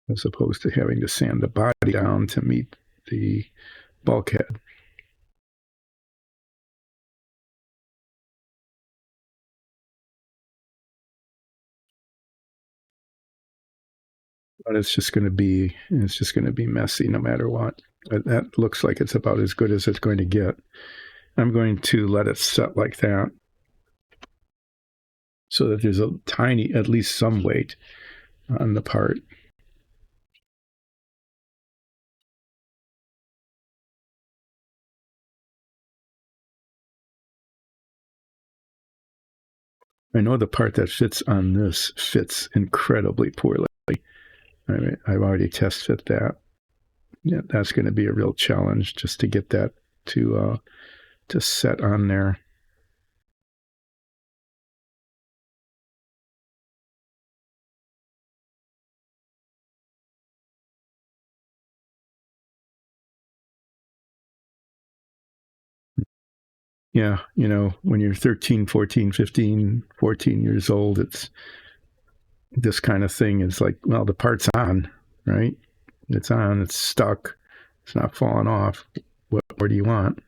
As opposed to having to sand the body down to meet the bulkhead. But it's just going to be messy no matter what. That looks like it's about as good as it's going to get. I'm going to let it set like that, so that there's a tiny, at least some weight on the part. I know the part that fits on this fits incredibly poorly. I've already test fit that. Yeah, that's going to be a real challenge just to get that to set on there. Yeah, when you're 13, 14, 15, 14 years old, it's this kind of thing is like, well, the part's on, right? It's on, it's stuck, it's not falling off. What more do you want?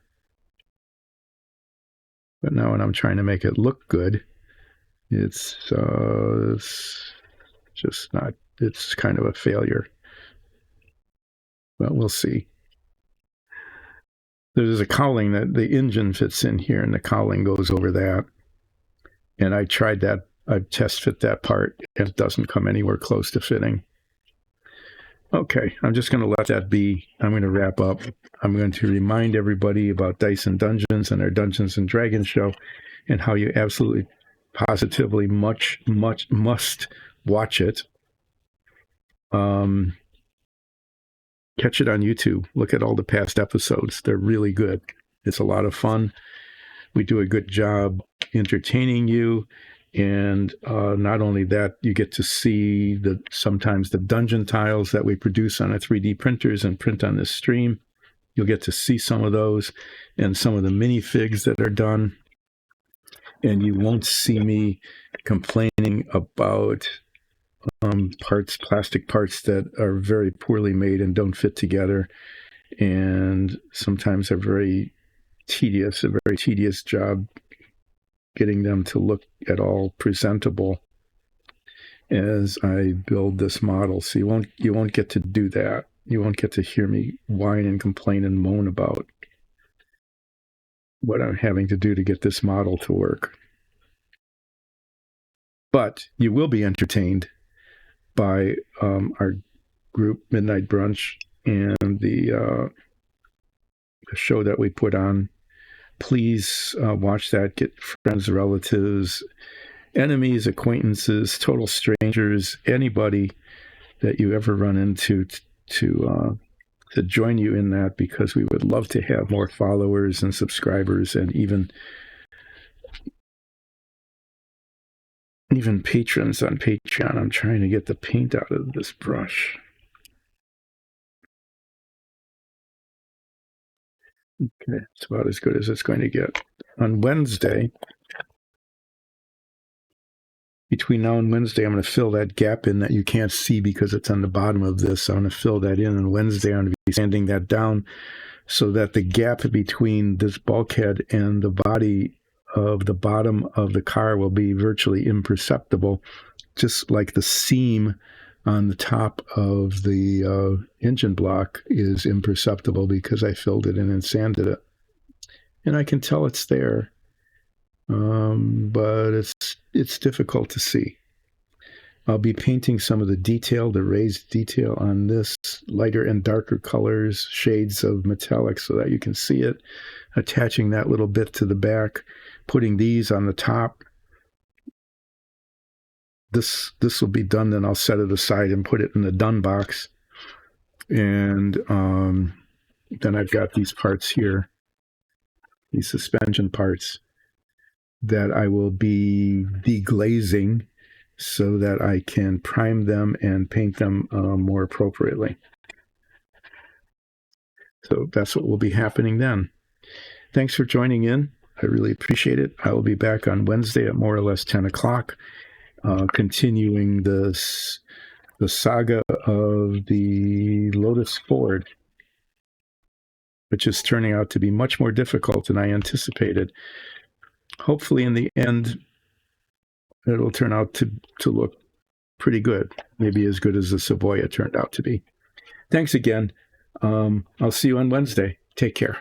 But now when I'm trying to make it look good, it's just not, it's kind of a failure. But we'll see. There's a cowling that the engine fits in here, and the cowling goes over that. And I tried that. I've test fit that part, and it doesn't come anywhere close to fitting. Okay, I'm just going to let that be. I'm going to wrap up. I'm going to remind everybody about Dice and Dungeons and our Dungeons and Dragons show, and how you absolutely, positively, must watch it. Catch it on YouTube. Look at all the past episodes. They're really good. It's a lot of fun. We do a good job entertaining you. And not only that, you get to see sometimes the dungeon tiles that we produce on our 3D printers and print on this stream. You'll get to see some of those and some of the minifigs that are done. And you won't see me complaining about plastic parts that are very poorly made and don't fit together, and sometimes are a very tedious job getting them to look at all presentable as I build this model. So you won't get to do that. You won't get to hear me whine and complain and moan about what I'm having to do to get this model to work. But you will be entertained by our group Midnight Brunch and the show that we put on. Please watch that. Get friends, relatives, enemies, acquaintances, total strangers, anybody that you ever run into to join you in that, because we would love to have more followers and subscribers, and even patrons on Patreon. I'm trying to get the paint out of this brush. Okay, it's about as good as it's going to get. On Wednesday, between now and Wednesday, I'm going to fill that gap in that you can't see because it's on the bottom of this. I'm going to fill that in. On Wednesday, I'm going to be sanding that down so that the gap between this bulkhead and the body of the bottom of the car will be virtually imperceptible, just like the seam on the top of the engine block is imperceptible because I filled it in and sanded it. And I can tell it's there, but it's difficult to see. I'll be painting some of the detail, the raised detail on this, lighter and darker colors, shades of metallic so that you can see it, attaching that little bit to the back, putting these on the top. This will be done, then I'll set it aside and put it in the done box. And then I've got these parts here, these suspension parts that I will be deglazing so that I can prime them and paint them more appropriately. So that's what will be happening then. Thanks for joining in. I really appreciate it. I will be back on Wednesday at more or less 10 o'clock, continuing the saga of the Lotus-Ford, which is turning out to be much more difficult than I anticipated. Hopefully, in the end, it'll turn out to look pretty good, maybe as good as the Savoia turned out to be. Thanks again. I'll see you on Wednesday. Take care.